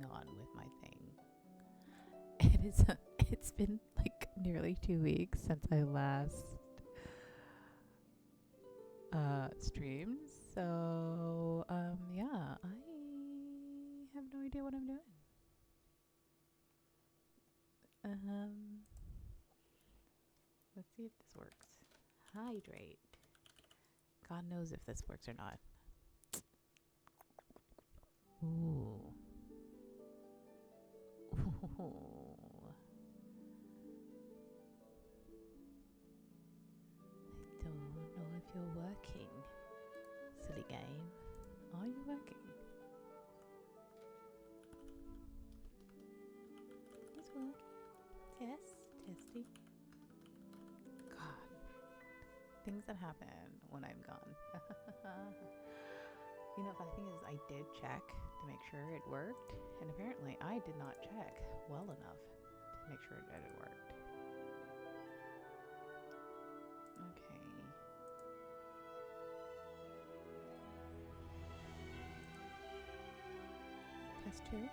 going on with my thing. And it's been like nearly 2 weeks since I last streamed. So yeah, I have no idea what I'm doing. Let's see if this works. Hydrate. God knows if this works or not. Ooh. Ooh. I don't know if you're working. Silly game. Are you working? It's working. Yes. Testing. God. Things that happen when I'm gone. You know, the thing is, I did check to make sure it worked, and apparently I did not check well enough to make sure that it worked. Okay. Test 2.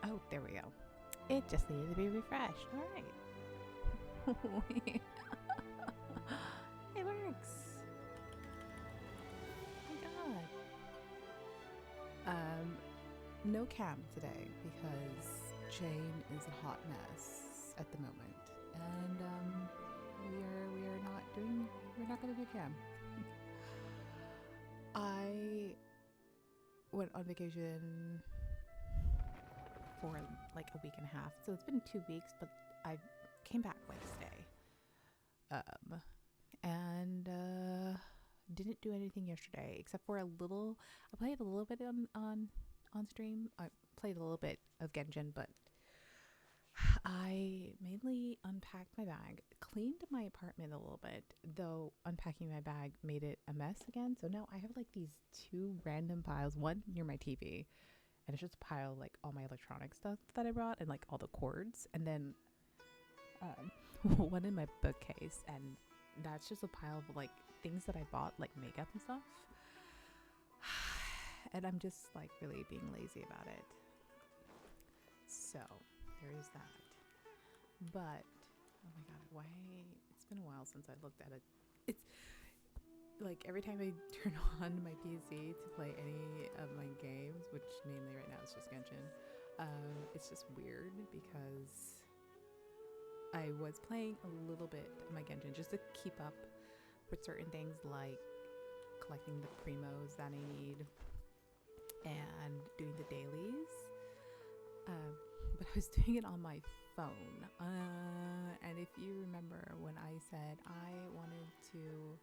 Oh, there we go. It just needed to be refreshed. All right. It works. Oh my god. No cam today because Jane is a hot mess at the moment, and we're not gonna do cam. I went on vacation for like a week and a half, so it's been 2 weeks, but I came back Wednesday. And didn't do anything yesterday except for I played a little bit on stream. I played a little bit of Genshin, but I mainly unpacked my bag, cleaned my apartment a little bit, though unpacking my bag made it a mess again. So now I have like these 2 random piles, one near my TV, and it's just a pile of like all my electronic stuff that I brought and like all the cords, and then one in my bookcase, and that's just a pile of like things that I bought, like makeup and stuff. And I'm just like really being lazy about it. So there is that. But oh my god, why? It's been a while since I looked at it. It's like every time I turn on my PC to play any of my games, which mainly right now is just Genshin, it's just weird because I was playing a little bit of my Genshin just to keep up with certain things like collecting the primos that I need and doing the dailies. But I was doing it on my phone. And if you remember when I said I wanted to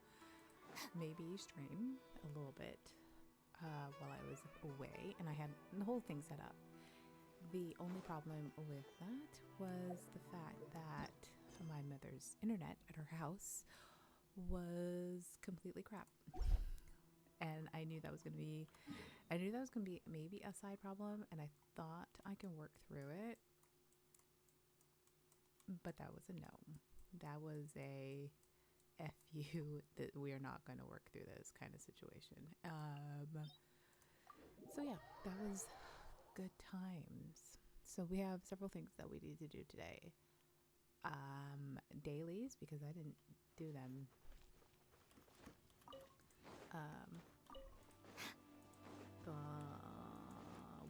maybe stream a little bit while I was away, and I had the whole thing set up. The only problem with that was the fact that my mother's internet at her house was completely crap. And I knew that was going to be maybe a side problem, and I thought I can work through it. But that was a no. That was a F you, that we are not going to work through this kind of situation. So yeah, that was good times. So we have several things that we need to do today. Dailies, because I didn't do them.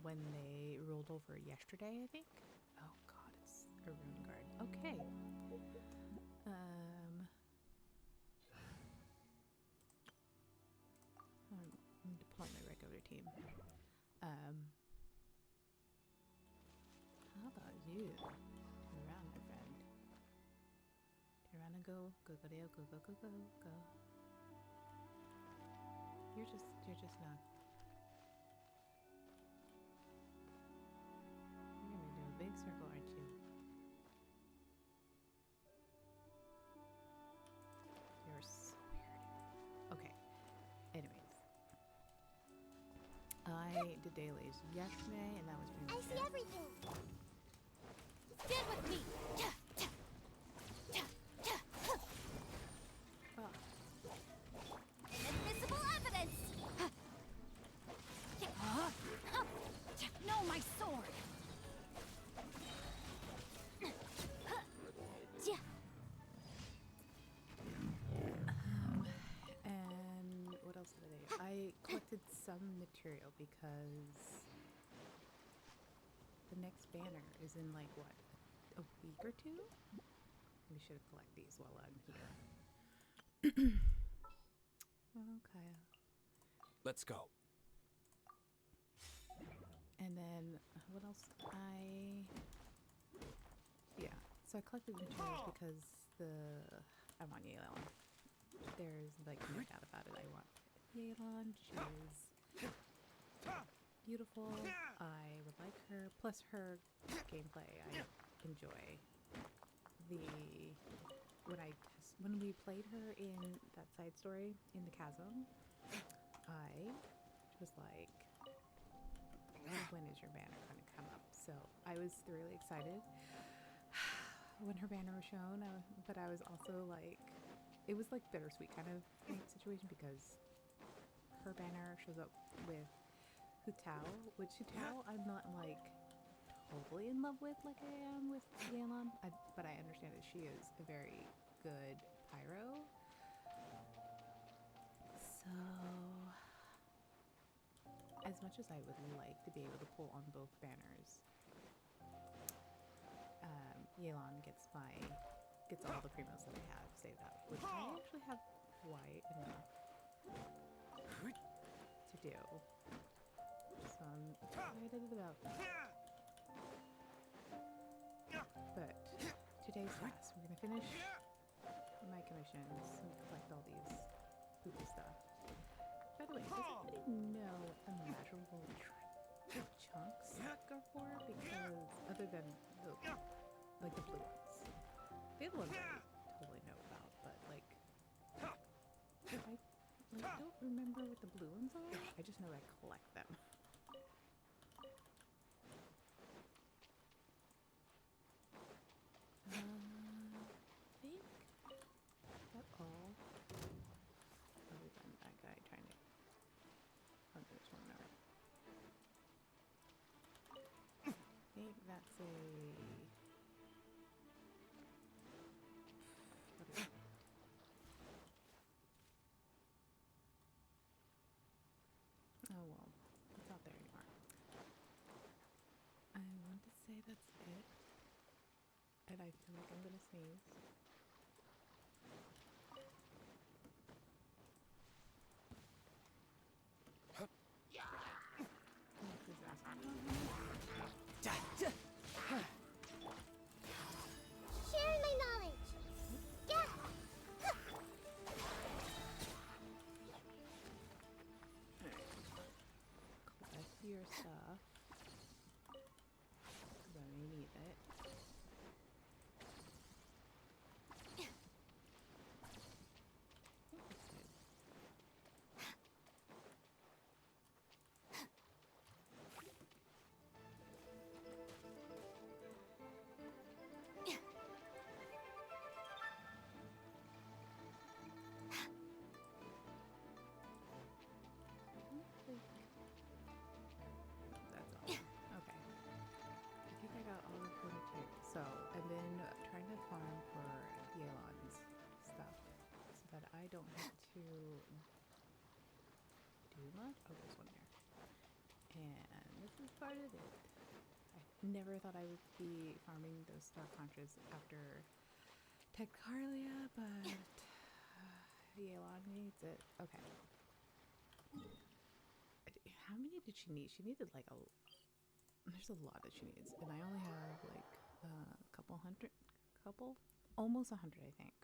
When they rolled over yesterday, I think. Oh god, it's a rune guard. Okay. I'm deploying my regular team. How about you? Turn around, my friend. Turn around and go. Go, go, go, go, go, go, go. You're just not. You're gonna do a big circle, aren't you? You're so weird. Okay. Anyways. I did dailies yesterday, and that was pretty much I see everything. Stand with me. Oh. Inadmissible evidence. collected some material because the next banner is in like what, a week or two? We should collect these while I'm here. Okay. Let's go. And then what else? Yeah. So I collected materials because I want Yelan. There's like no doubt about it. I want Yelan. She's beautiful. I would like her. Plus her gameplay. I enjoy when we played her in that side story in the chasm. I was like, when is your banner going to come up? So I was really excited when her banner was shown, but I was also like, it was like bittersweet kind of situation because her banner shows up with Hutao, which Hutao I'm not like totally in love with like I am with Yelan, but I understand that she is a very good pyro. So as much as I would like to be able to pull on both banners, Yelan gets all the primos that I have saved up, which I actually have quite enough to do. So I'm excited about that. But today's task, we're gonna finish my commissions and collect all these poopy stuff. By the way, does anybody know what the measurable chunks are for? Because other than the blue ones, the other ones I totally know about, but I don't remember what the blue ones are. I just know I collect them. I think that's all. Other than that guy trying to hunt this one out. I think that's a. What is it? Oh well, it's not there anymore. I want to say that's it. And I feel like I'm gonna sneeze. Share my knowledge. Yeah. Collect your stuff. Because I may need it. That's all. Okay. I think I got all of the materials. So I've been trying to farm for Yelan's stuff so that I don't have to do much. Oh, there's one there. And this is part of it. I never thought I would be farming those Star Conchas after Tectaria, but Yelan needs it. Okay. How many did she need? She needed like there's a lot that she needs, and I only have like almost 100, I think.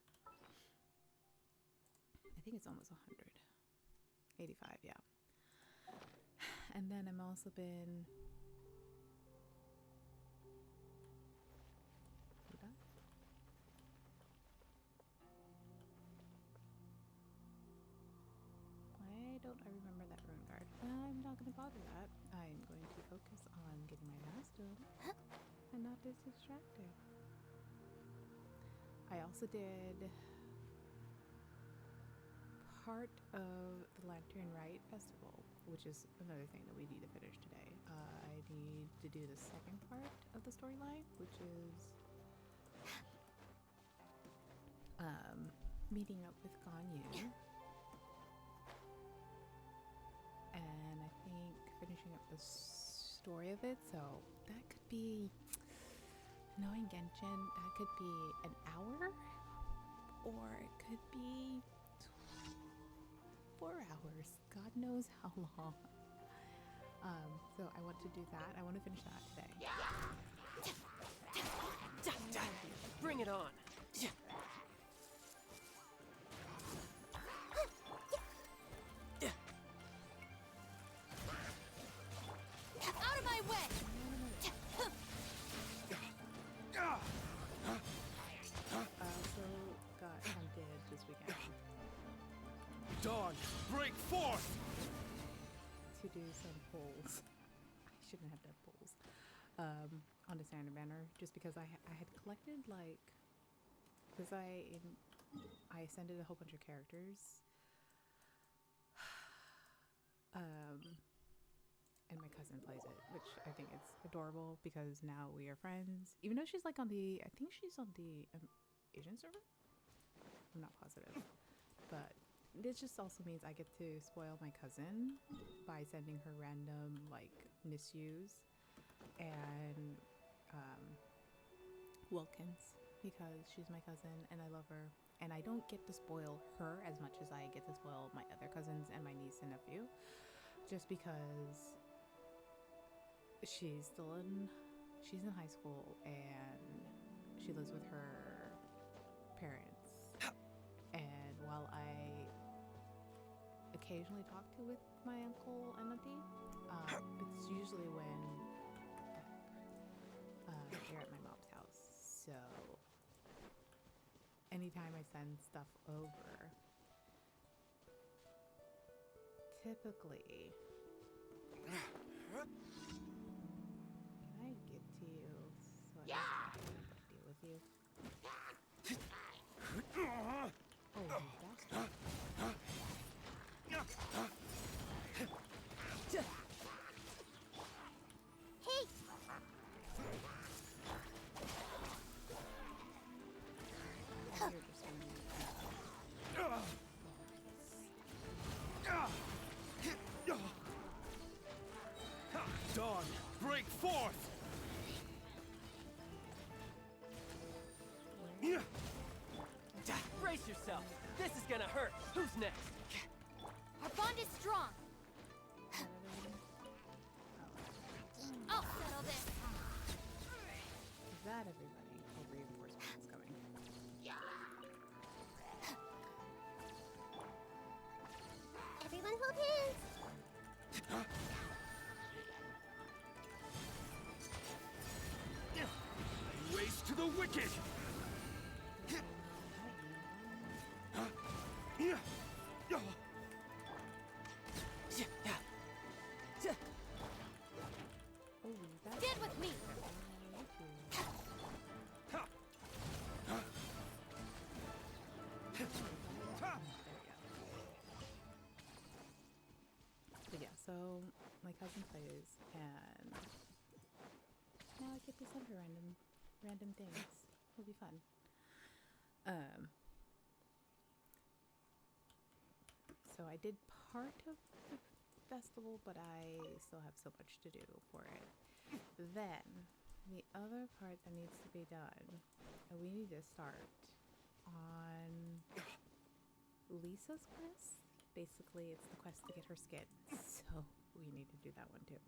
I think it's almost 100. 85, yeah. And then I'm also been. Why don't I remember that rune card? I'm not going to bother that. I'm going to focus on getting my mask done and not get distracted. I also did part of the Lantern Rite Festival, which is another thing that we need to finish today. I need to do the second part of the storyline, which is meeting up with Ganyu and finishing up the story of it. So that could be, knowing Genshin, that could be an hour, or it could be 4 hours. God knows how long. So I want to do that. I want to finish that today. Bring it on. Out of my way! I also got tempted this weekend Dawn, break forth! to do some polls. I shouldn't have done polls on the standard banner, just because I had collected, like, because I ascended a whole bunch of characters, and my cousin plays it, which I think it's adorable because now we are friends. Even though she's like on the, I think she's on the Asian server. I'm not positive, but this just also means I get to spoil my cousin by sending her random, like, misuse and Wilkins, because she's my cousin and I love her, and I don't get to spoil her as much as I get to spoil my other cousins and my niece and nephew, just because she's in high school and she lives with her parents. And while I occasionally talk with my uncle and auntie, it's usually when they're at my mom's house. So anytime I send stuff over, typically, can I get to you so I don't have to deal with you? Oh, you bastard. Hey! You're just gonna Dawn, break forth! Brace yourself. This is gonna hurt. Who's next? Our bond is strong. I'll settle this. Is that everybody? Oh, reinforcements coming. Everyone hold hands. Race to the wicked! Oh, that's Stand with me. There we go. But yeah, so my cousin plays, and now I get to send her random things. It'll be fun. So I did part of the festival, but I still have so much to do for it. Then the other part that needs to be done, we need to start on Lisa's quest. Basically, it's the quest to get her skin, so we need to do that one too.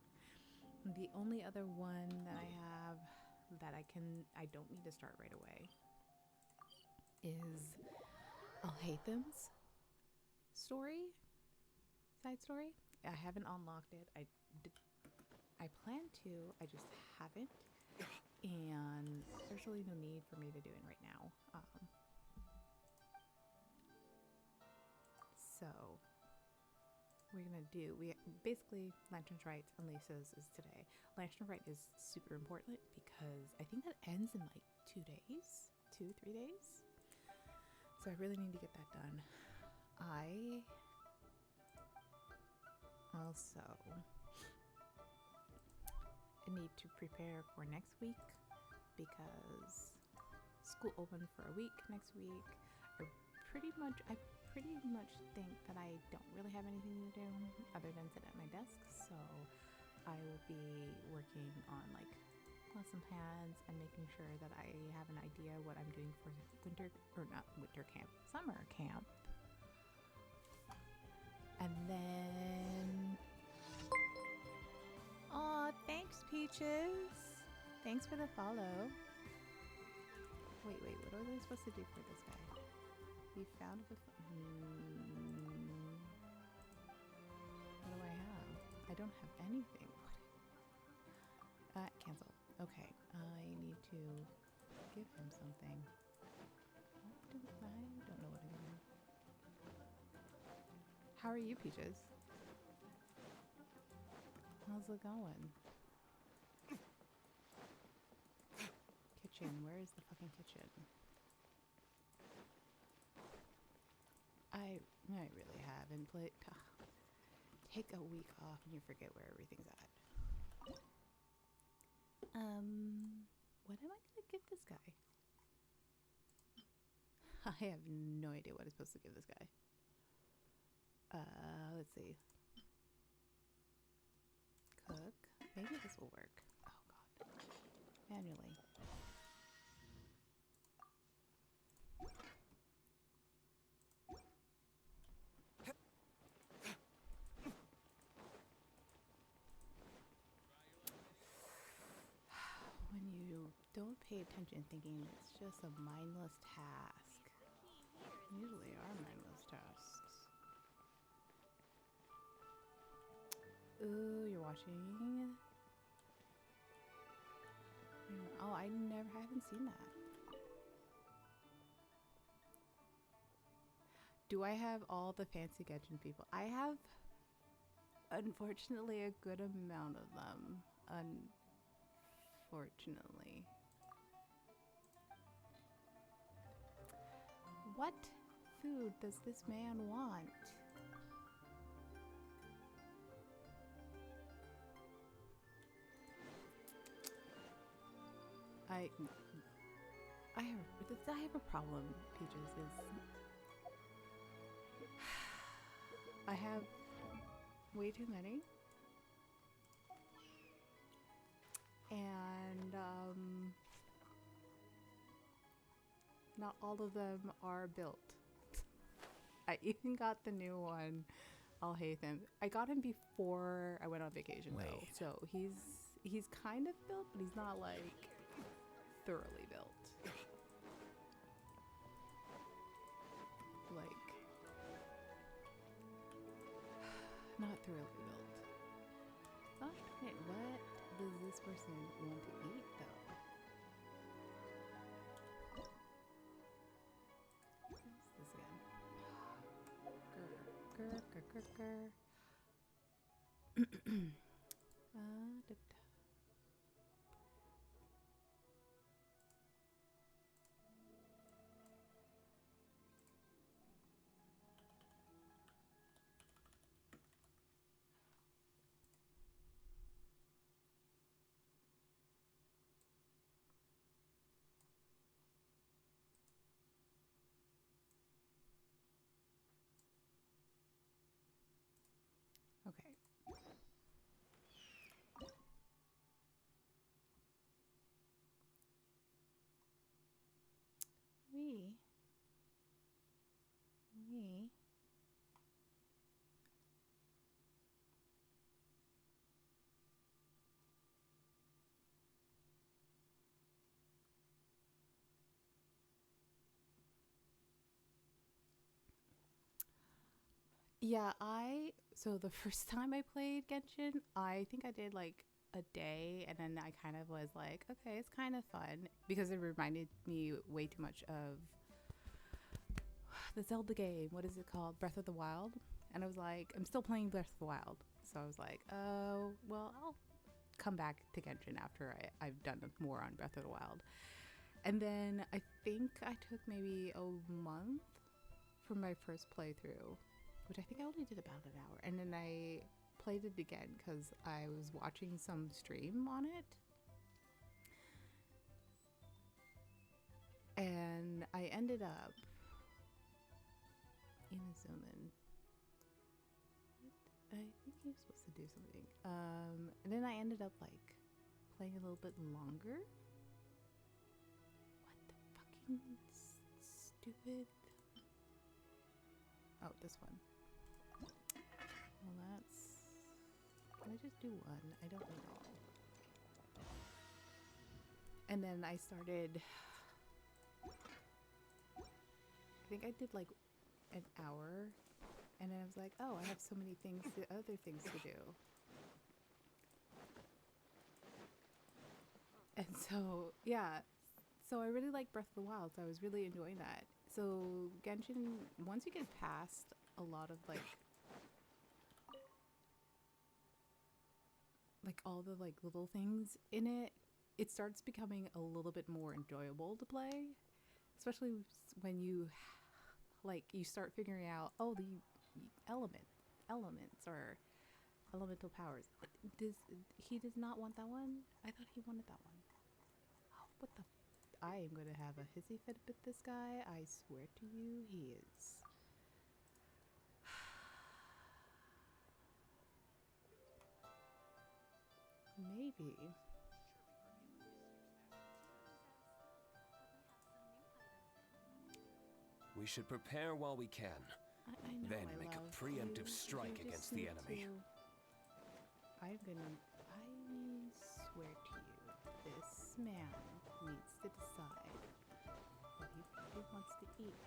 The only other one that I have that I don't need to start right away is Alhaitham's side story. I haven't unlocked it. I plan to, I just haven't, and there's really no need for me to do it right now. So we're gonna do, basically Lantern's Rites and Lisa's is today. Lantern's Rite is super important because I think that ends in like 3 days. So I really need to get that done. I also need to prepare for next week because school opens for a week next week. I pretty much think that I don't really have anything to do other than sit at my desk, so I will be working on like lesson plans and making sure that I have an idea what I'm doing for winter, or not winter camp, summer camp. And then, oh, thanks, Peaches. Thanks for the follow. Wait, what was I supposed to do for this guy? You found the. What do I have? I don't have anything. Cancel. Okay, I need to give him something. I don't know what I'm gonna do. How are you, Peaches? How's it going? Kitchen. Where is the fucking kitchen? I really haven't played. Take a week off and you forget where everything's at. What am I gonna give this guy? I have no idea what I'm supposed to give this guy. Let's see. Cook. Maybe this will work. Oh god. Manually. When you don't pay attention thinking it's just a mindless task. Usually are mindless tasks. Ooh, you're watching. Oh, I haven't seen that. Do I have all the fancy Genshin people? I have, unfortunately, a good amount of them. Unfortunately. What food does this man want? I have a problem, Peaches, is I have way too many. And not all of them are built. I even got the new one. I'll hate him. I got him before I went on vacation though. So he's kind of built, but he's not like thoroughly built. Like not thoroughly built. Oh, wait, what does this person want to eat though? What's this again? Grr. Okay. We. Yeah, so the first time I played Genshin, I think I did like a day and then I kind of was like, okay, it's kind of fun because it reminded me way too much of the Zelda game. What is it called? Breath of the Wild. And I was like, I'm still playing Breath of the Wild. So I was like, oh, well, I'll come back to Genshin after I've done more on Breath of the Wild. And then I think I took maybe a month for my first playthrough, which I think I only did about an hour. And then I played it again because I was watching some stream on it. And I ended up in a zoom in. I think he was supposed to do something. And then I ended up like playing a little bit longer. What the fucking stupid? Oh, this one. Well, that's. Can I just do one? I don't know. And then I started. I think I did like an hour, and then I was like, oh, I have so many things, other things to do. And so, yeah. So I really like Breath of the Wild, so I was really enjoying that. So Genshin, once you get past a lot of like all the like little things in it, it starts becoming a little bit more enjoyable to play, especially when you like you start figuring out, oh, the elements or elemental powers. He does not want that one? I thought he wanted that one. Oh, what the I am going to have a hissy fit with this guy. I swear to you, he is. Maybe. We should prepare while we can. I know, Then my make love. a preemptive You strike just against the need enemy. I swear to you, this man needs to decide what he wants to eat.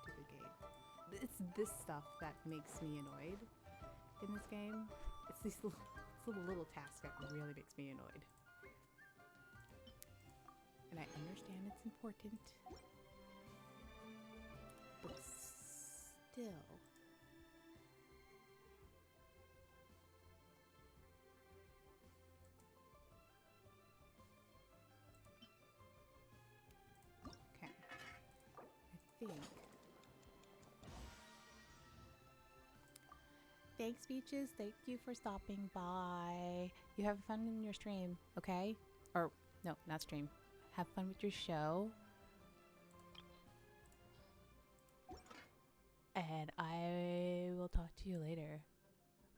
Stupid game. It's this stuff that makes me annoyed in this game. It's these little tasks that really makes me annoyed. And I understand it's important, but still. Okay. I think. Thanks, Beaches. Thank you for stopping by. You have fun in your stream, okay? Or, no, not stream. Have fun with your show. And I will talk to you later.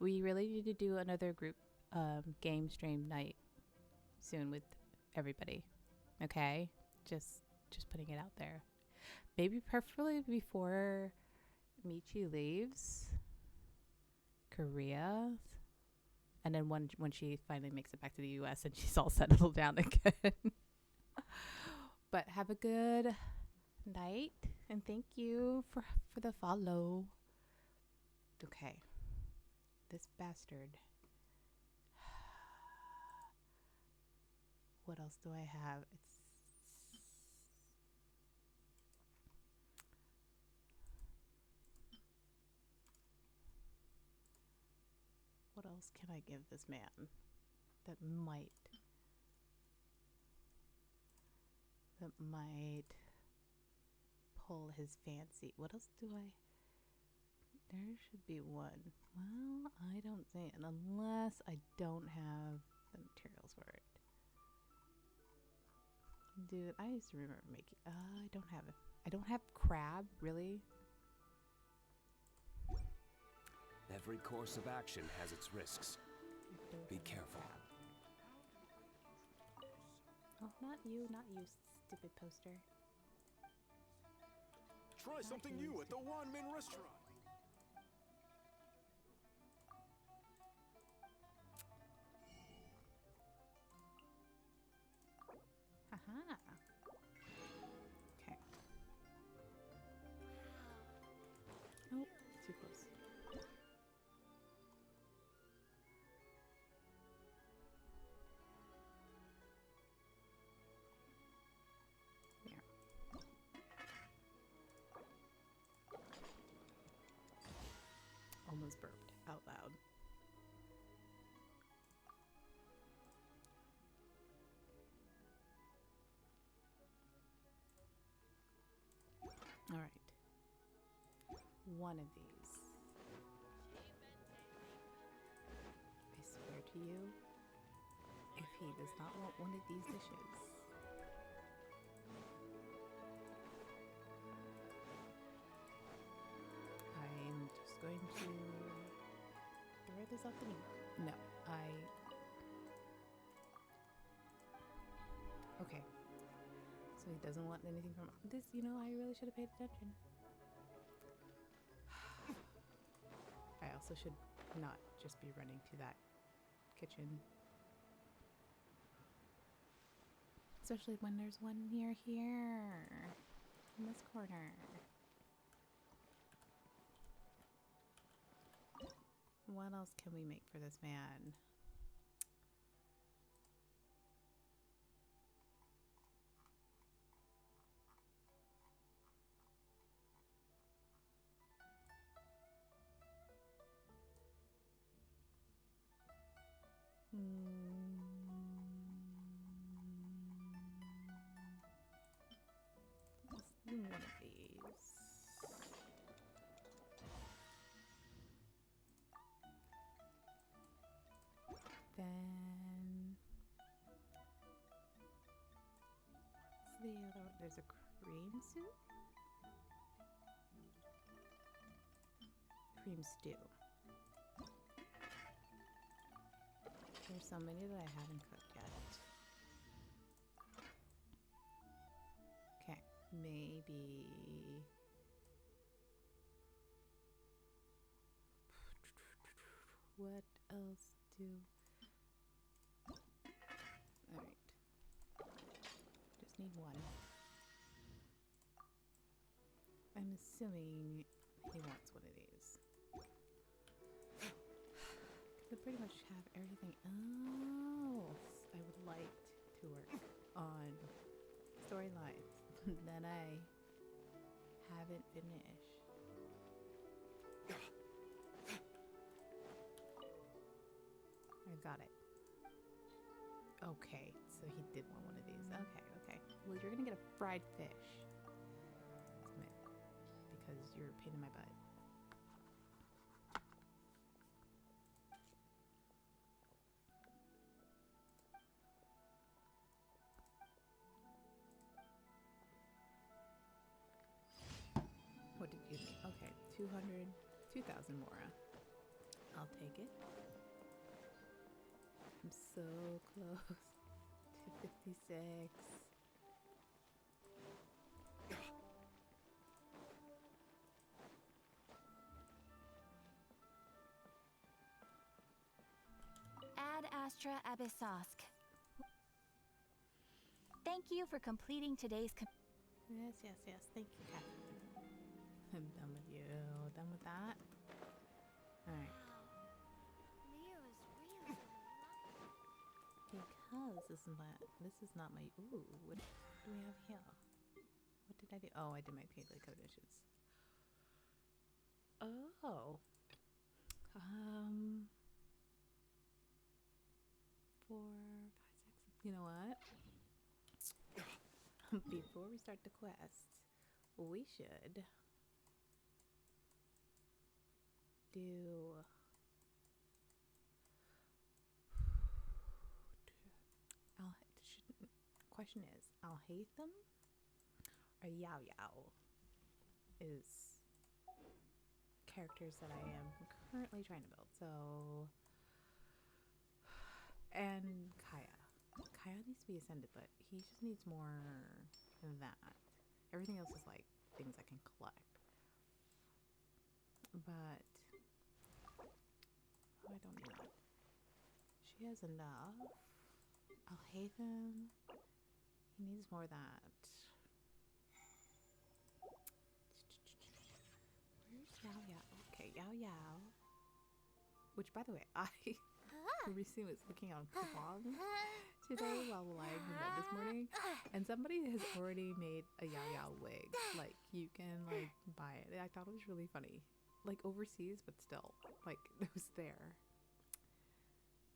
We really need to do another group game stream night soon with everybody. Okay? Just putting it out there. Maybe preferably before Michi leaves Korea. And then when she finally makes it back to the US and she's all settled down again. But have a good night and thank you for the follow. Okay. This bastard. What else do I have? What else can I give this man that might pull his fancy? What else do I? There should be one. Well, I don't think, unless I don't have the materials for it. Dude, I used to remember making. I don't have it. I don't have crab, really. Every course of action has its risks. Be careful. Oh, not you, stupid poster. Try something new at the Wanmin restaurant. Haha. Okay. Oh, too close. There. Almost burped out loud. All right. One of these. I swear to you, if he does not want one of these dishes, I'm just going to throw this out the window. No, I So he doesn't want anything from this. You know, I really should have paid attention. I also should not just be running to that kitchen. Especially when there's one near here. In this corner. What else can we make for this man? Let's do one of these. Then what's the other one? There's a cream soup? Cream stew. There's so many that I haven't cooked yet. Okay, maybe what else do? All right, just need one. I'm assuming he wants one of these. I pretty much have everything else I would like to work on storylines that I haven't finished. I got it. Okay, so he did want one of these. Okay, okay. Well, you're gonna get a fried fish. Submit. Because you're a pain in my butt. What did you think? Okay, 200, 2,000 more. I'll take it. I'm so close to 56. Ad Astra Abyssosk. Thank you for completing today's Yes, yes, yes. Thank you, Catherine. I'm done with you. Done with that? Alright. Because this is not my, ooh, what do we have here? What did I do? Oh, I did my Palico dishes. Oh. 4, 5, 6. You know what? Before we start the quest, we should do question is Alhaitham or Yao Yao is characters that I am currently trying to build. So, and Kaya needs to be ascended, but he just needs more than that. Everything else is like things I can collect. But oh, I don't need that. She has enough. Alhaitham, he needs more of that. Where's Yao Yao? Okay, Yao Yao. Which, by the way, I recently was looking on Coupon today while live this morning, and somebody has already made a Yao Yao wig. Like, you can like buy it. I thought it was really funny. Like overseas, but still, like it was there.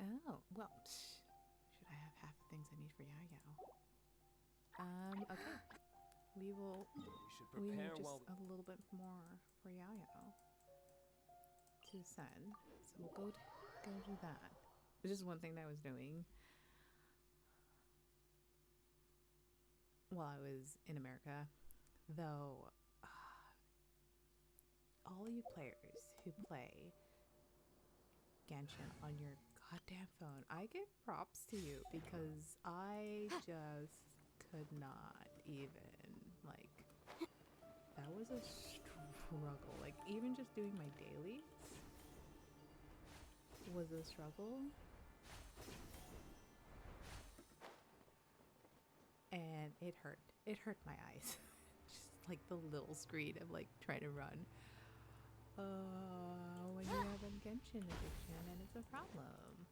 Oh well, should I have half the things I need for Yao Yao? Okay. We will. We should We need prepare just while a little bit more for Yao Yao to send. So we'll go do that. It's just one thing that I was doing while I was in America, though. All you players who play Genshin on your goddamn phone, I give props to you because I just could not. even. Like, that was a struggle. Like, even just doing my dailies was a struggle. And it hurt. It hurt my eyes. Just like the little screen of like trying to run. When you have a Genshin addiction and it's a problem.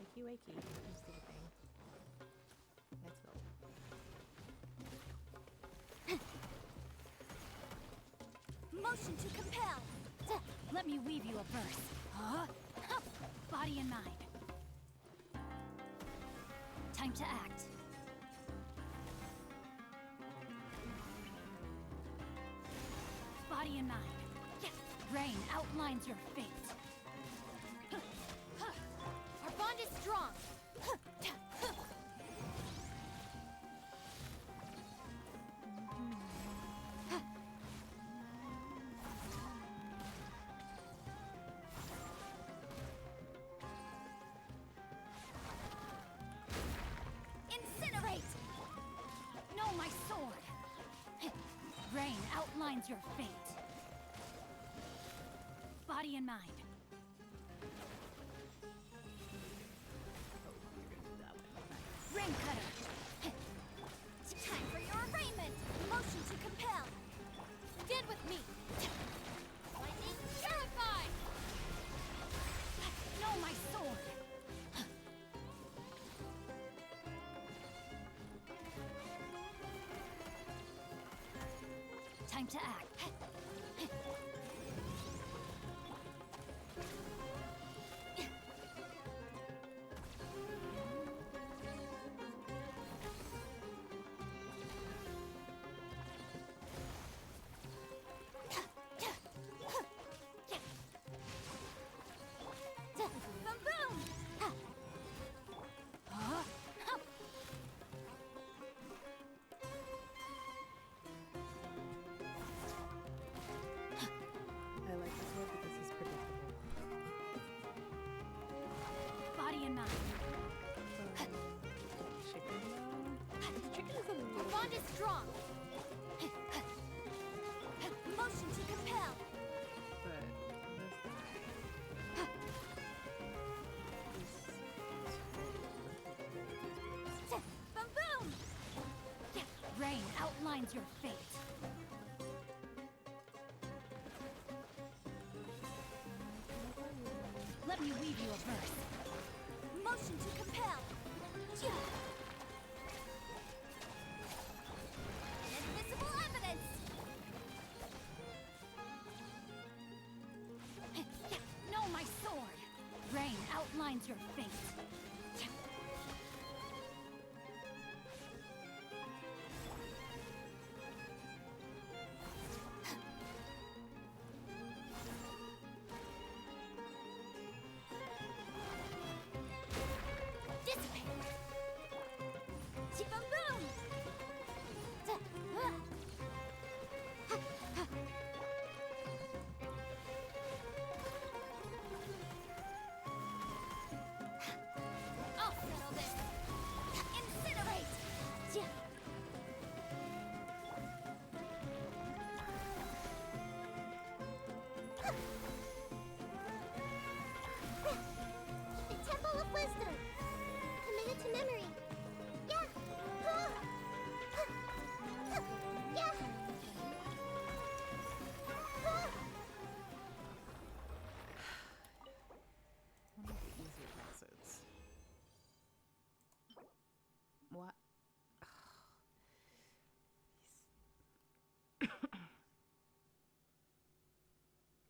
Wakey wakey. Just do the thing. Let's go. Motion to compel. Let me weave you a verse. Body and mind. Time to act. Body and mind. Rain outlines your fate. Our bond is strong. Incinerate! No, my sword! Rain outlines your fate. Body and mind. Rain cutter! Time for your arraignment! Motion to compel! Stand with me! Lightning purified! No, my sword! Time to act. Boom! I like this one because it's predictable. Body and mind. Chicken though? Chicken is a Our little bond is strong. Motion to compel. but this guy Boom, boom! Rain outlines your fate. Let me weave you a verse. Motion to compel. Invisible evidence. No, my sword. Rain outlines your fate. Dissipate. Boom, boom. I'll settle this. Incinerate. The Temple of Wisdom. Committed to memory. Yeah. Yeah. one of the easier classes. What?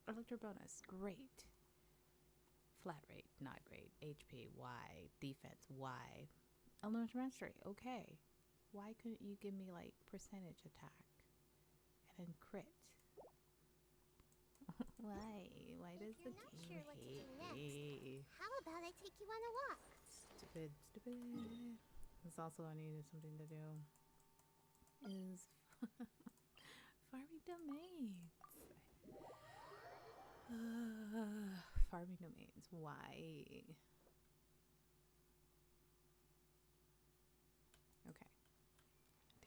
Electro bonus, great. Flat rate, not great. HP, Y. Defense, Y. Elemental mastery, okay. Why couldn't you give me like percentage attack and then crit? Why? Why does the game hate me? How about I take you on a walk? Stupid, stupid. This also I needed something to do. Is farming domains. Farming domains. Why? Okay.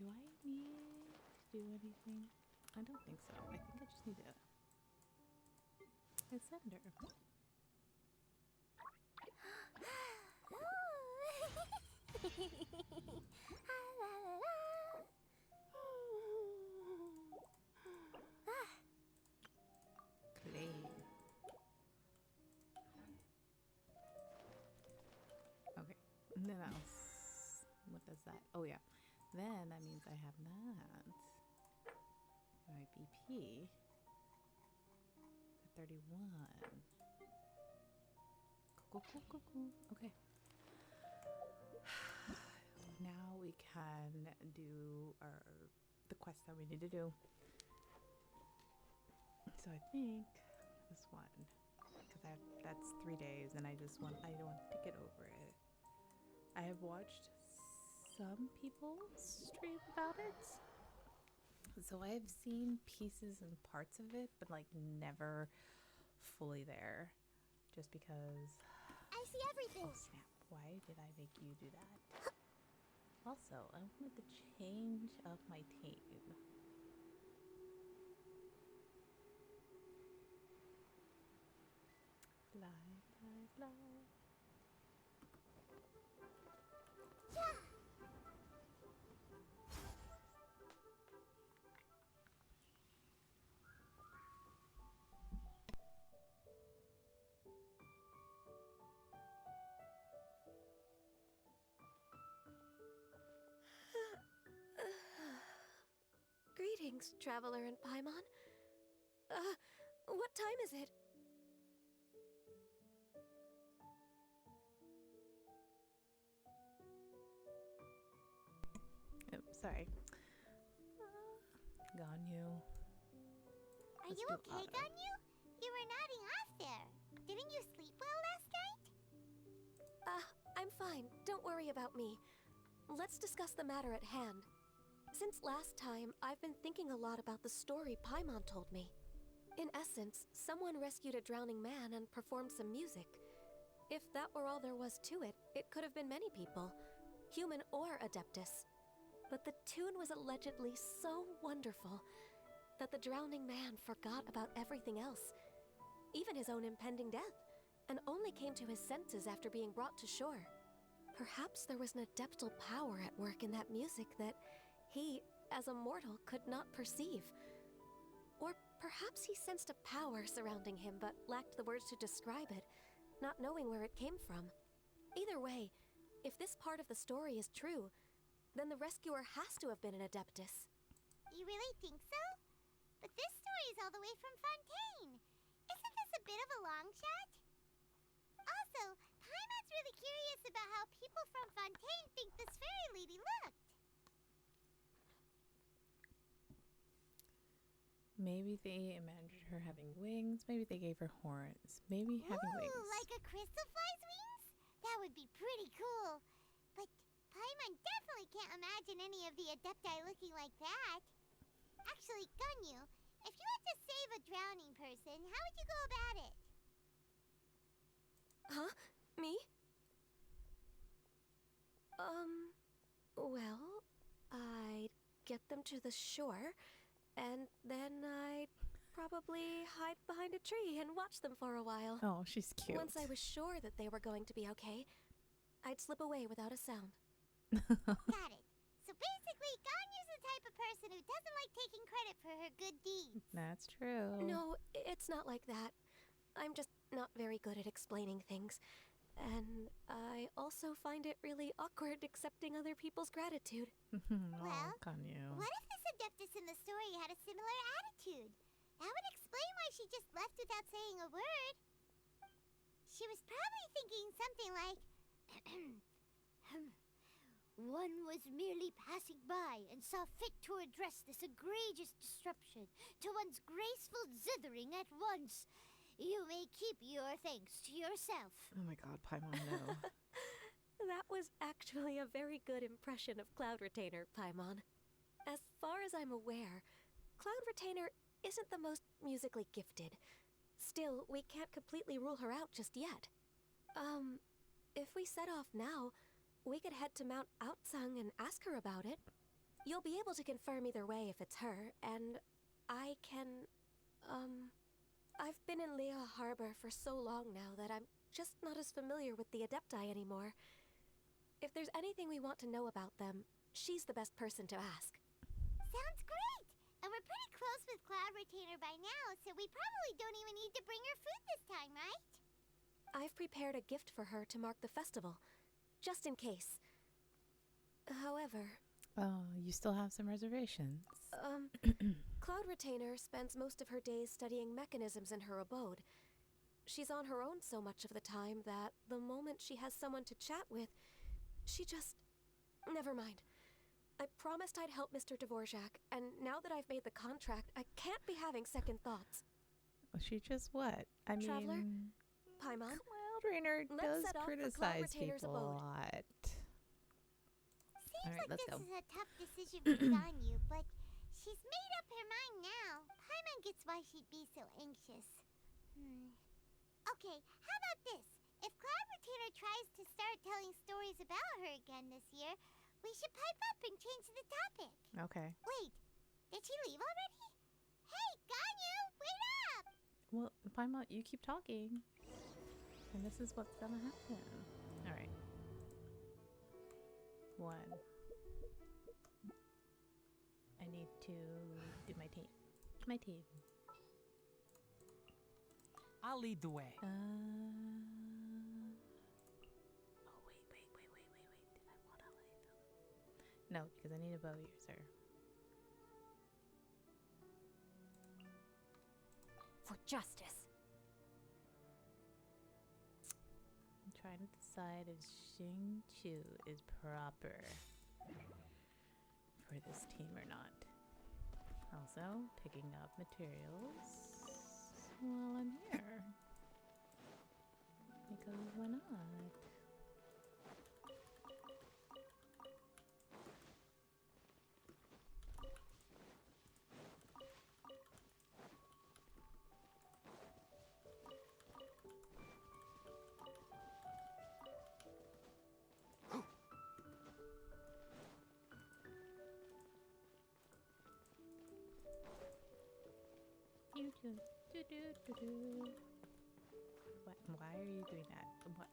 Do I need to do anything? I don't think so. I think I just need to send her. Claim. Okay. And then else. What does that? Oh yeah. Then that means I have that. And my BP is at 31. Cool. Okay. Now we can do the quest that we need to do. So I think this one, because that's 3 days, and I don't want to get over it. I have watched some people stream about it, so I have seen pieces and parts of it, but like never fully there, just because. I see everything. Oh snap! Why did I make you do that? Also, I wanted to change up my team. Fly. Yeah. Greetings, traveler in Paimon. What time is it? Oh, sorry. Ganyu. Are Let's you do okay, auto. Ganyu? You were nodding off there. Didn't you sleep well last night? I'm fine. Don't worry about me. Let's discuss the matter at hand. Since last time, I've been thinking a lot about the story Paimon told me. In essence, someone rescued a drowning man and performed some music. If that were all there was to it, it could have been many people, human or Adeptus. But the tune was allegedly so wonderful that the drowning man forgot about everything else, even his own impending death, and only came to his senses after being brought to shore. Perhaps there was an adeptal power at work in that music that he, as a mortal, could not perceive. Or perhaps he sensed a power surrounding him but lacked the words to describe it, not knowing where it came from. Either way, if this part of the story is true, then the rescuer has to have been an Adeptus. You really think so? But this story is all the way from Fontaine. Isn't this a bit of a long shot? Also, Paimon's really curious about how people from Fontaine think this fairy lady looked. Maybe they imagined her having wings. Maybe they gave her horns. Maybe having wings. Ooh, like a crystal fly's wings? That would be pretty cool. But Paimon definitely can't imagine any of the Adepti looking like that. Actually, Ganyu, if you had to save a drowning person, how would you go about it? Huh? Me? Well, I'd get them to the shore, and then I'd probably hide behind a tree and watch them for a while. Oh, she's cute. Once I was sure that they were going to be okay, I'd slip away without a sound. Got it. So basically, Ganyu's the type of person who doesn't like taking credit for her good deeds. That's true. No, it's not like that. I'm just not very good at explaining things. And I also find it really awkward accepting other people's gratitude. Well, Ganyu. What if this Adeptus in the story had a similar attitude? That would explain why she just left without saying a word. She was probably thinking something like, one was merely passing by and saw fit to address this egregious disruption to one's graceful zithering at once. You may keep your thanks to yourself. Oh my god, Paimon, no. That was actually a very good impression of Cloud Retainer, Paimon. As far as I'm aware, Cloud Retainer isn't the most musically gifted. Still, we can't completely rule her out just yet. If we set off now, we could head to Mount Outsung and ask her about it. You'll be able to confirm either way if it's her, and I can, I've been in Lea Harbor for so long now that I'm just not as familiar with the Adepti anymore. If there's anything we want to know about them, she's the best person to ask. Sounds great! And we're pretty close with Cloud Retainer by now, so we probably don't even need to bring her food this time, right? I've prepared a gift for her to mark the festival, just in case. However... Oh, you still have some reservations. Cloud Retainer spends most of her days studying mechanisms in her abode. She's on her own so much of the time that the moment she has someone to chat with, she just... Never mind. I promised I'd help Mr. Dvorak, and now that I've made the contract, I can't be having second thoughts. Well, she just what? I Traveler? mean... Paimon, Cloud Rainer let's does set off for Cloud criticize Retainer's people a abode. lot. Seems All right, like let's this go. is a tough decision for Ganyu, but she's made up her mind now. Paimon gets why she'd be so anxious. Okay, how about this? If Cloud Retainer tries to start telling stories about her again this year, we should pipe up and change the topic. Okay. Wait, did she leave already? Hey, Ganyu, wait up! Well, Paimon, you keep talking. And this is what's gonna happen. Alright. 1. I need to do my team. My team. I'll lead the way. Oh, wait. Did I want to leave them? No, because I need a bow user. For justice. I'm trying to decide if Xing Chu is proper for this team or not. Also, picking up materials while I'm here. Because why not? What? Why are you doing that? What?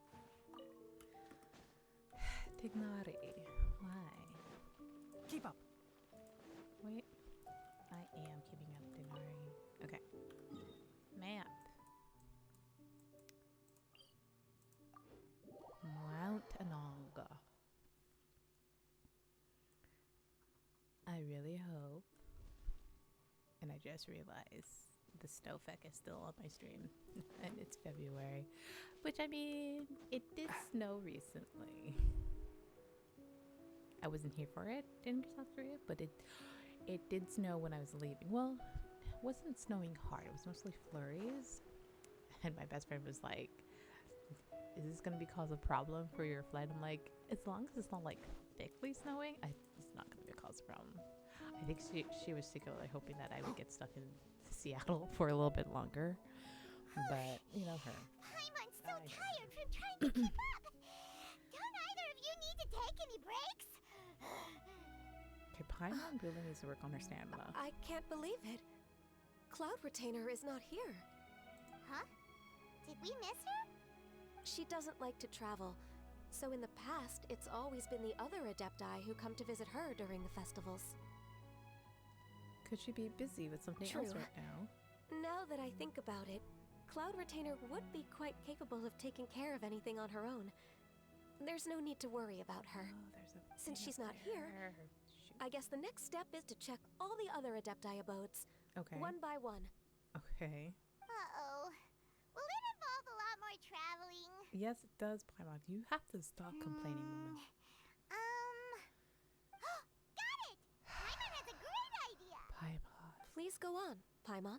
Tignari. Why? Keep up. Wait. I am keeping up, Tignari. Okay. Map. Mount Ananga. I really hope, and I just realized the snowfeck is still on my stream, and it's February, which I mean, it did snow recently. I wasn't here for it in South Korea, but it did snow when I was leaving. Well, it wasn't snowing hard. It was mostly flurries, and my best friend was like, "Is this gonna be cause a problem for your flight?" I'm like, as long as it's not like thickly snowing, it's not gonna be a cause of problem. I think she was secretly hoping that I would get stuck in Seattle for a little bit longer, but you know her. Paimon's so tired from trying to keep up. Don't either of you need to take any breaks? Okay, Paimon really needs to work on her stamina. I can't believe it. Cloud Retainer is not here. Huh? Did we miss her? She doesn't like to travel, so in the past, it's always been the other Adepti who come to visit her during the festivals. Could she be busy with something else True. right now? Now that I think about it, Cloud Retainer would be quite capable of taking care of anything on her own. There's no need to worry about her. Oh, there's a Since thing she's up not here, there. Shoot. I guess the next step is to check all the other Adepti abodes, Okay. one by one. Okay. Uh-oh. Will it involve a lot more traveling? Yes, it does, Paimon. You have to stop complaining, woman. Got it! Paimon has a great idea! Paimon. Please go on, Paimon.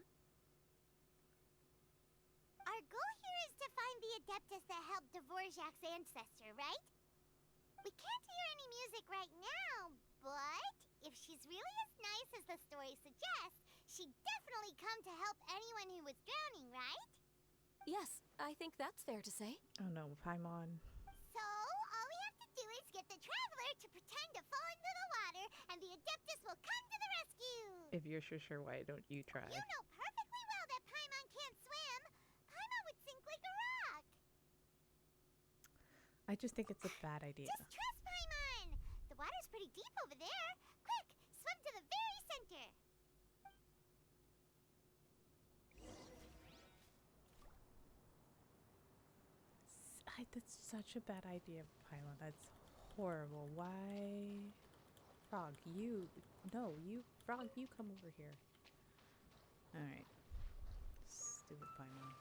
Our goal here is to find the Adeptus that helped Dvorak's ancestor, right? We can't hear any music right now, but if she's really as nice as the story suggests, she'd definitely come to help anyone who was drowning, right? Yes, I think that's fair to say. Oh no, Paimon. So, all we have to do is get the traveler to pretend to fall into the water, and the Adeptus If you're sure, why don't you try? You know perfectly well that Paimon can't swim. Paimon would sink like a rock. I just think it's a bad idea. Just trust Paimon. The water's pretty deep over there. Quick, swim to the very center. That's such a bad idea, Paimon. That's horrible. Why? Frog, you. No, you. Frog, you come over here. Alright. Stupid Paimon.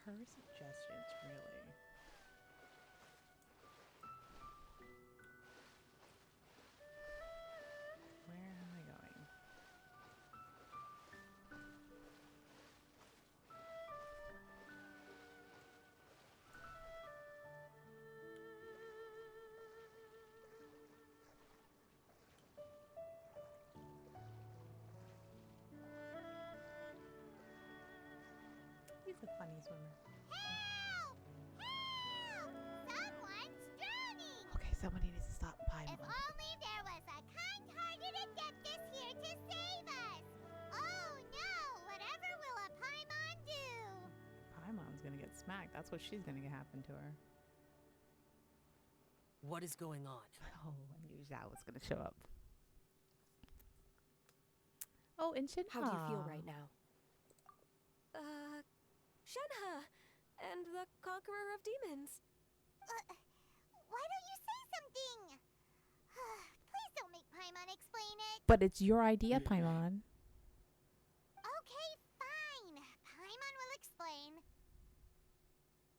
Her suggestions, really. Where am I going? He's a funny swimmer. Help! Help! Someone's drowning! Okay, somebody needs to stop If Paimon. only there was a kind-hearted Adeptus here to save us! Oh no! Whatever will a Paimon do? Paimon's gonna get smacked. That's what she's gonna get happen to her. What is going on? Oh, I knew Zhao was gonna show up. Oh, and Shinha. How do you feel right now? Shenhe! And the Conqueror of Demons. Why don't you say something? Please don't make Paimon explain it. But it's your idea, Paimon. Okay, fine. Paimon will explain.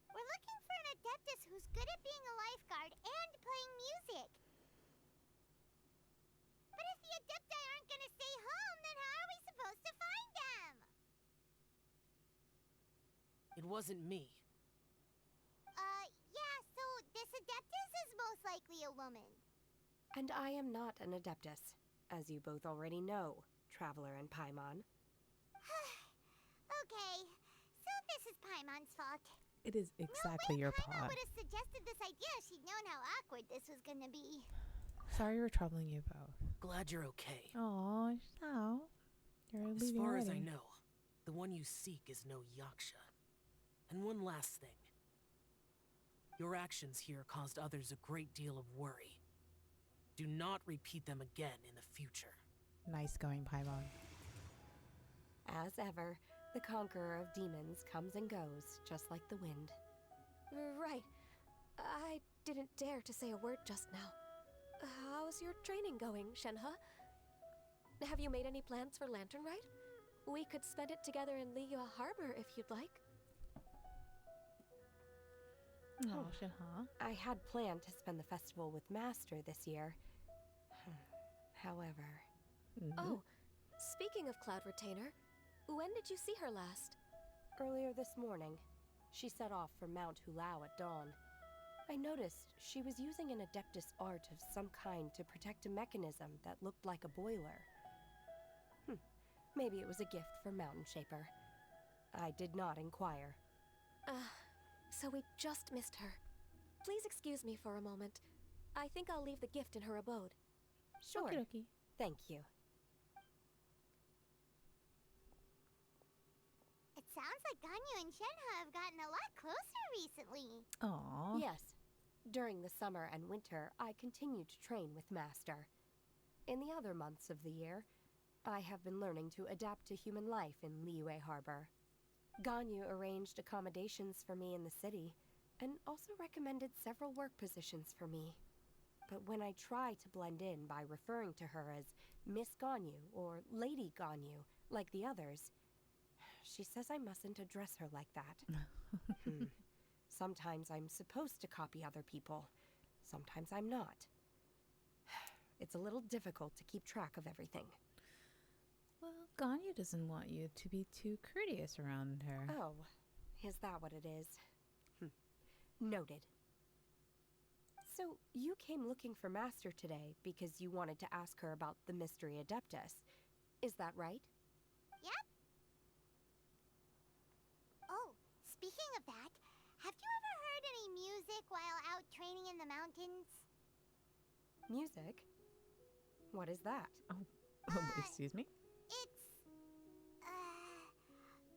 We're looking for an Adeptus who's good at being a lifeguard and playing music. But if the Adepti aren't gonna stay home, then how are we supposed to find them? It wasn't me. Yeah, so this Adeptus is most likely a woman. And I am not an Adeptus, as you both already know, Traveler and Paimon. Okay, so this is Paimon's fault. It is exactly your Paimon pot. would have suggested this idea if she'd known how awkward this was gonna be. Sorry we're troubling you both. Glad you're okay. Oh, Zhao. You're As leaving far as I already. know, the one you seek is no Yaksha. And one last thing. Your actions here caused others a great deal of worry. Do not repeat them again in the future. Nice going, Paimon. As ever, the Conqueror of Demons comes and goes, just like the wind. Right. I didn't dare to say a word just now. How's your training going, Shenhe? Have you made any plans for Lantern Rite? We could spend it together in Liyue Harbor if you'd like. Oh, Shinha. I had planned to spend the festival with Master this year. However... Oh, speaking of Cloud Retainer, when did you see her last? Earlier this morning. She set off for Mount Hulao at dawn. I noticed she was using an Adeptus art of some kind to protect a mechanism that looked like a boiler. Maybe it was a gift for Mountain Shaper. I did not inquire. So we just missed her. Please excuse me for a moment. I think I'll leave the gift in her abode. Sure. Okie Thank you. It sounds like Ganyu and Shenhe have gotten a lot closer recently. Aw. Yes. During the summer and winter, I continue to train with Master. In the other months of the year, I have been learning to adapt to human life in Liyue Harbor. Ganyu arranged accommodations for me in the city, and also recommended several work positions for me. But when I try to blend in by referring to her as Miss Ganyu or Lady Ganyu, like the others, she says I mustn't address her like that. Sometimes I'm supposed to copy other people, sometimes I'm not. It's a little difficult to keep track of everything. Well, Ganyu doesn't want you to be too courteous around her. Oh, is that what it is? Noted. So, you came looking for Master today because you wanted to ask her about the Mystery Adeptus. Is that right? Yep. Oh, speaking of that, have you ever heard any music while out training in the mountains? Music? What is that? Excuse me? It's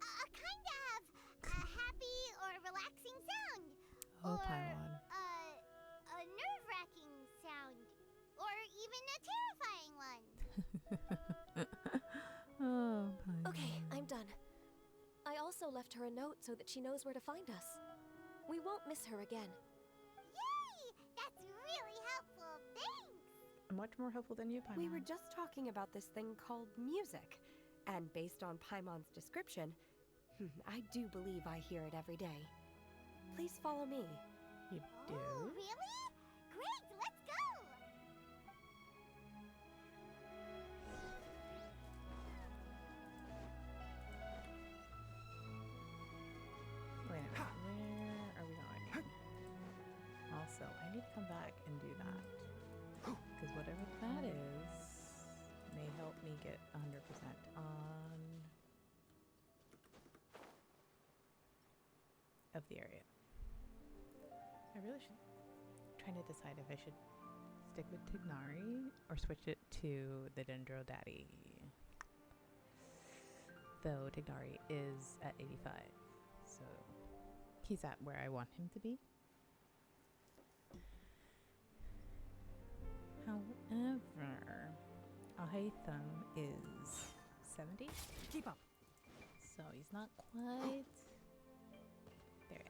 a kind of a happy or relaxing sound. Oh, or Paimon. a nerve-wracking sound. Or even a terrifying one. Oh, Paimon. Okay, I'm done. I also left her a note so that she knows where to find us. We won't miss her again. Yay! That's really helpful. Thanks! Much more helpful than you, Paimon. We were just talking about this thing called music, and based on Paimon's description, I do believe I hear it every day. Please follow me. You do? Oh, really? Great, let's go! Wait a minute. Where are we going? Also, I need to come back and do that. Because whatever that is may help me get 100% on of the area. I really should try to decide if I should stick with Tignari or switch it to the Dendro Daddy. Though Tignari is at 85, so he's at where I want him to be. However, Ahitham is 70, Keep up. so he's not quite there yet.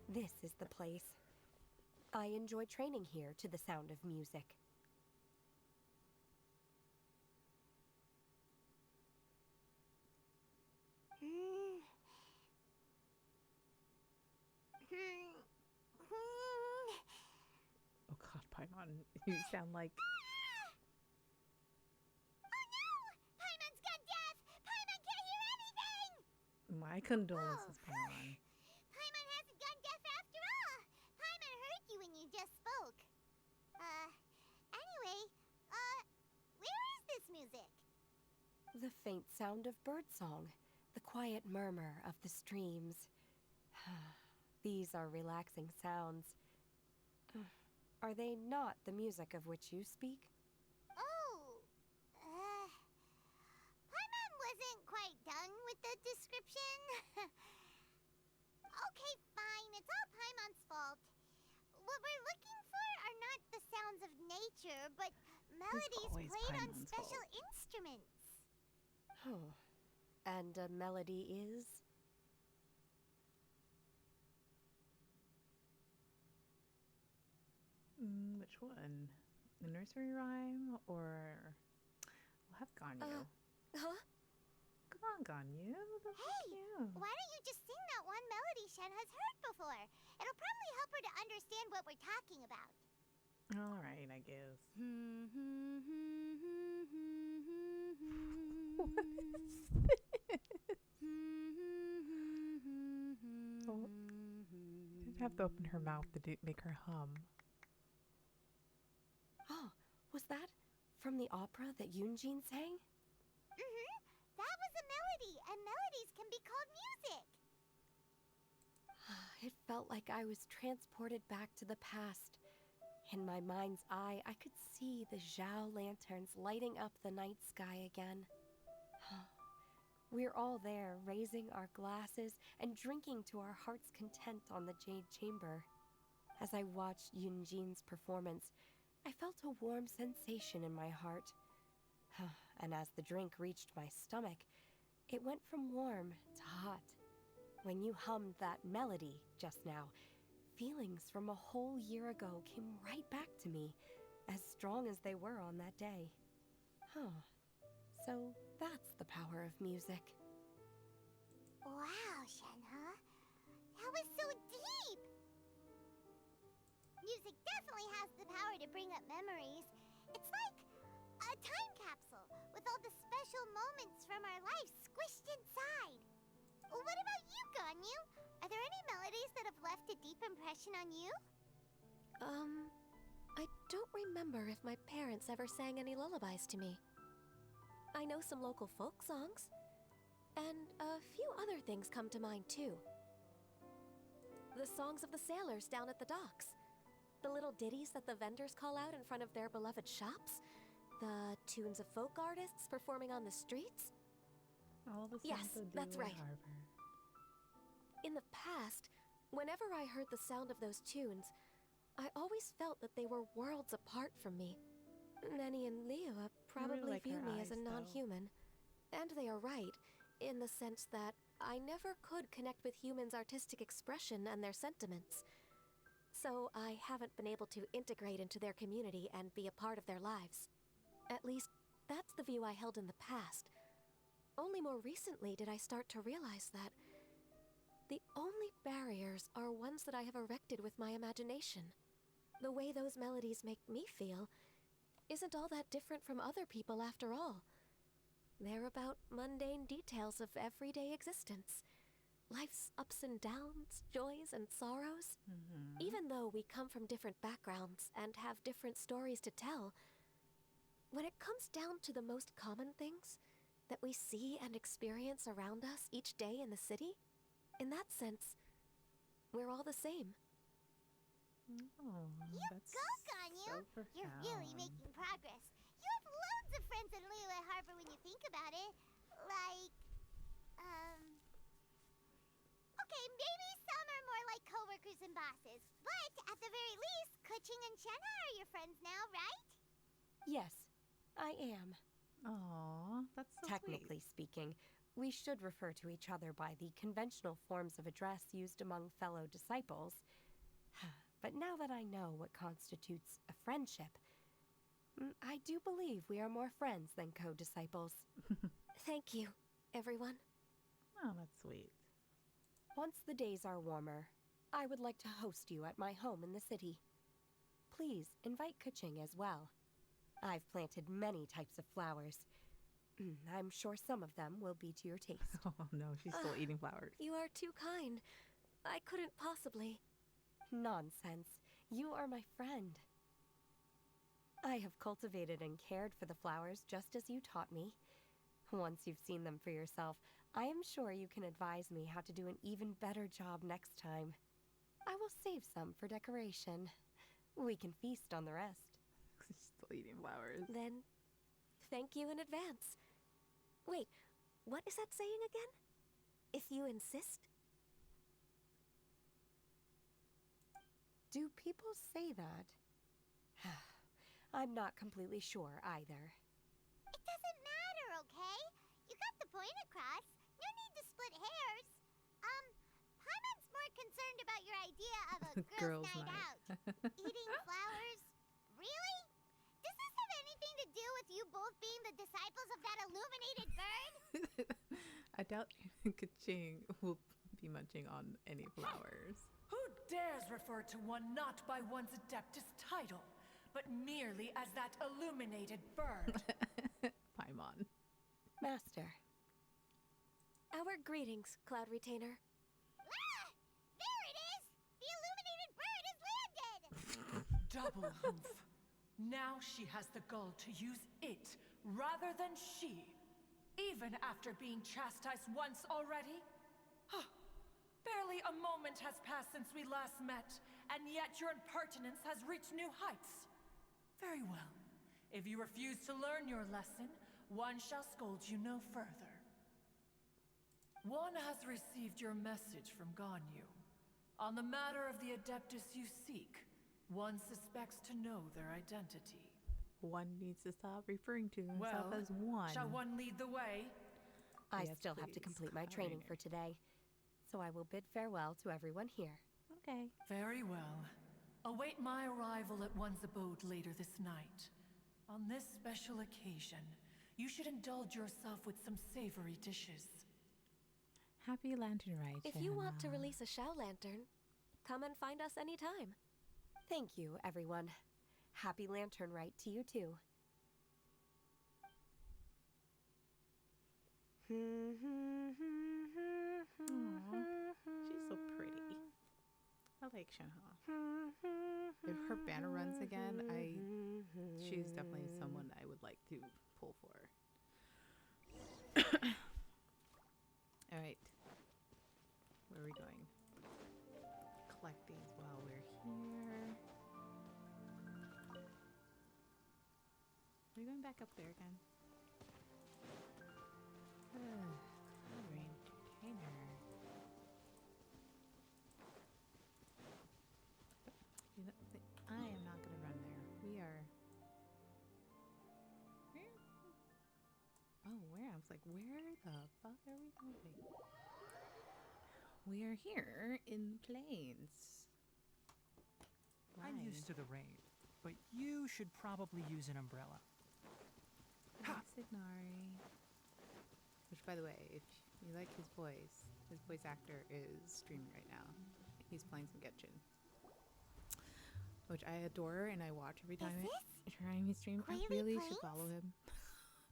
This is the place. I enjoy training here to the sound of music. Oh god, Paimon, you sound like... Oh no! Paimon's gone deaf! Paimon can't hear anything! My condolences, Paimon. Paimon hasn't gone deaf after all! Paimon heard you when you just spoke. Anyway, where is this music? The faint sound of birdsong, the quiet murmur of the streams. These are relaxing sounds. Are they not the music of which you speak? Oh, Paimon wasn't quite done with the description. Okay, fine, it's all Paimon's fault. What we're looking for are not the sounds of nature, but melodies always played on Paimon's special fault. instruments. Oh. And a melody is? Which one? The nursery rhyme or we'll have Ganyu? Huh? Come on, Ganyu. That's so Hey, cute. why don't you just sing that one melody Shen has heard before? It'll probably help her to understand what we're talking about. All right, I guess. What is this? Oh, you didn't have to open her mouth to make her hum. Oh, was that from the opera that Yunjin sang? That was a melody, and melodies can be called music. It felt like I was transported back to the past. In my mind's eye, I could see the Zhao lanterns lighting up the night sky again. We're all there, raising our glasses and drinking to our heart's content on the Jade Chamber. As I watched Yunjin's performance, I felt a warm sensation in my heart. And as the drink reached my stomach, it went from warm to hot. When you hummed that melody just now, feelings from a whole year ago came right back to me, as strong as they were on that day. So that's the power of music. Wow, Shenhe. That was so deep! Music definitely has the power to bring up memories. It's like a time capsule with all the special moments from our lives squished inside. What about you, Ganyu? Are there any melodies that have left a deep impression on you? I don't remember if my parents ever sang any lullabies to me. I know some local folk songs, and a few other things come to mind too. The songs of the sailors down at the docks. The little ditties that the vendors call out in front of their beloved shops? The tunes of folk artists performing on the streets? All the Yes, sounds of that's Dewey right. Harbor. In the past, whenever I heard the sound of those tunes, I always felt that they were worlds apart from me. Nenny and Leah probably like view her me as a eyes, though. non-human. And they are right, in the sense that I never could connect with humans' artistic expression and their sentiments. So I haven't been able to integrate into their community and be a part of their lives. At least, that's the view I held in the past. Only more recently did I start to realize that the only barriers are ones that I have erected with my imagination. The way those melodies make me feel isn't all that different from other people after all. They're about mundane details of everyday existence. Life's ups and downs, joys and sorrows. Even though we come from different backgrounds and have different stories to tell, when it comes down to the most common things that we see and experience around us each day in the city, in that sense, we're all the same. Oh, that's Go, Ganyu! so You're really profound. making progress. You have loads of friends in Liyue Harbor when you think about it. Like, okay, maybe some are more like coworkers and bosses. But at the very least, Kuching and Shenna are your friends now, right? Yes, I am. Aw, that's so Technically speaking, we should refer to each other by the conventional forms of address used among fellow disciples. But now that I know what constitutes a friendship, I do believe we are more friends than co-disciples. Thank you, everyone. Oh, that's sweet. Once the days are warmer, I would like to host you at my home in the city. Please invite Kuching as well. I've planted many types of flowers. I'm sure some of them will be to your taste. Oh no, she's still eating flowers. You are too kind. I couldn't possibly. Nonsense. You are my friend. I have cultivated and cared for the flowers just as you taught me. Once you've seen them for yourself, I am sure you can advise me how to do an even better job next time. I will save some for decoration. We can feast on the rest. She's still eating flowers. Then, thank you in advance. Wait, what is that saying again? If you insist? Do people say that? I'm not completely sure either. It doesn't matter, okay? You got the point across. No need to split hairs. Paimon's more concerned about your idea of a girls' night out. Eating flowers? Really? Does this have anything to do with you both being the disciples of that illuminated bird? I doubt Kaching will be munching on any flowers. Who dares refer to one not by one's Adeptus title, but merely as that illuminated bird? Paimon. Master. Our greetings, Cloud Retainer. Ah! There it is! The illuminated bird has landed! Double oomph. Now she has the gall to use it rather than she. Even after being chastised once already? Huh. Barely a moment has passed since we last met, and yet your impertinence has reached new heights. Very well. If you refuse to learn your lesson, one shall scold you no further. One has received your message from Ganyu. On the matter of the Adeptus you seek, one suspects to know their identity. One needs to stop referring to himself as one. Shall one lead the way? I Yes, still have to please, complete my Cloud training Retainer. for today, so I will bid farewell to everyone here. Okay. Very well. Await my arrival at one's abode later this night. On this special occasion, you should indulge yourself with some savory dishes. Happy Lantern Rite. If you want to Shanna. release a Shao Lantern, come and find us anytime. Thank you, everyone. Happy Lantern Rite to you too. She's so pretty. I like Shanha. If her banner runs again, she's definitely someone I would like to pull for. All right. Where are we going? Collect these while we're here. back up there again. Cloud Entertainer. You know, I am not gonna run there. We are. Where? Oh, where? I was like, where the fuck are we going? We are here in the plains. I'm Why? used to the rain, but you should probably use an umbrella. Thanks, Ignari. Which, by the way, if you like his voice actor is streaming right now. He's playing some Genshin, which I adore and I watch every time he streams. I Quaily really Plains? should follow him.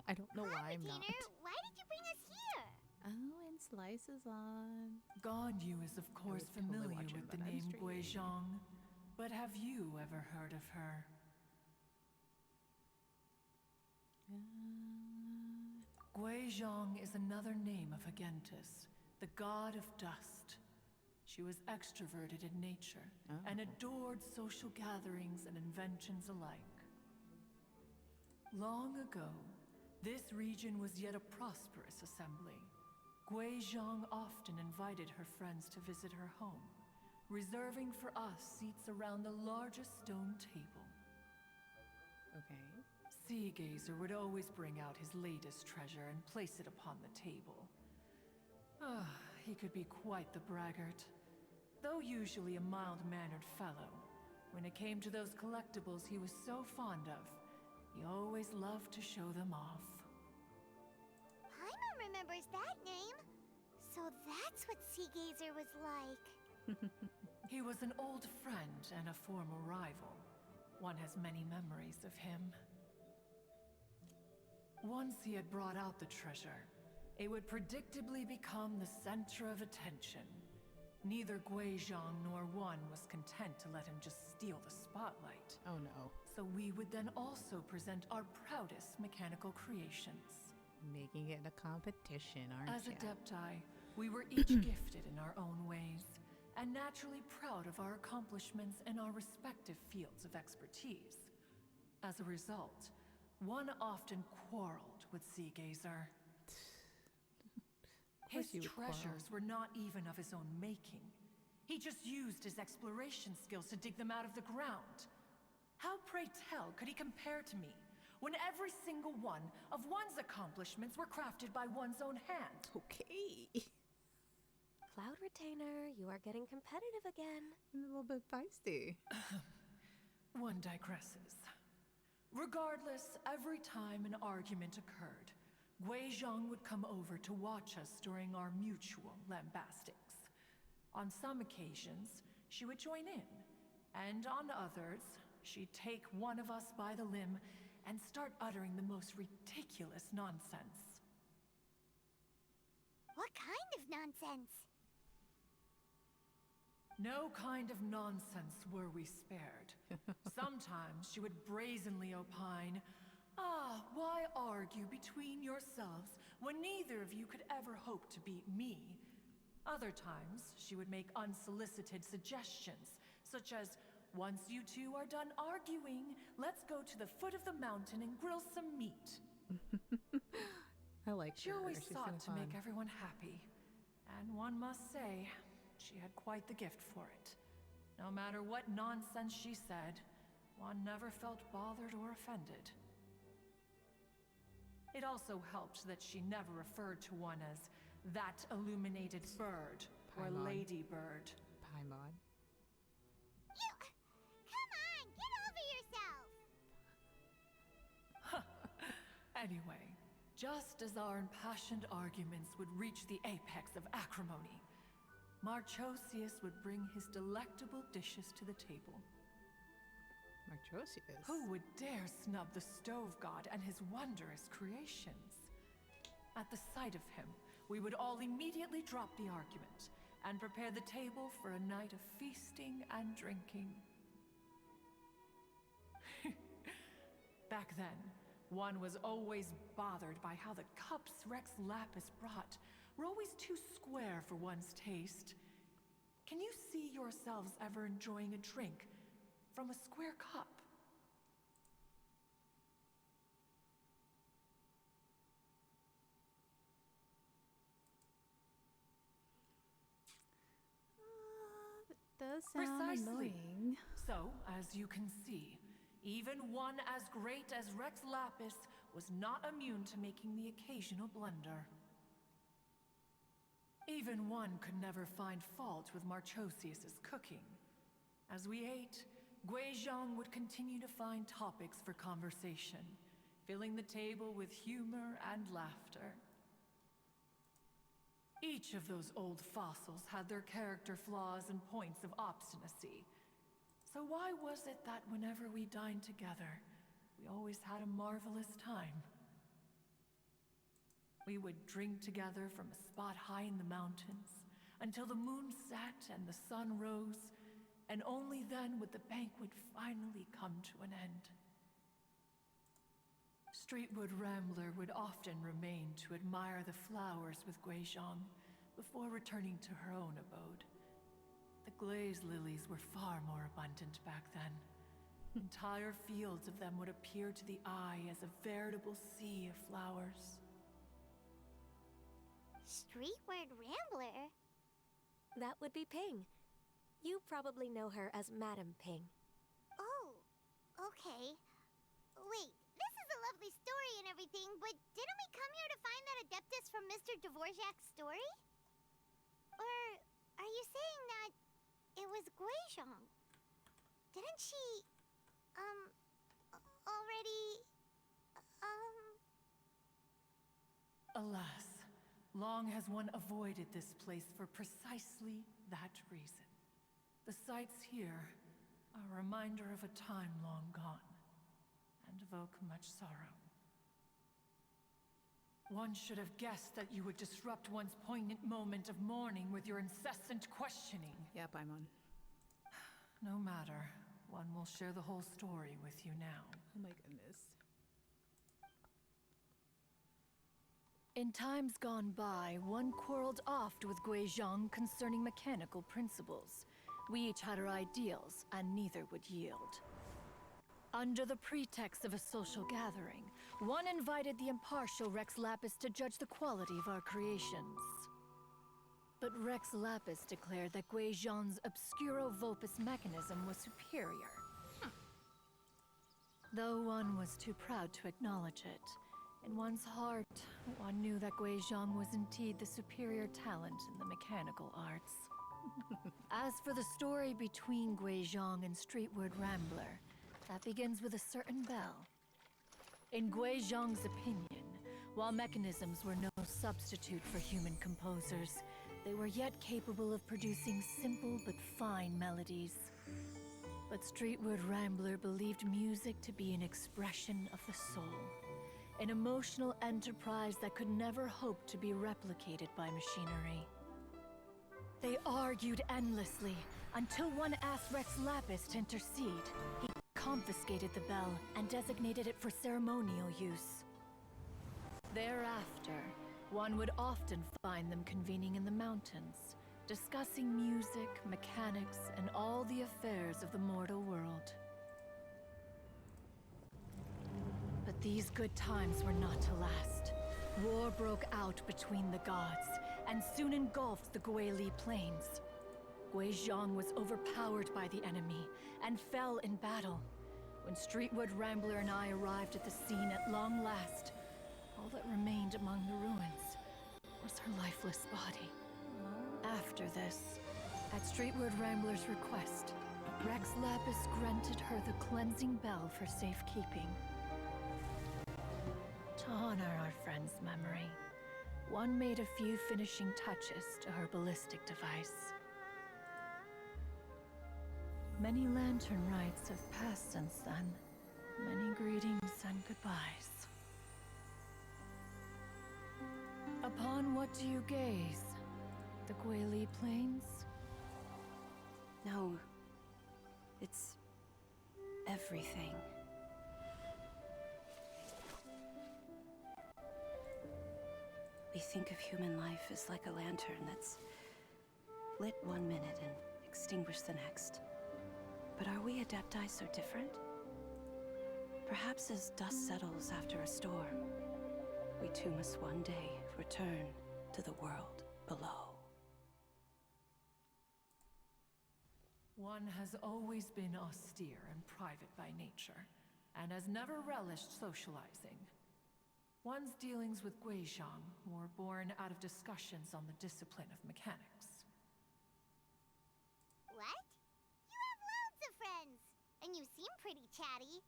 I don't know why I'm not. Retainer, why did you bring us here? Oh, and Slice is on. Ganyu is of course would totally familiar watch him, with the but I'm name streaming. Guizhong, but have you ever heard of her? Guizhong is another name of Agentis, the god of dust. She was extroverted in nature and adored social gatherings and inventions alike. Long ago, this region was yet a prosperous assembly. Guizhong often invited her friends to visit her home, reserving for us seats around the largest stone table. Okay. Sea Gazer would always bring out his latest treasure and place it upon the table. He could be quite the braggart. Though usually a mild-mannered fellow, when it came to those collectibles he was so fond of, he always loved to show them off. Paimon remembers that name. So that's what Sea Gazer was like. He was an old friend and a former rival. One has many memories of him. Once he had brought out the treasure, it would predictably become the center of attention. Neither Guizhong nor One was content to let him just steal the spotlight. Oh no. So we would then also present our proudest mechanical creations. Making it a competition, aren't As you? Adepti, we were each gifted in our own ways, and naturally proud of our accomplishments in our respective fields of expertise. As a result, One often quarreled with Sea Gazer. His you would quarrel. treasures were not even of his own making. He just used his exploration skills to dig them out of the ground. How, pray tell, could he compare to me, when every single one of One's accomplishments were crafted by one's own hand? Okay. Cloud Retainer, you are getting competitive again. I'm a little bit feisty. One digresses. Regardless, every time an argument occurred, Guizhong would come over to watch us during our mutual lambastics. On some occasions, she would join in, and on others, she'd take one of us by the limb and start uttering the most ridiculous nonsense. What kind of nonsense? No kind of nonsense were we spared. Sometimes she would brazenly opine, why argue between yourselves when neither of you could ever hope to beat me? Other times, she would make unsolicited suggestions, such as, once you two are done arguing, let's go to the foot of the mountain and grill some meat. I like She her. always She's sought kinda to make fun. everyone happy. And one must say, she had quite the gift for it. No matter what nonsense she said, one never felt bothered or offended. It also helped that she never referred to one as that illuminated bird or Paimon. ladybird. Paimon. You... Come on, get over yourself! Anyway, just as our impassioned arguments would reach the apex of acrimony, Marchosius would bring his delectable dishes to the table. Marchosius. Who would dare snub the stove god and his wondrous creations? At the sight of him, we would all immediately drop the argument and prepare the table for a night of feasting and drinking. Back then, one was always bothered by how the cups Rex Lapis brought were always too square for one's taste. Can you see yourselves ever enjoying a drink from a square cup? does sound Precisely. annoying. So, as you can see, even one as great as Rex Lapis was not immune to making the occasional blunder. Even one could never find fault with Marchosius's cooking. As we ate, Guizhong would continue to find topics for conversation, filling the table with humor and laughter. Each of those old fossils had their character flaws and points of obstinacy. So why was it that whenever we dined together, we always had a marvelous time? We would drink together from a spot high in the mountains, until the moon set and the sun rose, and only then would the banquet finally come to an end. Streetwood Rambler would often remain to admire the flowers with Guizhong before returning to her own abode. The glaze lilies were far more abundant back then. Entire fields of them would appear to the eye as a veritable sea of flowers. Streetward Rambler? That would be Ping. You probably know her as Madam Ping. Oh, okay. Wait, this is a lovely story and everything, but didn't we come here to find that Adeptus from Mr. Dvorak's story? Or are you saying that it was Guizhong? Didn't she, already, Alas, long has one avoided this place for precisely that reason. The sights here are a reminder of a time long gone, and evoke much sorrow. One should have guessed that you would disrupt one's poignant moment of mourning with your incessant questioning. Yeah, Paimon. No matter, one will share the whole story with you now. Oh my goodness. In times gone by, one quarreled oft with Guizhong concerning mechanical principles. We each had our ideals, and neither would yield. Under the pretext of a social gathering, one invited the impartial Rex Lapis to judge the quality of our creations. But Rex Lapis declared that Guizhong's Obscuro Vulpus mechanism was superior. Though one was too proud to acknowledge it, in one's heart, one knew that Guizhong was indeed the superior talent in the mechanical arts. As for the story between Guizhong and Streetward Rambler, that begins with a certain bell. In Guizhong's opinion, while mechanisms were no substitute for human composers, they were yet capable of producing simple but fine melodies. But Streetward Rambler believed music to be an expression of the soul, an emotional enterprise that could never hope to be replicated by machinery. They argued endlessly, until one asked Rex Lapis to intercede. He confiscated the bell and designated it for ceremonial use. Thereafter, one would often find them convening in the mountains, discussing music, mechanics, and all the affairs of the mortal world. But these good times were not to last. War broke out between the gods, and soon engulfed the Guili Plains. Guizhong was overpowered by the enemy, and fell in battle. When Streetwood Rambler and I arrived at the scene at long last, all that remained among the ruins was her lifeless body. After this, at Streetwood Rambler's request, Rex Lapis granted her the cleansing bell for safekeeping. To honor our friend's memory, one made a few finishing touches to her ballistic device. Many lantern rites have passed since then. Many greetings and goodbyes. Upon what do you gaze? The Guili Plains? No. It's everything. We think of human life as like a lantern that's lit one minute and extinguished the next. But are we Adepti so different? Perhaps as dust settles after a storm, we too must one day return to the world below. One has always been austere and private by nature, and has never relished socializing. One's dealings with Guizhong were born out of discussions on the discipline of mechanics. What? You have loads of friends, and you seem pretty chatty.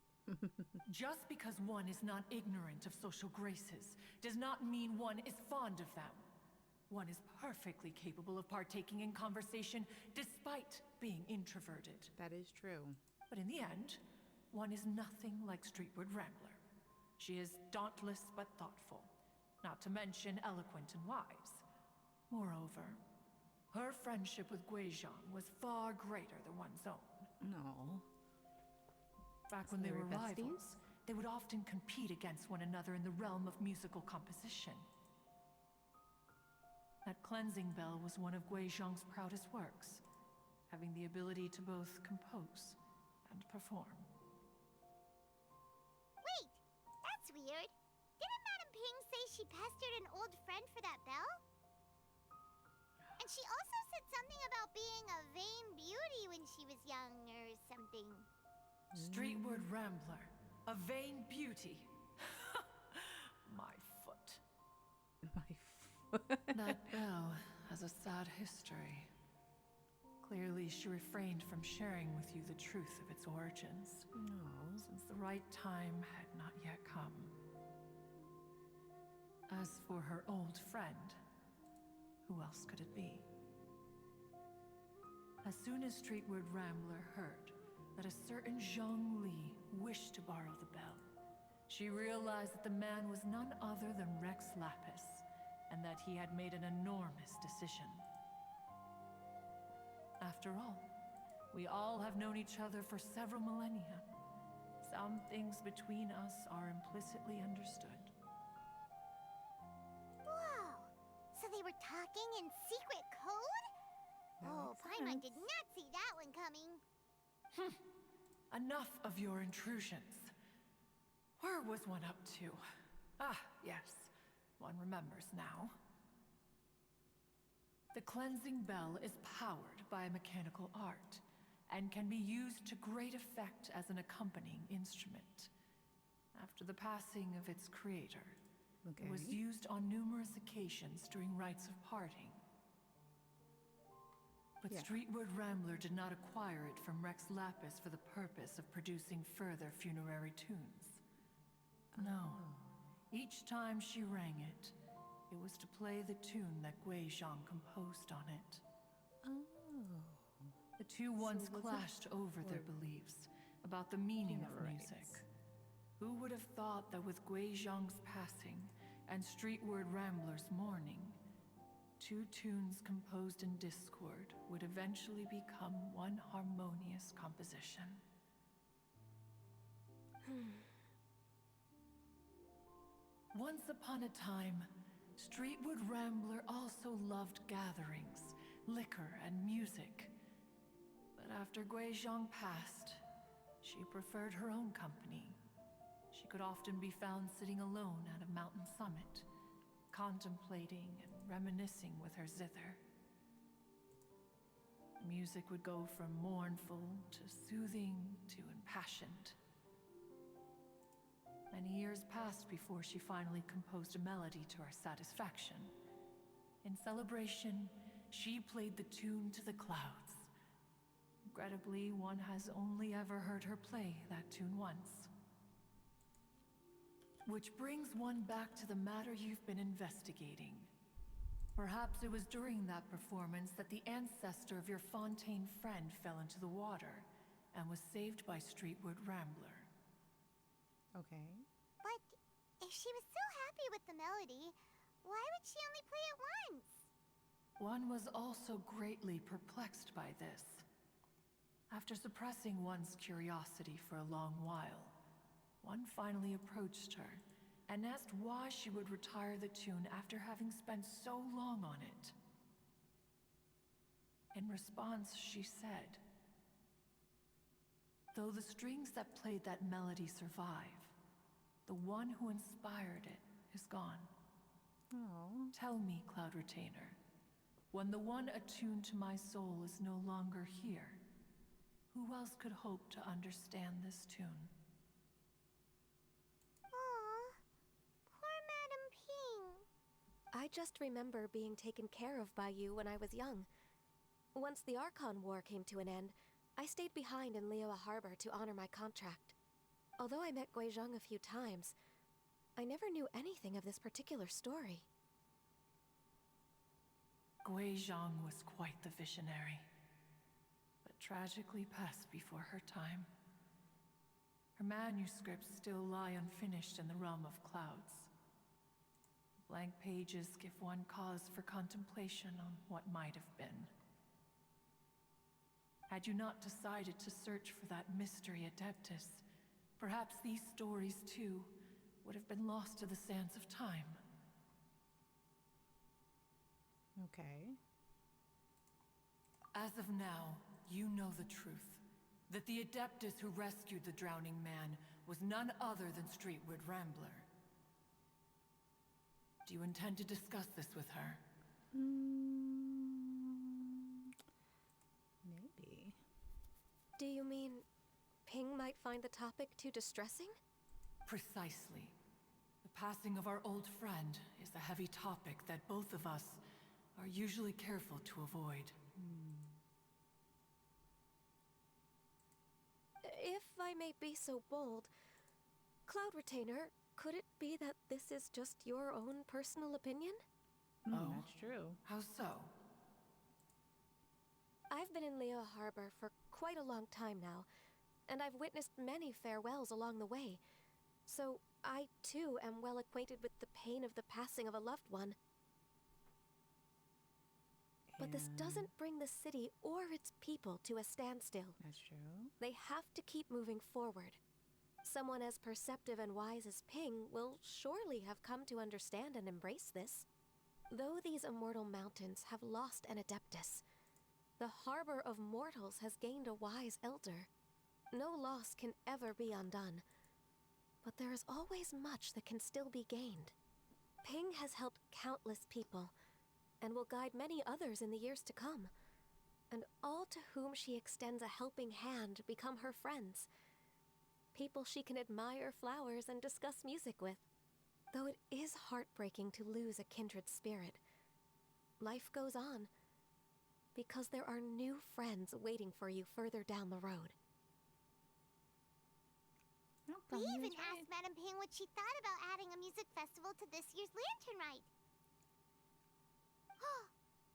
Just because one is not ignorant of social graces does not mean one is fond of them. One is perfectly capable of partaking in conversation despite being introverted. That is true. But in the end, one is nothing like Streetward Rambler. She is dauntless but thoughtful, not to mention eloquent and wise. Moreover, her friendship with Guizhong was far greater than one's own. No. Back So when they they were were besties? rivals, they would often compete against one another in the realm of musical composition. That cleansing bell was one of Guizhong's proudest works, having the ability to both compose and perform. Wait, that's weird. Didn't Madame Ping say she pestered an old friend for that bell? And she also said something about being a vain beauty when she was young or something. Streetward Rambler, a vain beauty. My foot. My foot. That bell has a sad history. Clearly, she refrained from sharing with you the truth of its origins, No. since the right time had not yet come. As for her old friend, who else could it be? As soon as Streetward Rambler heard that a certain Zhang Li wished to borrow the bell, she realized that the man was none other than Rex Lapis, and that he had made an enormous decision. After all, we all have known each other for several millennia. Some things between us are implicitly understood. Whoa! So they were talking in secret code? That Oh, makes Paimon sense. did not see that one coming. Enough of your intrusions. Where was one up to? Ah, yes. One remembers now. The cleansing bell is powered by a mechanical art, and can be used to great effect as an accompanying instrument. After the passing of its creator, it was Okay. used on numerous occasions during rites of parting. But Yeah. Streetward Rambler did not acquire it from Rex Lapis for the purpose of producing further funerary tunes. No. Each time she rang it, it was to play the tune that Guizhong composed on it. Oh. The two once was it clashed over their for beliefs about the meaning of funeral music. rites? Who would have thought that with Guizhong's passing and Streetward Rambler's mourning, two tunes composed in discord would eventually become one harmonious composition? Once upon a time, Streetward Rambler also loved gatherings, liquor, and music. But after Guizhong passed, she preferred her own company. She could often be found sitting alone at a mountain summit, contemplating and reminiscing with her zither. The music would go from mournful to soothing to impassioned. Many years passed before she finally composed a melody to her satisfaction. In celebration, she played the tune to the clouds. Regrettably, one has only ever heard her play that tune once. Which brings one back to the matter you've been investigating. Perhaps it was during that performance that the ancestor of your Fontaine friend fell into the water and was saved by Streetward Rambler. Okay. But if she was so happy with the melody, why would she only play it once? One was also greatly perplexed by this. After suppressing one's curiosity for a long while, one finally approached her and asked why she would retire the tune after having spent so long on it. In response, she said, "Though the strings that played that melody survive, the one who inspired it is gone. Oh. Tell me, Cloud Retainer, when the one attuned to my soul is no longer here, else could hope to understand this tune? Aw, poor Madam Ping. I just remember being taken care of by you when I was young. Once the Archon War came to an end, I stayed behind in Liyue Harbor to honor my contract. Although I met Guizhong a few times, I never knew anything of this particular story. Guizhong was quite the visionary, but tragically passed before her time. Her manuscripts still lie unfinished in the realm of clouds. Blank pages give one cause for contemplation on what might have been. Had you not decided to search for that mystery Adeptus, perhaps these stories, too, would have been lost to the sands of time. Okay. As of now, you know the truth. That the Adeptus who rescued the drowning man was none other than Streetwood Rambler. Do you intend to discuss this with her? Maybe. Do you mean Ping might find the topic too distressing? Precisely. The passing of our old friend is a heavy topic that both of us are usually careful to avoid. If I may be so bold, Cloud Retainer, could it be that this is just your own personal opinion? Oh. That's true. How so? I've been in Liyue Harbor for quite a long time now, and I've witnessed many farewells along the way, so I too am well acquainted with the pain of the passing of a loved one. But this doesn't bring the city or its people to a standstill. That's true. They have to keep moving forward. Someone as perceptive and wise as Ping will surely have come to understand and embrace this. Though these immortal mountains have lost an Adeptus, the harbor of mortals has gained a wise elder. No loss can ever be undone, but there is always much that can still be gained. Ping has helped countless people, and will guide many others in the years to come. And all to whom she extends a helping hand become her friends. People she can admire flowers and discuss music with. Though it is heartbreaking to lose a kindred spirit, life goes on, because there are new friends waiting for you further down the road. We even asked Madam Ping what she thought about adding a music festival to this year's Lantern Rite.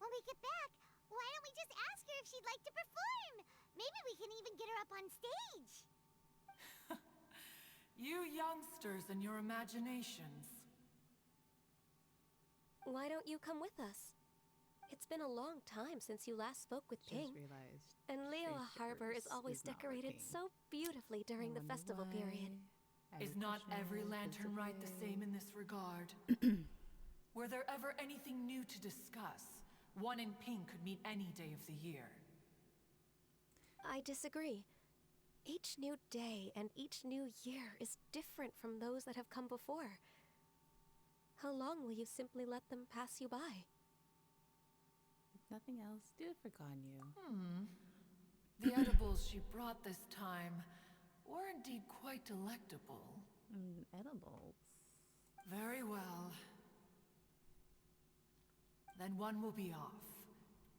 When we get back, why don't we just ask her if she'd like to perform? Maybe we can even get her up on stage. You youngsters and your imaginations. Why don't you come with us? It's been a long time since you last spoke with Ping. Just realized. And Liyue Harbor is Shapeshifters always is not decorated working. so beautifully during the Wonder festival why. period. Is Added not every Krishna, lantern rite the disappeared. same in this regard? Were there ever anything new to discuss? One in Pink could meet any day of the year. I disagree. Each new day and each new year is different from those that have come before. How long will you simply let them pass you by? If nothing else, do it for Ganyu. The edibles she brought this time were indeed quite delectable. Edibles. Very well. Then one will be off.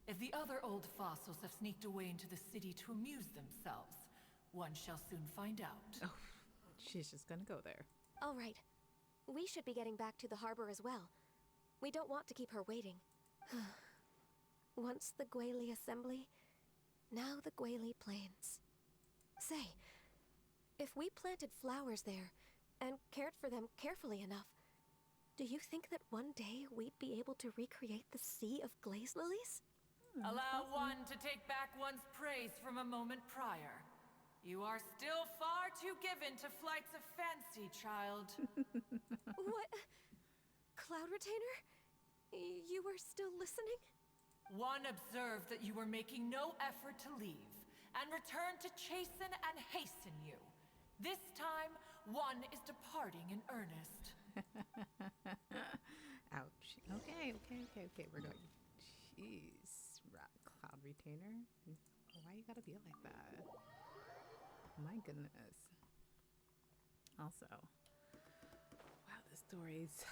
If the other old fossils have sneaked away into the city to amuse themselves, one shall soon find out. Oh, she's just gonna go there. All right. We should be getting back to the harbor as well. We don't want to keep her waiting. Once the Guili Assembly, now the Guili Plains. Say, if we planted flowers there and cared for them carefully enough, do you think that one day we'd be able to recreate the sea of glaze lilies? Allow one to take back one's praise from a moment prior. You are still far too given to flights of fancy, child. What? Cloud Retainer? You were still listening? One observed that you were making no effort to leave, and returned to chasten and hasten you. This time, one is departing in earnest. Ouch. Okay. We're going. Jeez. Cloud Retainer? Why you gotta be like that? My goodness. Also, wow, this story's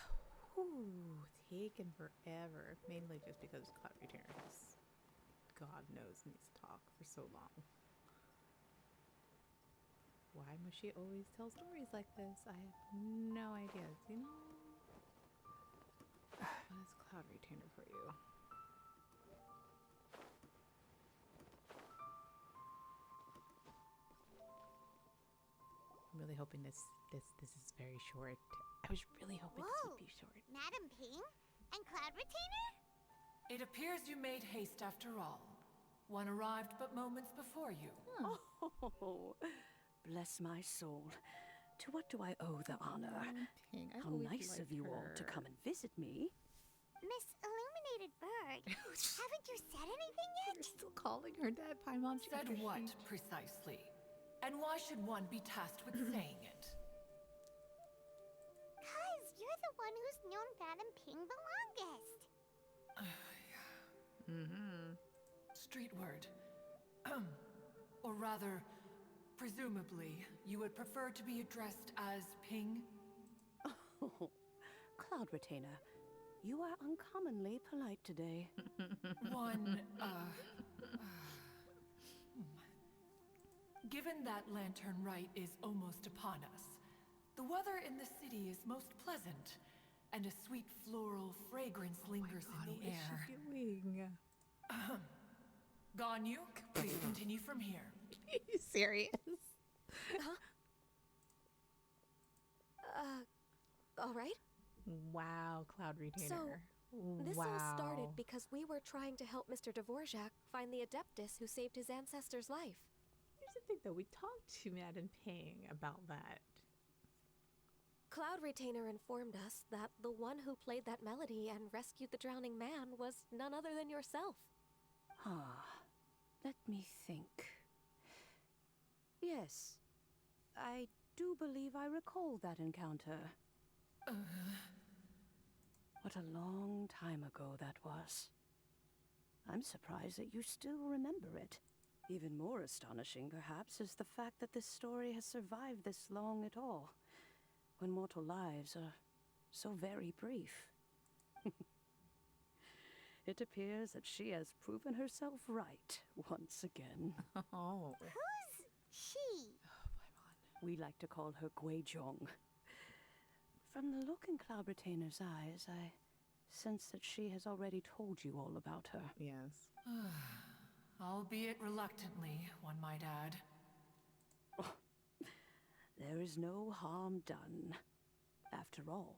taken forever. Mainly just because Cloud Retainer has, God knows, needs to talk for so long. Why must she always tell stories like this? I have no idea. You know? What is Cloud Retainer for you? I'm really hoping this is very short. I was really hoping this would be short. Madam Ping? And Cloud Retainer? It appears you made haste after all. One arrived but moments before you. Oh, bless my soul. To what do I owe the honor? Ping. I How always nice liked of you all to her. come and visit me. Miss Illuminated Bird, haven't you said anything yet? You're still calling her that, Paimon. Said what, precisely? And why should one be tasked with saying it? 'Cause you're the one who's known Madam Ping the longest. Street word. Or rather, presumably, you would prefer to be addressed as Ping? Oh, Cloud Retainer, you are uncommonly polite today. One, Given that Lantern Rite is almost upon us, the weather in the city is most pleasant, and a sweet floral fragrance lingers in the air. What is she doing? Ganyu, please continue from here. Are you serious? All right. Wow, Cloud Retainer. So, this all started because we were trying to help Mr. Dvorak find the Adeptus who saved his ancestor's life. Here's the thing, though. We talked to Madam Ping about that. Cloud Retainer informed us that the one who played that melody and rescued the drowning man was none other than yourself. Let me think. Yes, I do believe I recall that encounter. What a long time ago that was. I'm surprised that you still remember it. Even more astonishing, perhaps, is the fact that this story has survived this long at all, when mortal lives are so very brief. It appears that she has proven herself right once again. Oh. Who's she? We like to call her Guizhong. From the look in Cloud Retainer's eyes, I sense that she has already told you all about her. Yes. Albeit reluctantly, one might add. There is no harm done. After all,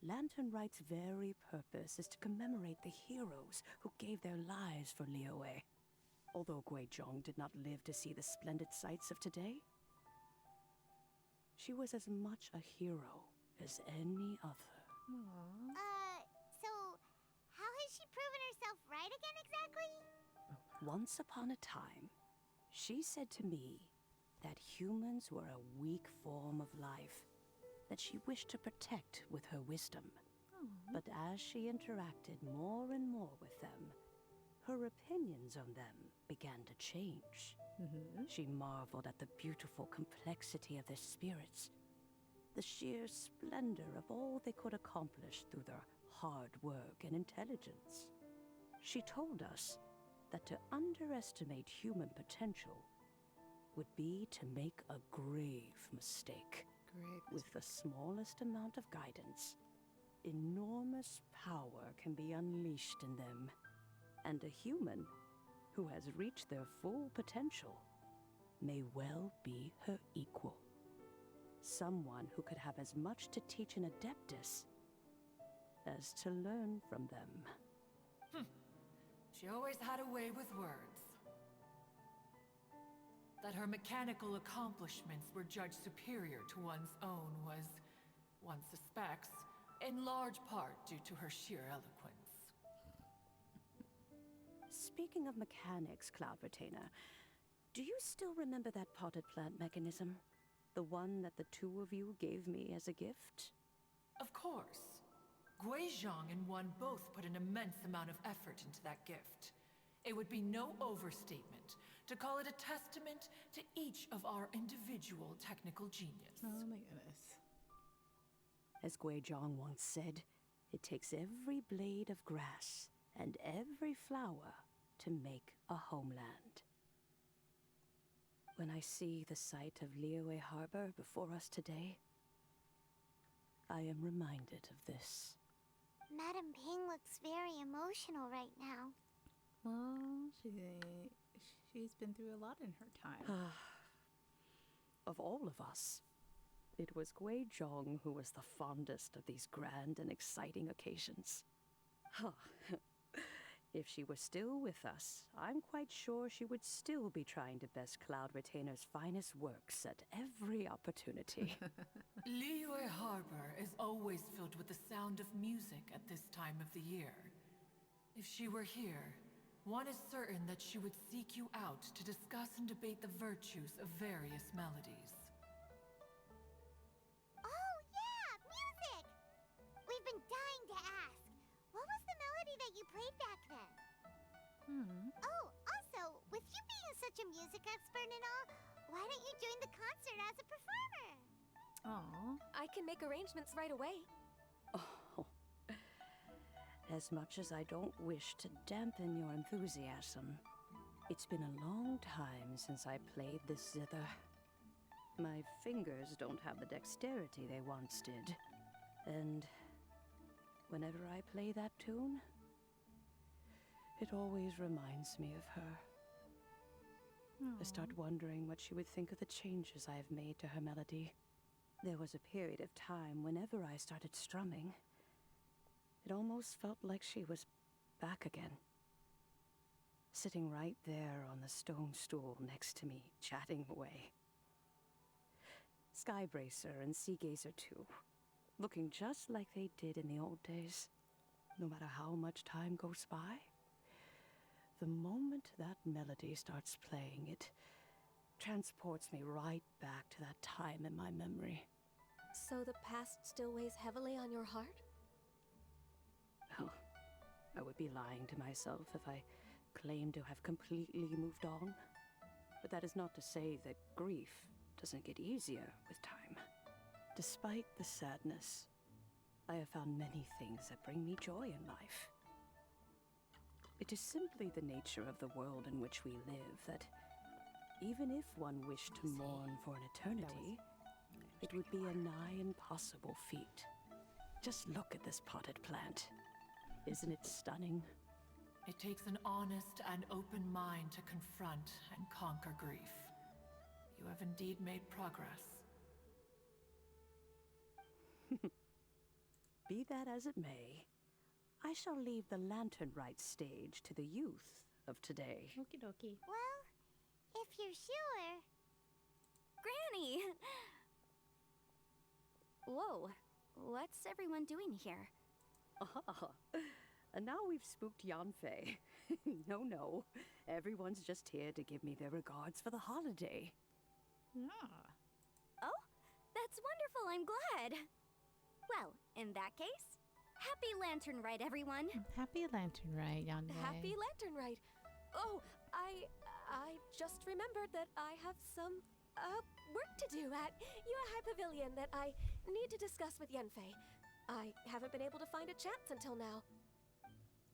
Lantern Rite's very purpose is to commemorate the heroes who gave their lives for Liyue. Although Guizhong did not live to see the splendid sights of today, she was as much a hero as any other. So, how has she proven herself right again exactly? Once upon a time, she said to me that humans were a weak form of life that she wished to protect with her wisdom. But as she interacted more and more with them, her opinions on them began to change. She marveled at the beautiful complexity of their spirits, the sheer splendor of all they could accomplish through their hard work and intelligence. She told us that to underestimate human potential would be to make a grave mistake. With the smallest amount of guidance, enormous power can be unleashed in them. And a human who has reached their full potential may well be her equal. Someone who could have as much to teach an Adeptus as to learn from them. She always had a way with words. That her mechanical accomplishments were judged superior to one's own was, one suspects, in large part due to her sheer eloquence. Speaking of mechanics, Cloud Retainer, do you still remember that potted plant mechanism? The one that the two of you gave me as a gift? Of course. Guizhong and one both put an immense amount of effort into that gift. It would be no overstatement to call it a testament to each of our individual technical genius. Oh my goodness. As Guizhong once said, it takes every blade of grass and every flower to make a homeland. When I see the sight of Liyue Harbor before us today, I am reminded of this. Madam Ping looks very emotional right now. Well, she's been through a lot in her time. Of all of us, it was Guizhong who was the fondest of these grand and exciting occasions. If she were still with us, I'm quite sure she would still be trying to best Cloud Retainer's finest works at every opportunity. Liyue Harbor is always filled with the sound of music at this time of the year. If she were here, one is certain that she would seek you out to discuss and debate the virtues of various melodies. Oh, yeah! Music! We've been dying to ask. What was the melody that you played back then? Oh, also, with you being such a music expert and all, why don't you join the concert as a performer? Aw. I can make arrangements right away. Oh. As much as I don't wish to dampen your enthusiasm, it's been a long time since I played this zither. My fingers don't have the dexterity they once did. And whenever I play that tune, it always reminds me of her. I start wondering what she would think of the changes I have made to her melody. There was a period of time whenever I started strumming, it almost felt like she was back again. Sitting right there on the stone stool next to me, chatting away. Skybracer and Seagazer too, looking just like they did in the old days. No matter how much time goes by, the moment that melody starts playing, it transports me right back to that time in my memory. So the past still weighs heavily on your heart? Oh, I would be lying to myself if I claimed to have completely moved on. But that is not to say that grief doesn't get easier with time. Despite the sadness, I have found many things that bring me joy in life. It is simply the nature of the world in which we live that even if one wished to mourn for an eternity, it would be a nigh impossible feat. Just look at this potted plant. Isn't it stunning? It takes an honest and open mind to confront and conquer grief. You have indeed made progress. Be that as it may, I shall leave the lantern rite stage to the youth of today. Okie dokie. Well, if you're sure. Granny! Whoa, what's everyone doing here? Ah, and now we've spooked Yanfei. No, everyone's just here to give me their regards for the holiday. Ah. Oh, that's wonderful, I'm glad. Well, in that case, happy Lantern Rite, everyone. Happy Lantern Rite, Yanfei. Happy Lantern Rite. Oh, I just remembered that I have some work to do at Yuehai Pavilion that I need to discuss with Yanfei. I haven't been able to find a chance until now.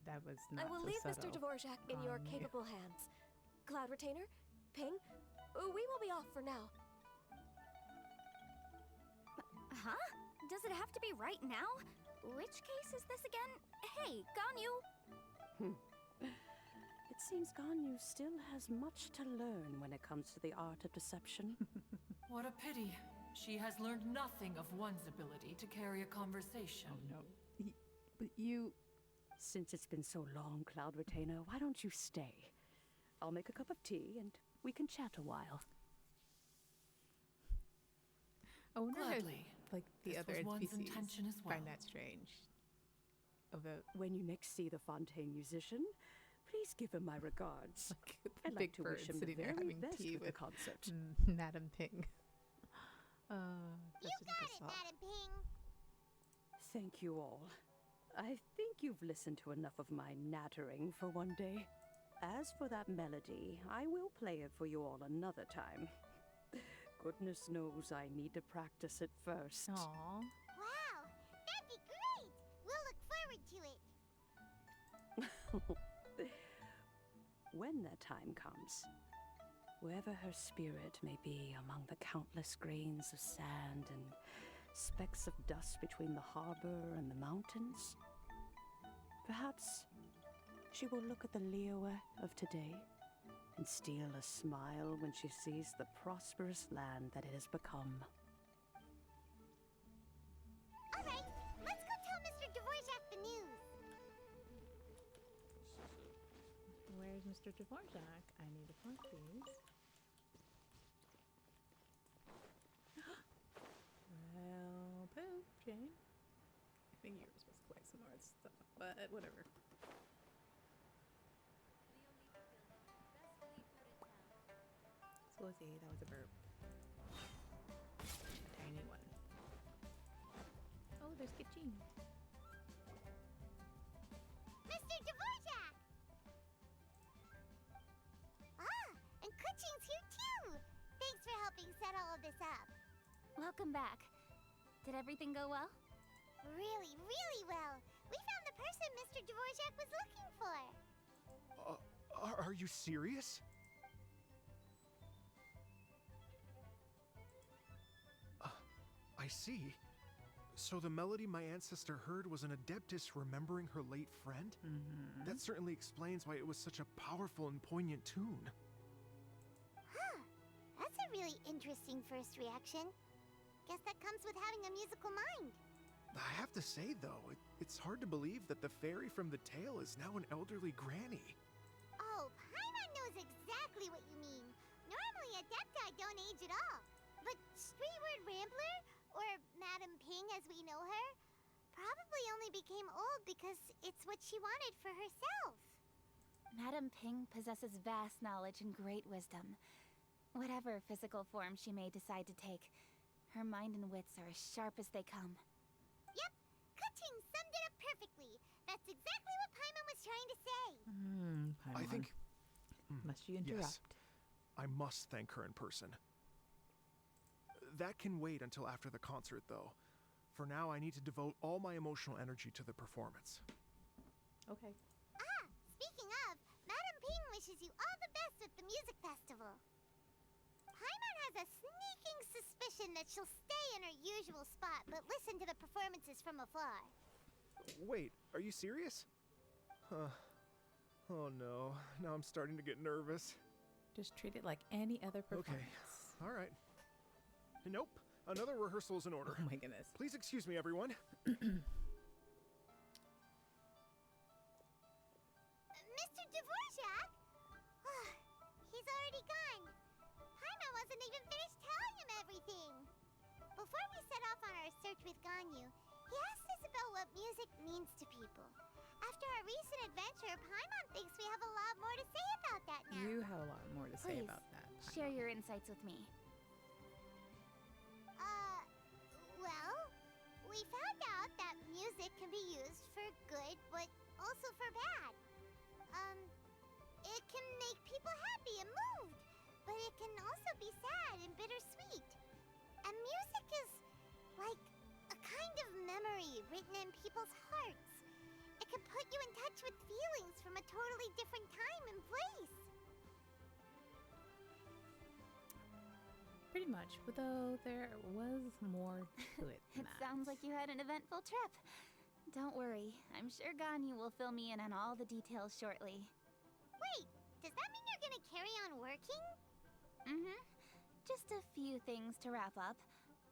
That was not I will so leave Mr. subtle Dvorak in your on you. capable hands. Cloud Retainer, Ping, we will be off for now. Huh? Does it have to be right now? Which case is this again? Hey, Ganyu! It seems Ganyu still has much to learn when it comes to the art of deception. What a pity. She has learned nothing of one's ability to carry a conversation. Oh no. But you... Since it's been so long, Cloud Retainer, why don't you stay? I'll make a cup of tea and we can chat a while. I wonder Gladly. if, like, the This other was one's NPCs intention as well. find that strange. Of a... When you next see the Fontaine musician, please give him my regards. Like, the I'd big like to bird wish him the sitting there very having best tea for with the concert. Madam Ping. You got it, Madam Ping. Thank you all. I think you've listened to enough of my nattering for one day. as for that melody, I will play it for you all another time. Goodness knows I need to practice it first. Aww. Wow, that'd be great! We'll look forward to it. When that time comes, wherever her spirit may be among the countless grains of sand and specks of dust between the harbor and the mountains, perhaps she will look at the Liyue of today and steal a smile when she sees the prosperous land that it has become. All right, let's go tell Mr. Dvorak the news. Where's Mr. Dvorak? I need a point, please. Well, poop, Jane. I think you were supposed to collect some more stuff, but whatever. Squizzy, that was a burp. A tiny one. Oh, there's Kitching. Mr. Dvorak! Ah, and Kuching's here too! Thanks for helping set all of this up. Welcome back. Did everything go well? Really, really well. We found the person Mr. Dvorak was looking for. Are you serious? I see. So the melody my ancestor heard was an adeptus remembering her late friend? Mm-hmm. That certainly explains why it was such a powerful and poignant tune. Huh. That's a really interesting first reaction. Guess that comes with having a musical mind. I have to say, though, it's hard to believe that the fairy from the tale is now an elderly granny. Oh, Paimon knows exactly what you mean. Normally, Adepti don't age at all. But Streetward Rambler, or Madame Ping as we know her, probably only became old because it's what she wanted for herself. Madame Ping possesses vast knowledge and great wisdom. Whatever physical form she may decide to take, her mind and wits are as sharp as they come. Yep, Kuching summed it up perfectly. That's exactly what Paimon was trying to say. I think... Must you interrupt? Yes, I must thank her in person. That can wait until after the concert, though. For now, I need to devote all my emotional energy to the performance. Okay. Ah, speaking of, Madame Ping wishes you all the best at the music festival. Paimon has a sneaking suspicion that she'll stay in her usual spot but listen to the performances from afar. Wait, are you serious? Oh no, now I'm starting to get nervous. Just treat it like any other performance. Okay, all right. Nope, another rehearsal is in order. Oh my goodness. Please excuse me, everyone. Mr. Dvorak? He's already gone. Paimon wasn't even finished telling him everything. Before we set off on our search with Ganyu, he asked us about what music means to people. After our recent adventure, Paimon thinks we have a lot more to say about that now. You have a lot more to say Please, about that. share your insights with me. Well, we found out that music can be used for good, but also for bad. It can make people happy and moved, but it can also be sad and bittersweet. And music is like a kind of memory written in people's hearts. It can put you in touch with feelings from a totally different time and place. Pretty much, but though there was more to it than It that. sounds like you had an eventful trip. Don't worry, I'm sure Ganyu will fill me in on all the details shortly. Wait, does that mean you're gonna carry on working? Mm-hmm. Just a few things to wrap up.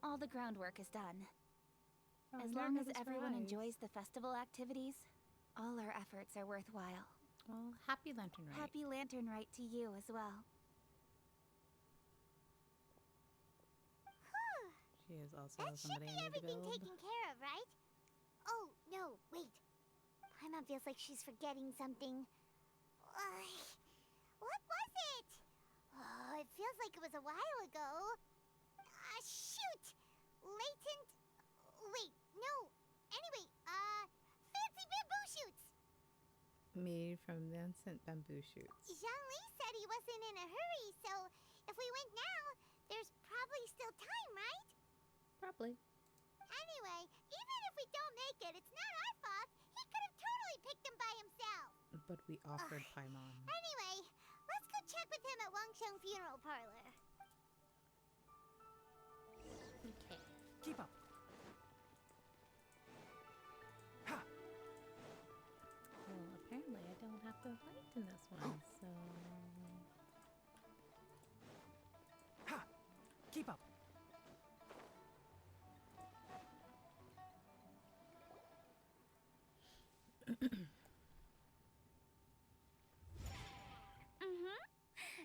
All the groundwork is done. Oh, As never long as this everyone rise. enjoys the festival activities, all our efforts are worthwhile. Well, happy Lantern Rite. Happy Lantern Rite to you as well. She is also That should somebody be I need to everything build. taken care of, right? Oh, no, wait. Paimon feels like she's forgetting something. What was it? Oh, it feels like it was a while ago. Shoot! Latent... Wait, no. Anyway, fancy bamboo shoots! Made from the unsent bamboo shoots. Zhongli said he wasn't in a hurry, so if we went now, there's probably still time, right? Probably. Anyway, even if we don't make it, it's not our fault. He could have totally picked them by himself. But we offered Paimon. Anyway, let's go check with him at Wangsheng Funeral Parlor. Okay. Keep up. Well, apparently I don't have to fight in this one, so... Ha! Keep up.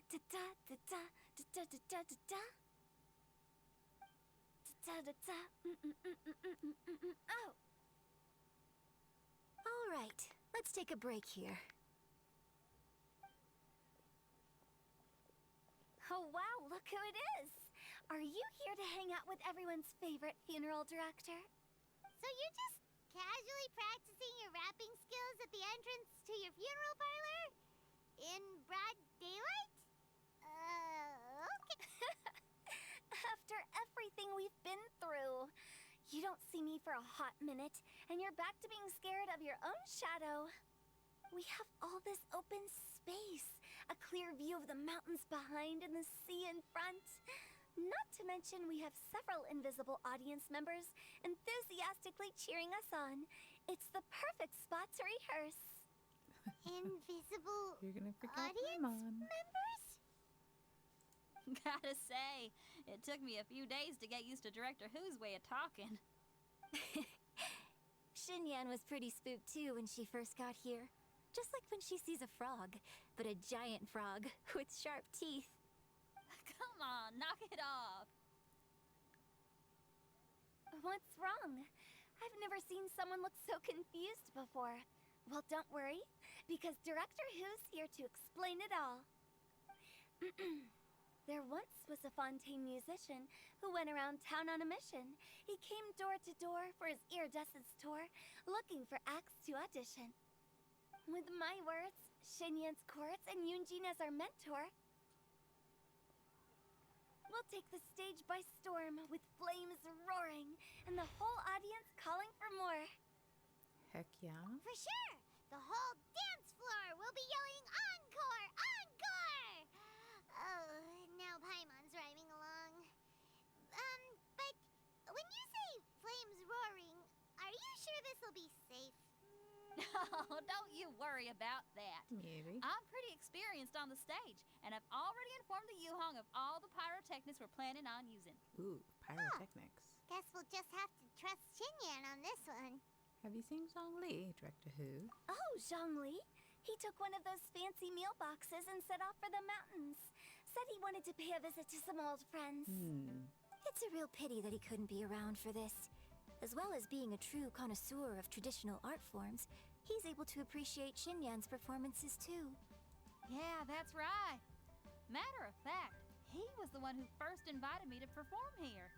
Da da da da da da da da da. Da da da. Oh. All right, let's take a break here. Oh wow, look who it is! Are you here to hang out with everyone's favorite funeral director? So you're just casually practicing your rapping skills at the entrance to your funeral parlor? In broad daylight? Okay. After everything we've been through, you don't see me for a hot minute, and you're back to being scared of your own shadow. We have all this open space, a clear view of the mountains behind and the sea in front. Not to mention we have several invisible audience members enthusiastically cheering us on. It's the perfect spot to rehearse. Invisible You're gonna forget audience Paimon. members? Gotta say, it took me a few days to get used to Director Who's way of talking. Xinyan was pretty spooked too when she first got here. Just like when she sees a frog, but a giant frog with sharp teeth. Come on, knock it off. What's wrong? I've never seen someone look so confused before. Well, don't worry, because Director Who's here to explain it all. There once was a Fontaine musician who went around town on a mission. He came door to door for his iridescence tour, looking for acts to audition. With my words, Xinyan's chorus, and Yunjin as our mentor, we'll take the stage by storm with flames roaring and the whole audience calling for more. Heck yeah. For sure! The whole dance floor will be yelling encore! Encore! Oh, now Paimon's rhyming along. But when you say flames roaring, are you sure this'll be safe? Oh, don't you worry about that. Maybe. I'm pretty experienced on the stage, and I've already informed the Yuhong of all the pyrotechnics we're planning on using. Ooh, pyrotechnics. Guess we'll just have to trust Xinyan on this one. Have you seen Zhongli, Director Who? Oh, Zhongli. He took one of those fancy meal boxes and set off for the mountains. Said he wanted to pay a visit to some old friends. It's a real pity that he couldn't be around for this. As well as being a true connoisseur of traditional art forms, he's able to appreciate Xinyan's performances too. Yeah, that's right. Matter of fact, he was the one who first invited me to perform here.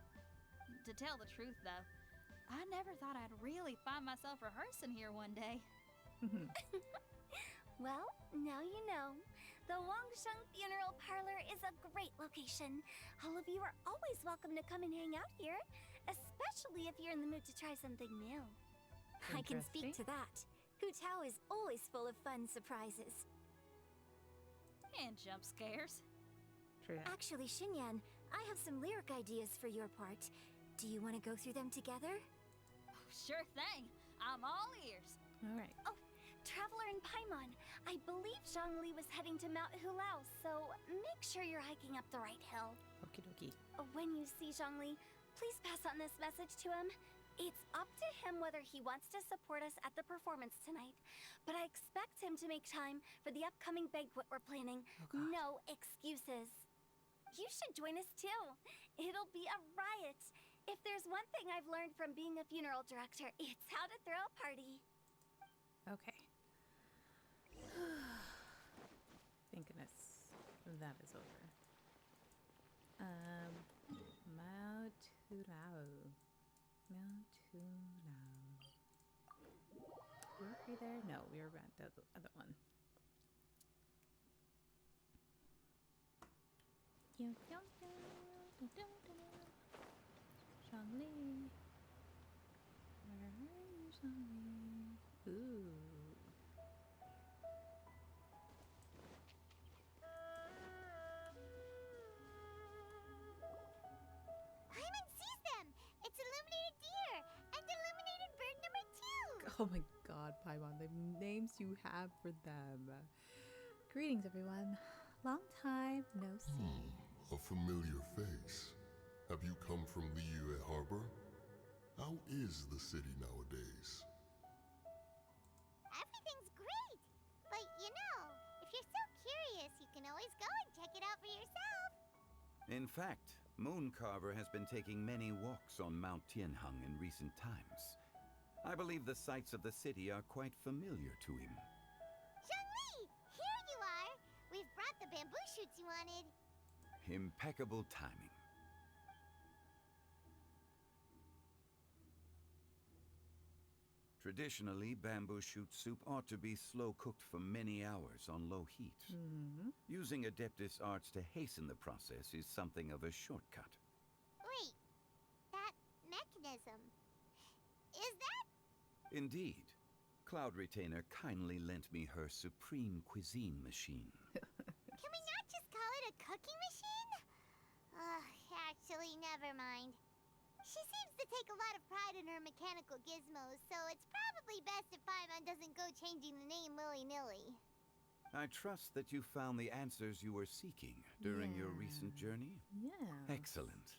To tell the truth, though, I never thought I'd really find myself rehearsing here one day. Well, now you know. The Wangsheng Funeral Parlor is a great location. All of you are always welcome to come and hang out here, especially if you're in the mood to try something new. I can speak to that. Hu Tao is always full of fun surprises. And jump scares. True. Actually, Xinyan, I have some lyric ideas for your part. Do you want to go through them together? Oh, sure thing. I'm all ears. All right. Oh, Traveler in Paimon, I believe Zhongli was heading to Mount Hulao, so make sure you're hiking up the right hill. Okie dokie. When you see Zhongli, please pass on this message to him. It's up to him whether he wants to support us at the performance tonight, but I expect him to make time for the upcoming banquet we're planning. No excuses. You should join us too. It'll be a riot. If there's one thing I've learned from being a funeral director, it's how to throw a party. Okay. Thank goodness that is over. Mount Hulao. Mount Hulao. were we there? No, we were at the other one. Zhongli. Where are you, Zhongli? Ooh. Paimon sees them! It's illuminated deer and illuminated bird number 2! Oh my god, Paimon, the names you have for them. Greetings, everyone. Long time no see. A familiar face. Have you come from Liyue Harbor? How is the city nowadays? Everything's great! But you know, if you're so curious, you can always go and check it out for yourself. In fact, Mooncarver has been taking many walks on Mount Tianheng in recent times. I believe the sights of the city are quite familiar to him. Zhongli! Here you are! We've brought the bamboo shoots you wanted. Impeccable timing. Traditionally, bamboo shoot soup ought to be slow-cooked for many hours on low heat. Using Adeptus arts to hasten the process is something of a shortcut. Wait, that mechanism. Is that? Indeed. Cloud Retainer kindly lent me her supreme cuisine machine. Can we not just call it a cooking machine? Actually, never mind. She seems to take a lot of pride in her mechanical gizmos, so it's probably best if Paimon doesn't go changing the name willy-nilly. I trust that you found the answers you were seeking during your recent journey? Yeah. Excellent.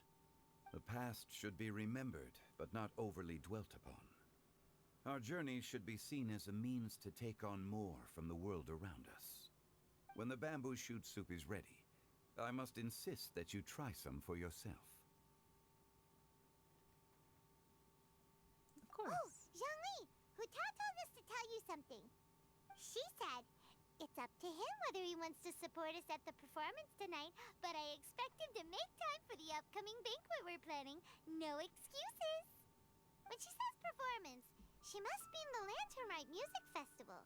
The past should be remembered, but not overly dwelt upon. Our journey should be seen as a means to take on more from the world around us. When the bamboo shoot soup is ready, I must insist that you try some for yourself. Of course. Oh, Zhongli! Huta told us to tell you something. She said, it's up to him whether he wants to support us at the performance tonight, but I expect him to make time for the upcoming banquet we're planning. No excuses! When she says performance, she must mean the Lanternrite Music Festival.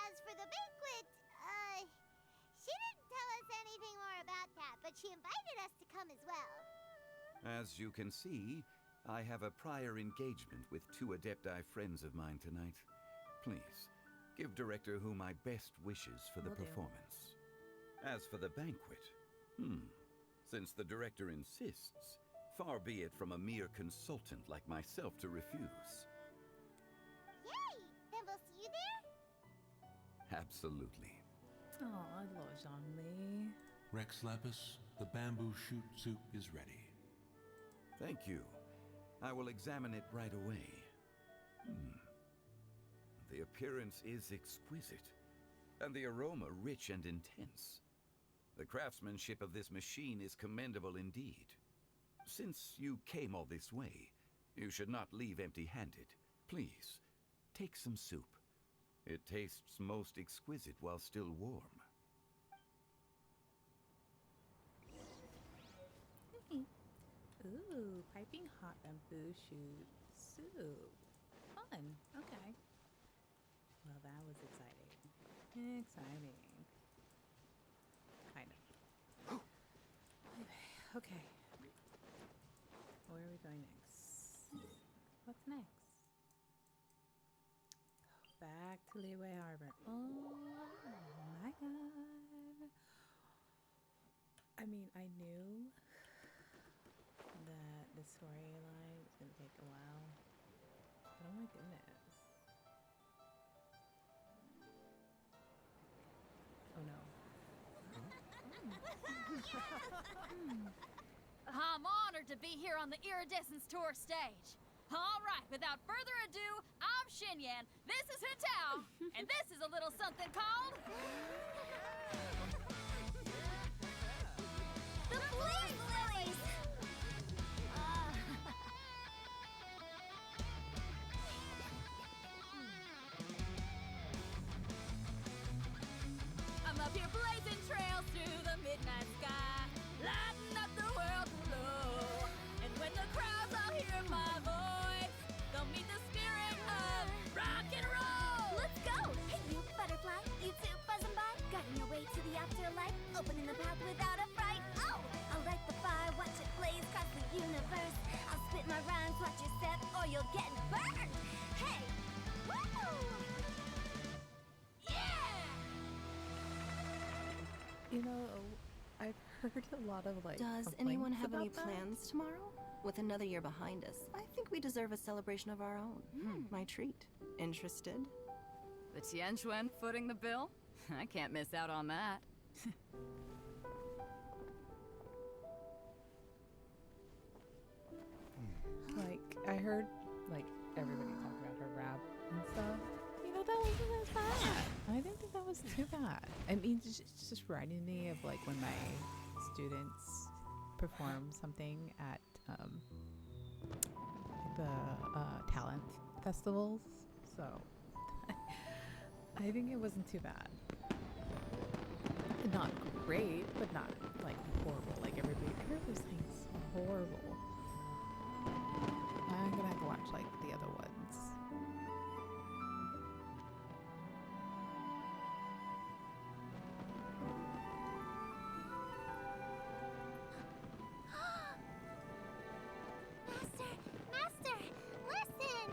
As for the banquet, she didn't tell us anything more about that, but she invited us to come as well. As you can see, I have a prior engagement with 2 Adepti friends of mine tonight. Please, give Director Hu my best wishes for the performance. As for the banquet, since the Director insists, far be it from a mere consultant like myself to refuse. Yay! Then we'll see you there? Absolutely. Oh, I love Zhongli. Rex Lapis, the bamboo shoot soup is ready. Thank you. I will examine it right away. The appearance is exquisite, and the aroma rich and intense. The craftsmanship of this machine is commendable indeed. Since you came all this way, you should not leave empty-handed. Please, take some soup. It tastes most exquisite while still warm. Ooh, piping hot bamboo shoot soup. Fun. Okay. Well, that was exciting. Exciting. Kind of. Okay. Where are we going next? What's next? Back to Liyue Harbor. Oh my god. I mean, I knew that the storyline was going to take a while. But oh my goodness. Oh no. I'm honored to be here on the Iridescence Tour stage. All right, without further ado, I'm Xinyan, this is Hutao, and this is a little something called... The Flame Lilies! I'm up here blazing trails through the midnight sky, lighting up the world below. And when the crowds all hear my voice, they'll meet the spirit of rock and roll. You know, I've heard a lot of like. Does anyone complaints have any about that. plans tomorrow? With another year behind us, I think we deserve a celebration of our own. My treat. Interested? The Tianquan footing the bill? I can't miss out on that. Like, I heard, like, everybody talk about her rap and stuff. You know, that wasn't that bad. I didn't think that was too bad. I mean, it's just reminding me of, like, when my students perform something at, the talent festivals. So, I think it wasn't too bad. Not great, but not, like, horrible. Like, everybody was saying it's horrible. I'm gonna have to watch like the other ones. Master, listen!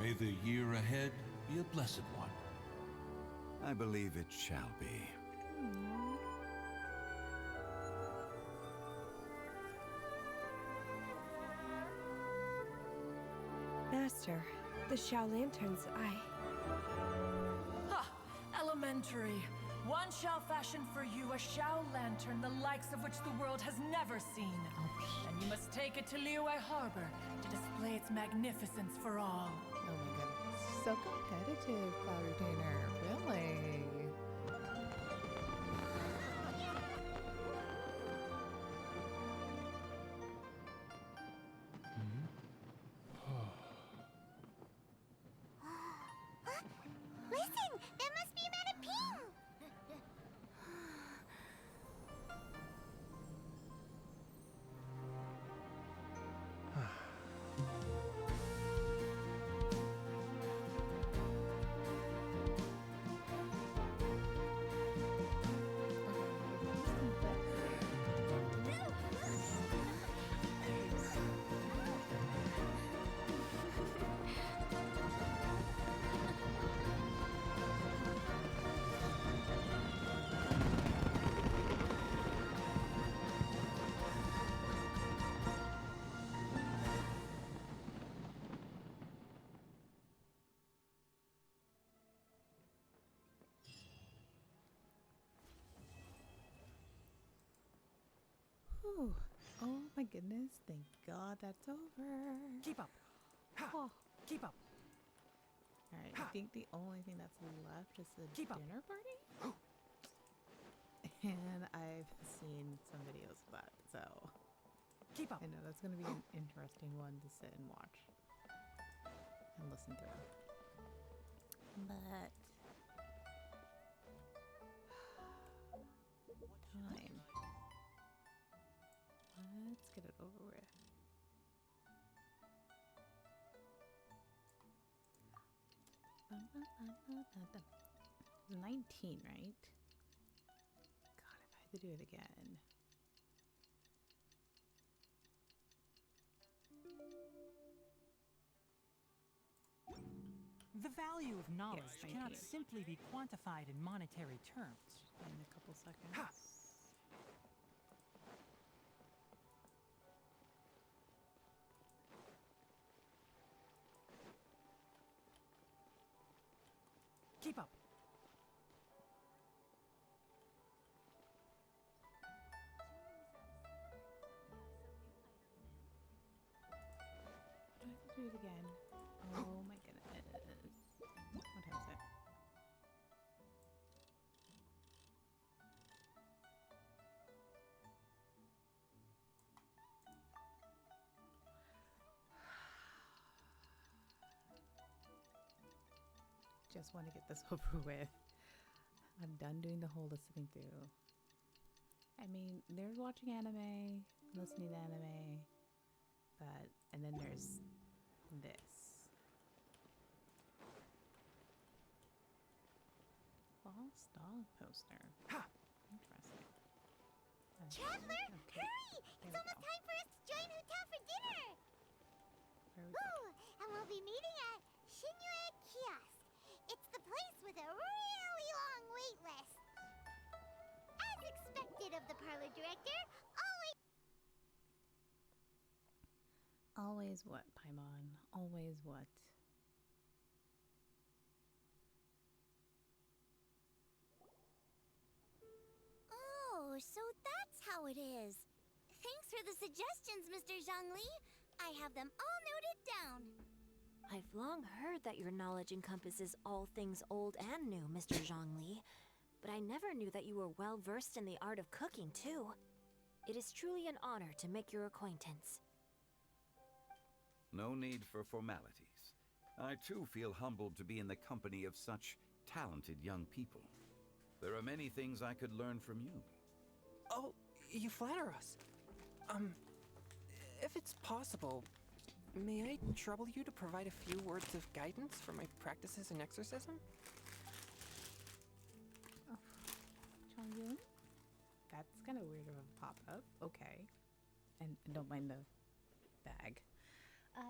May the year ahead be a blessed one. I believe it shall be. Master, the Xiao Lanterns, Ha! Elementary. One shall fashion for you a Xiao lantern, the likes of which the world has never seen. And you must take it to Liyue Harbor to display its magnificence for all. Oh my goodness. So competitive, Cloud Retainer. Really? Listen! That must be Madame Ping! Whew. Oh my goodness. Thank God that's over. Keep up. Oh. Keep up. Alright, I think the only thing that's left is the Keep up. dinner party. And I've seen some videos of that, so Keep up. I know that's going to be an interesting one to sit and watch and listen through. But time. Let's get it over with. It's 19, right? God, if I had to do it again. The value of knowledge Yes, cannot 19. simply be quantified in monetary terms. In a couple seconds. Keep up. Do I have to do it again? Oh my goodness. What time is it? Just want to get this over with. I'm done doing the whole listening through. I mean, there's watching anime, listening to anime, but, and then there's this. Lost dog poster. Interesting. Traveler, Okay. hurry! It's almost time for us to join Huta for dinner! Where we go? Ooh, and we'll be meeting at Shinyue Kiosk. It's the place with a really long wait list. As expected of the parlor director, always... Always what, Paimon? Always what? Oh, so that's how it is. Thanks for the suggestions, Mr. Zhongli. I have them all noted down. I've long heard that your knowledge encompasses all things old and new, Mr. Zhongli, but I never knew that you were well versed in the art of cooking, too. It is truly an honor to make your acquaintance. No need for formalities. I too feel humbled to be in the company of such talented young people. There are many things I could learn from you. Oh, you flatter us. If it's possible, may I trouble you to provide a few words of guidance for my practices in exorcism? Oh, Chongyun? That's kind of weird of a pop-up. Okay. And don't mind the bag. I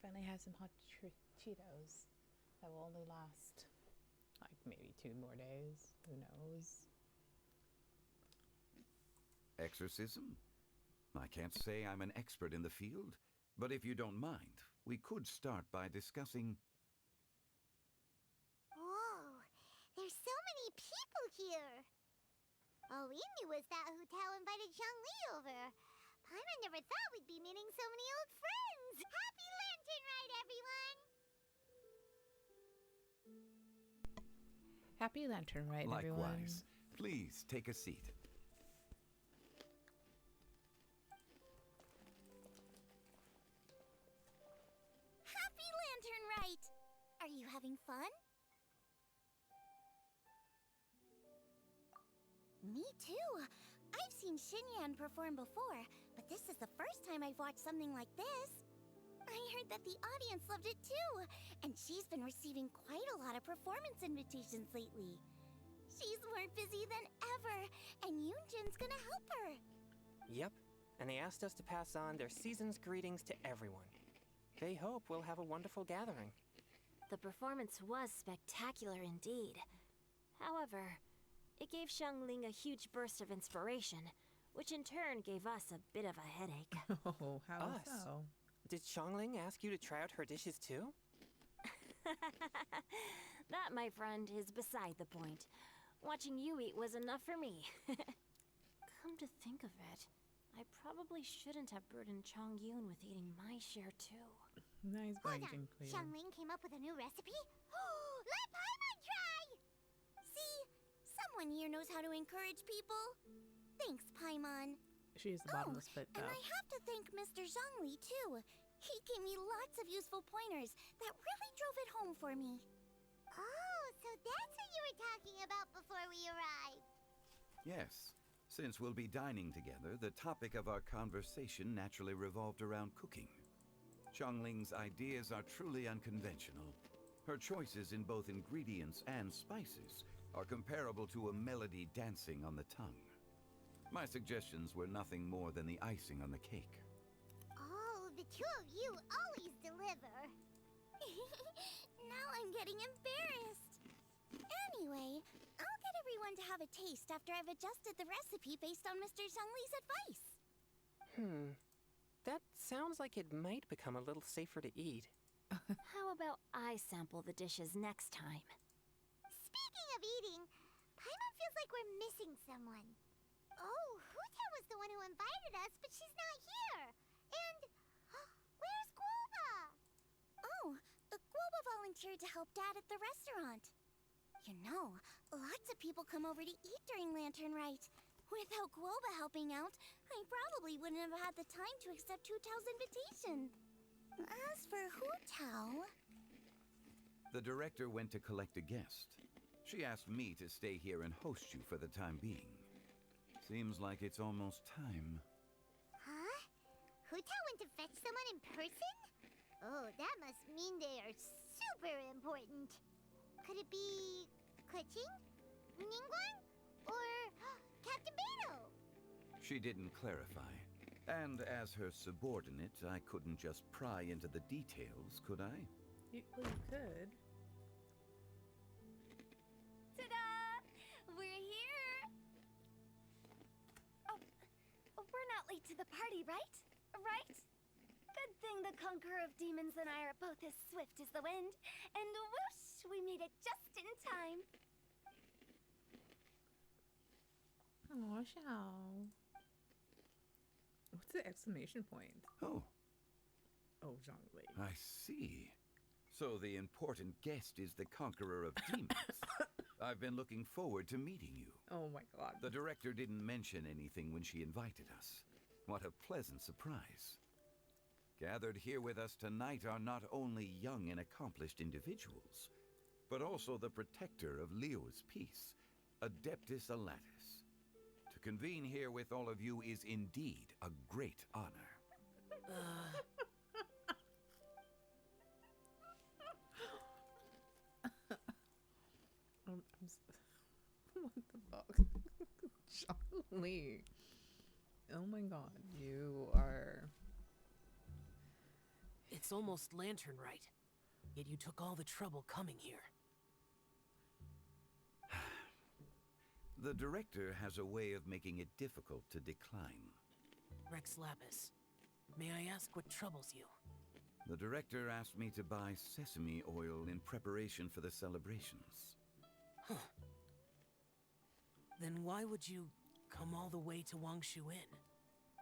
finally have some hot Cheetos that will only last like maybe 2 more days. Who knows? Exorcism? I can't say I'm an expert in the field, but if you don't mind, we could start by discussing... Whoa, there's so many people here. All we knew was that Hu Tao invited Zhongli over. Paimon never thought we'd be meeting so many old friends. Happy Lantern Ride, everyone! Happy Lantern Ride, everyone. Likewise. Please take a seat. Happy Lantern Ride! Are you having fun? Me too. I've seen Xinyan perform before, but this is the first time I've watched something like this. I heard that the audience loved it too, and she's been receiving quite a lot of performance invitations lately. She's more busy than ever, and Yoonjin's gonna help her. Yep, and they asked us to pass on their season's greetings to everyone. They hope we'll have a wonderful gathering. The performance was spectacular indeed. However, it gave Xiangling a huge burst of inspiration, which in turn gave us a bit of a headache. Oh, how Us? so? Did Xiangling ask you to try out her dishes too? That, my friend, is beside the point. Watching you eat was enough for me. Come to think of it, I probably shouldn't have burdened Chongyun with eating my share too. Nice Hold biting, on, Queen. Xiangling came up with a new recipe? Let Paimon try! See? Someone here knows how to encourage people. Thanks, Paimon. She is the bottomless pit, And though. I have to thank Mr. Zhongli, too. He gave me lots of useful pointers that really drove it home for me. Oh, so that's what you were talking about before we arrived. Yes. Since we'll be dining together, the topic of our conversation naturally revolved around cooking. Xiangling's ideas are truly unconventional. Her choices in both ingredients and spices are comparable to a melody dancing on the tongue. My suggestions were nothing more than the icing on the cake. Oh, the two of you always deliver. Now I'm getting embarrassed. Anyway, I'll get everyone to have a taste after I've adjusted the recipe based on Mr. Zhongli's advice. That sounds like it might become a little safer to eat. How about I sample the dishes next time? Speaking of eating, Paimon feels like we're missing someone. Oh, Huta was the one who invited us, but she's not here. And where's Guoba? Oh, Guoba volunteered to help Dad at the restaurant. You know, lots of people come over to eat during Lantern Rite. Without Guoba helping out, I probably wouldn't have had the time to accept Hu Tao's invitation. As for Hu Tao... The director went to collect a guest. She asked me to stay here and host you for the time being. Seems like it's almost time. Huh? Hu Tao went to fetch someone in person? Oh, that must mean they are super important. Could it be... Keqing? Ningguang? Or Captain Beetle. She didn't clarify. And as her subordinate, I couldn't just pry into the details, could I? You could. Ta-da! We're here! Oh, we're not late to the party, right? Right? Good thing the Conqueror of Demons and I are both as swift as the wind. And whoosh, we made it just in time. Oh, Xiao. What's the exclamation point? Oh. Oh, Zhongli. I see. So the important guest is the Conqueror of Demons. I've been looking forward to meeting you. Oh my god. The director didn't mention anything when she invited us. What a pleasant surprise. Gathered here with us tonight are not only young and accomplished individuals, but also the protector of Leo's peace, Adeptus Alatus. To convene here with all of you is indeed a great honor. What the fuck? Charlie. Oh my god, you are... It's almost lantern right. Yet you took all the trouble coming here. The director has a way of making it difficult to decline. Rex Lapis, may I ask what troubles you? The director asked me to buy sesame oil in preparation for the celebrations. Huh. Then why would you come all the way to Wangshu Inn?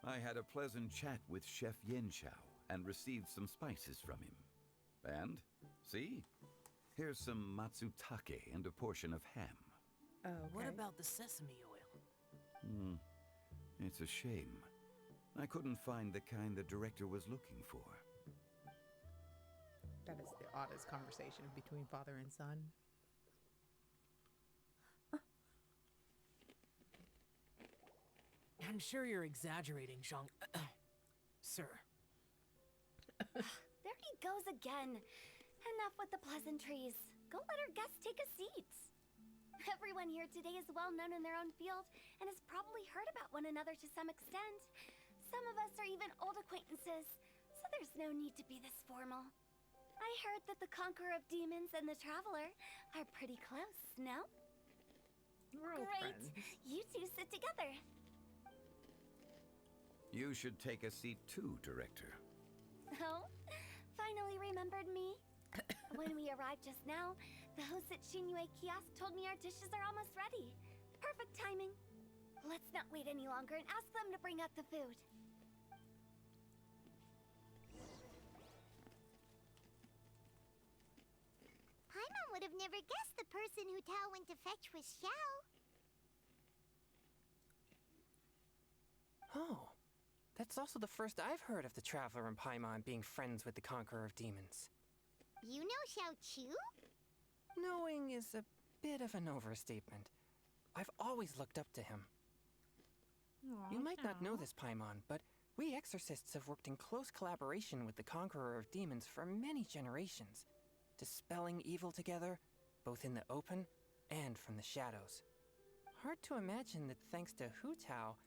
I had a pleasant chat with Chef Yenchao and received some spices from him. And, see? Here's some matsutake and a portion of ham. Oh, okay. What about the sesame oil? It's a shame. I couldn't find the kind the director was looking for. That is the oddest conversation between father and son. I'm sure you're exaggerating, Zhang... Sir. There he goes again. Enough with the pleasantries. Go let our guests take a seat. Everyone here today is well known in their own field and has probably heard about one another to some extent. Some of us are even old acquaintances, so there's no need to be this formal. I heard that the Conqueror of Demons and the Traveler are pretty close, no? We're old Great! friends. You two sit together. You should take a seat too, Director. Oh? Finally remembered me? When we arrived just now, the hosts at Shinue Kiosk told me our dishes are almost ready. Perfect timing. Let's not wait any longer and ask them to bring out the food. Paimon would have never guessed the person who Tao went to fetch was Xiao. Oh, that's also the first I've heard of the Traveler and Paimon being friends with the Conqueror of Demons. You know Xiao Chu? Knowing is a bit of an overstatement. I've always looked up to him. Aw, You might not know Xiao. this, Paimon, but we exorcists have worked in close collaboration with the Conqueror of Demons for many generations, dispelling evil together, both in the open and from the shadows. Hard to imagine that thanks to Hu Tao,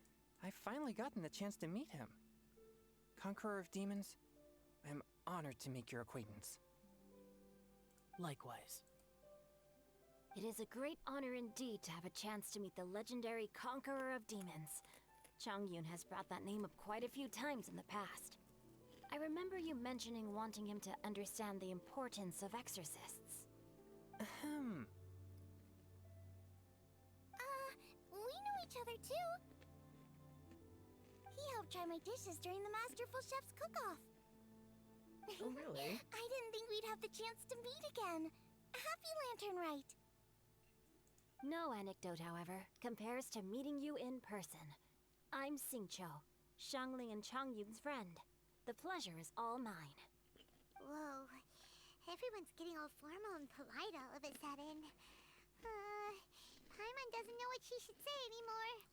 I've finally gotten the chance to meet him. Conqueror of Demons, I'm honored to make your acquaintance. Likewise. It is a great honor indeed to have a chance to meet the legendary Conqueror of Demons. Changyun has brought that name up quite a few times in the past. I remember you mentioning wanting him to understand the importance of exorcists. Ahem. We know each other too. He helped try my dishes during the Masterful Chef's cook-off. Oh, really? I didn't think we'd have the chance to meet again. Happy Lantern Rite. No anecdote, however, compares to meeting you in person. I'm Xingqiu, Shangling and Changyun's friend. The pleasure is all mine. Whoa. Everyone's getting all formal and polite all of a sudden. Paimon doesn't know what she should say anymore.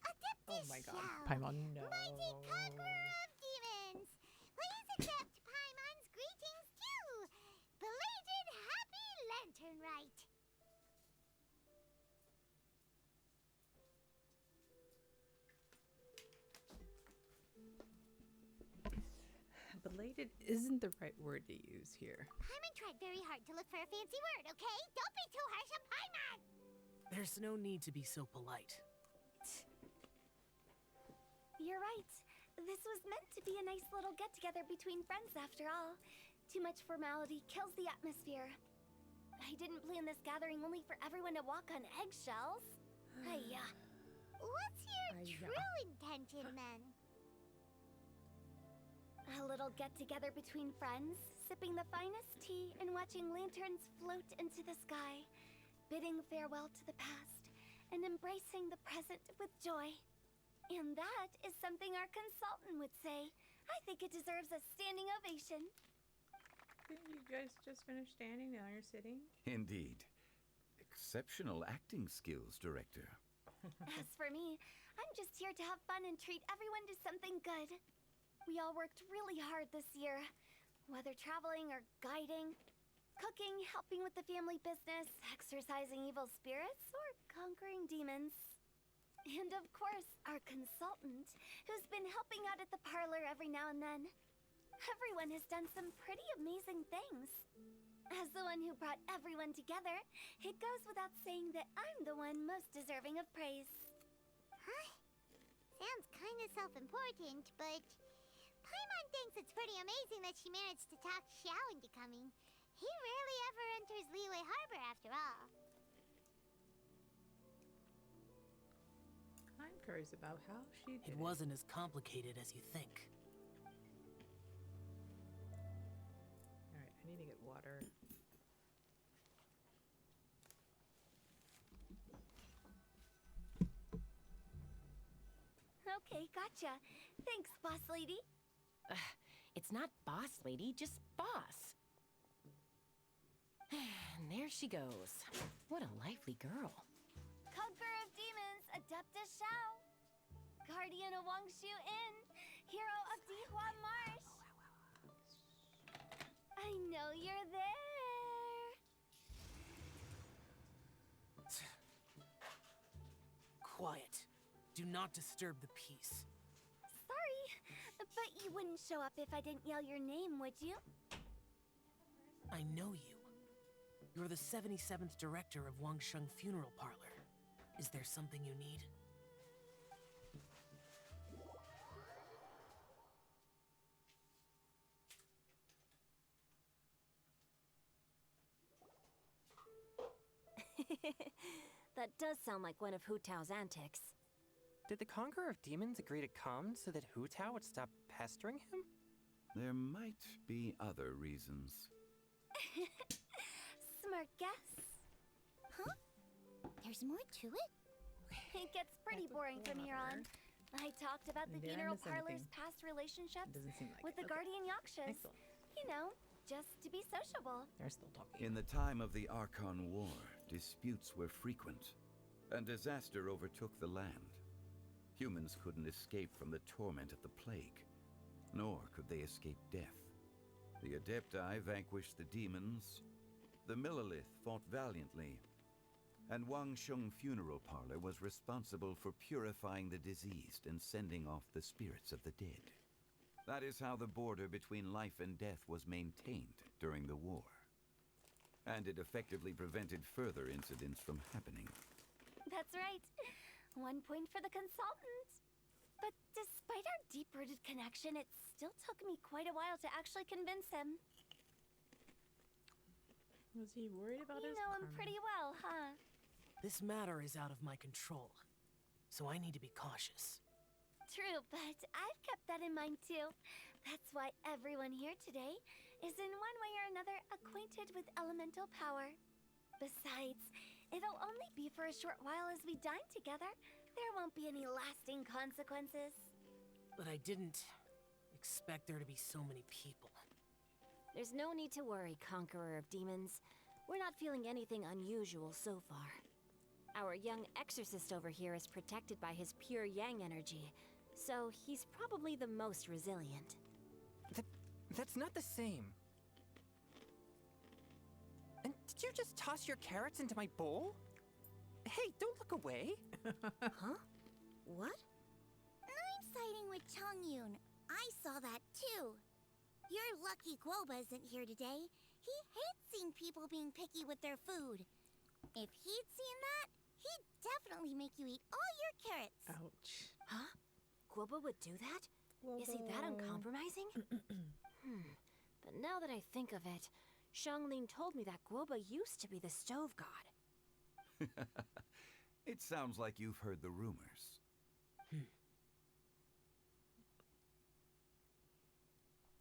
Adeptus Oh my god. Xiao, Paimon, no. mighty Conqueror of Demons. Please accept Paimon's greetings too. Belated Happy Lantern Rite. Belated isn't the right word to use here. Paimon tried very hard to look for a fancy word, okay? Don't be too harsh on Paimon! There's no need to be so polite. You're right. This was meant to be a nice little get-together between friends after all. Too much formality kills the atmosphere. I didn't plan this gathering only for everyone to walk on eggshells. Hiya. What's your true intention, then? A little get-together between friends, sipping the finest tea and watching lanterns float into the sky, bidding farewell to the past and embracing the present with joy. And that is something our consultant would say. I think it deserves a standing ovation. Didn't you guys just finish standing, now you're sitting? Indeed. Exceptional acting skills, Director. As for me, I'm just here to have fun and treat everyone to something good. We all worked really hard this year, whether traveling or guiding, cooking, helping with the family business, exorcising evil spirits, or conquering demons. And of course, our consultant, who's been helping out at the parlor every now and then. Everyone has done some pretty amazing things. As the one who brought everyone together, it goes without saying that I'm the one most deserving of praise. Huh? Sounds kind of self-important, but Paimon thinks it's pretty amazing that she managed to talk Xiao into coming. He rarely ever enters Liyue Harbor after all. I'm curious about how she did It wasn't as complicated as you think. Alright, I need to get water. Okay, gotcha. Thanks, boss lady. It's not boss lady, just boss. And there she goes. What a lively girl. Conqueror of demons, Adeptus Xiao. Guardian of Wangshu Inn, hero of Dihua Marsh. I know you're there. Quiet. Do not disturb the peace. Sorry, but you wouldn't show up if I didn't yell your name, would you? I know you. You're the 77th director of Wangsheng Funeral Parlor. Is there something you need? That does sound like one of Hu Tao's antics. Did the Conqueror of Demons agree to come so that Hu Tao would stop pestering him? There might be other reasons. Smart guess. Huh? There's more to it? It gets pretty boring from here on. I talked about the Did I funeral miss parlor's anything? past relationships Doesn't seem like with it. the Okay. Guardian Yakshas. Excellent. You know, just to be sociable. They're still talking. In the time of the Archon War, disputes were frequent, and disaster overtook the land. Humans couldn't escape from the torment of the plague, nor could they escape death. The Adepti vanquished the demons, the Millelith fought valiantly, and Wangsheng Funeral Parlor was responsible for purifying the diseased and sending off the spirits of the dead. That is how the border between life and death was maintained during the war. And it effectively prevented further incidents from happening. That's right. 1 point for the consultant. But despite our deep-rooted connection, it still took me quite a while to actually convince him. Was he worried about You his know him karma? pretty well, huh? This matter is out of my control, so I need to be cautious. True, but I've kept that in mind too. That's why everyone here today is in one way or another acquainted with elemental power. Besides, it'll only be for a short while as we dine together. There won't be any lasting consequences. But I didn't expect there to be so many people. There's no need to worry, Conqueror of Demons. We're not feeling anything unusual so far. Our young exorcist over here is protected by his pure yang energy, so he's probably the most resilient. That's not the same. And did you just toss your carrots into my bowl? Hey, don't look away. Huh? What? I'm siding with Chongyun. I saw that too. You're lucky Guoba isn't here today. He hates seeing people being picky with their food. If he'd seen that, he'd definitely make you eat all your carrots. Ouch. Huh? Guoba would do that? Is he that uncompromising? But now that I think of it, Xianglin told me that Guoba used to be the stove god. It sounds like you've heard the rumors.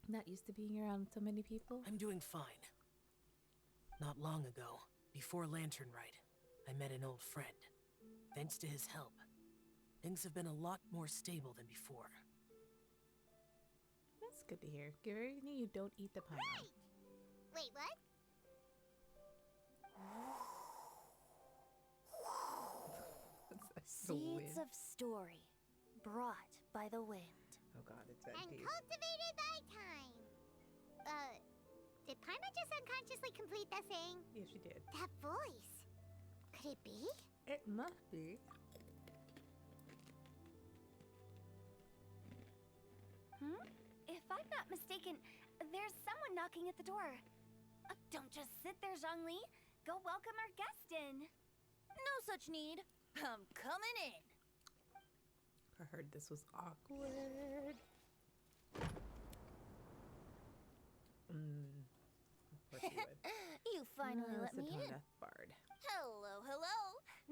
Not used to being around so many people? I'm doing fine. Not long ago, before Lantern Rite, I met an old friend. Thanks to his help, things have been a lot more stable than before. That's good to hear. Guaranteed you don't eat the pie. Right! Wait, what? Seeds of story, brought by the wind. Oh god, it's And empty. cultivated by time. Did Paimon just unconsciously complete that saying? Yes, she did. That voice. Could it be? It must be. If I'm not mistaken, there's someone knocking at the door. Don't just sit there, Zhongli. Go welcome our guest in. No such need. I'm coming in. I heard this was awkward. Of course you would. You finally let me in. Death Bard. Hello, hello.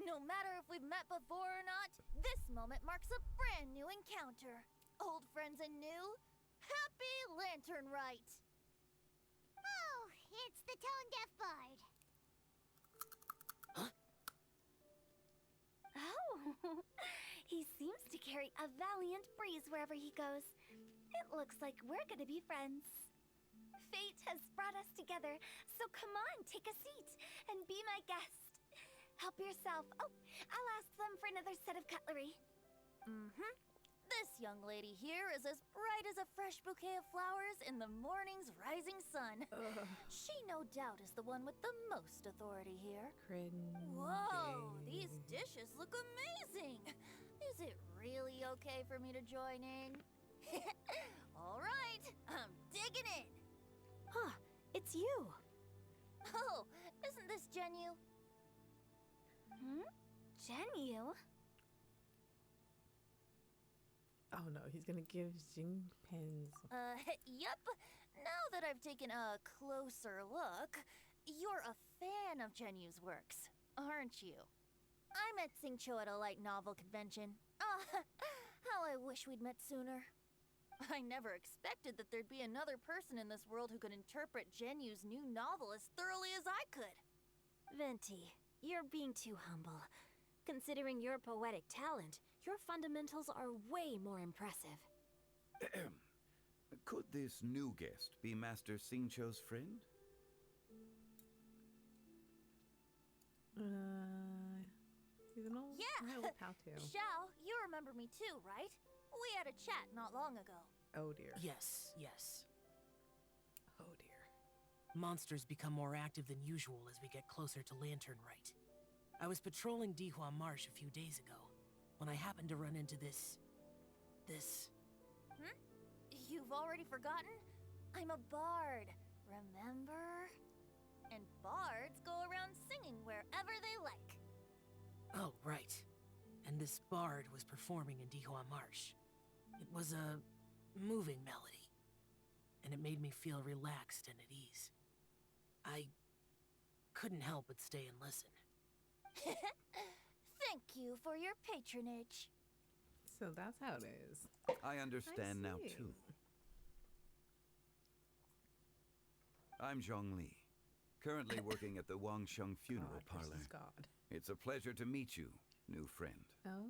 No matter if we've met before or not, this moment marks a brand new encounter. Old friends and new. Happy Lantern Rite. Oh, it's the Tone Deaf Bard. Oh, he seems to carry a valiant breeze wherever he goes. It looks like we're gonna be friends. Fate has brought us together, so come on, take a seat and be my guest. Help yourself. Oh, I'll ask them for another set of cutlery. This young lady here is as bright as a fresh bouquet of flowers in the morning's rising sun. She no doubt is the one with the most authority here. Cringe. Whoa, these dishes look amazing. Is it really okay for me to join in? All right, I'm digging in. Huh, it's you. Oh, isn't this Genyu? Genyu? Oh no, he's gonna give Jing pens. Yep. Now that I've taken a closer look, you're a fan of Genyu's works, aren't you? I met Xingqiu at a light novel convention. How I wish we'd met sooner. I never expected that there'd be another person in this world who could interpret Genyu's new novel as thoroughly as I could. Venti, you're being too humble. Considering your poetic talent, your fundamentals are way more impressive. Could this new guest be Master Xingqiu's friend? He's an old pal too. Xiao, you remember me too, right? We had a chat not long ago. Oh dear. Yes, yes. Oh dear. Monsters become more active than usual as we get closer to Lantern Rite. I was patrolling Dihua Marsh a few days ago when I happened to run into this... You've already forgotten? I'm a bard, remember? And bards go around singing wherever they like. Oh, right. And this bard was performing in Dihua Marsh. It was a moving melody, and it made me feel relaxed and at ease. I couldn't help but stay and listen. Thank you for your patronage. So that's how it is. I understand now see. too. I'm Zhongli, currently working at the Wangsheng Funeral Parlor. God. It's a pleasure to meet you, new friend. Oh.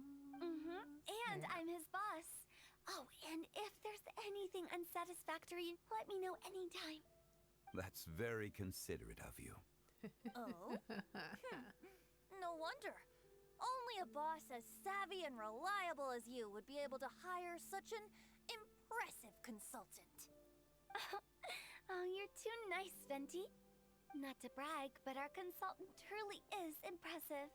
And I'm his boss. Oh, and if there's anything unsatisfactory, let me know anytime. That's very considerate of you. Oh? No wonder. Only a boss as savvy and reliable as you would be able to hire such an impressive consultant. Oh, you're too nice, Venti. Not to brag, but our consultant truly is impressive.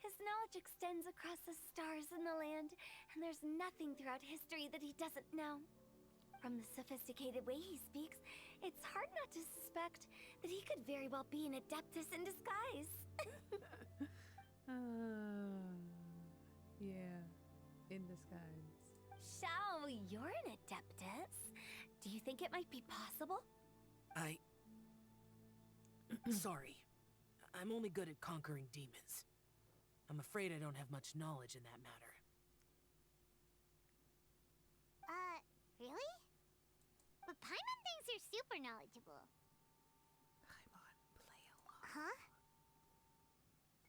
His knowledge extends across the stars and the land, and there's nothing throughout history that he doesn't know. From the sophisticated way he speaks, it's hard not to suspect that he could very well be an adeptus in disguise. Yeah, in disguise. Shao, you're an adeptus. Do you think it might be possible? Sorry. I'm only good at conquering demons. I'm afraid I don't have much knowledge in that matter. Really? But Paimon thinks you're super knowledgeable. Paimon, play along. Huh?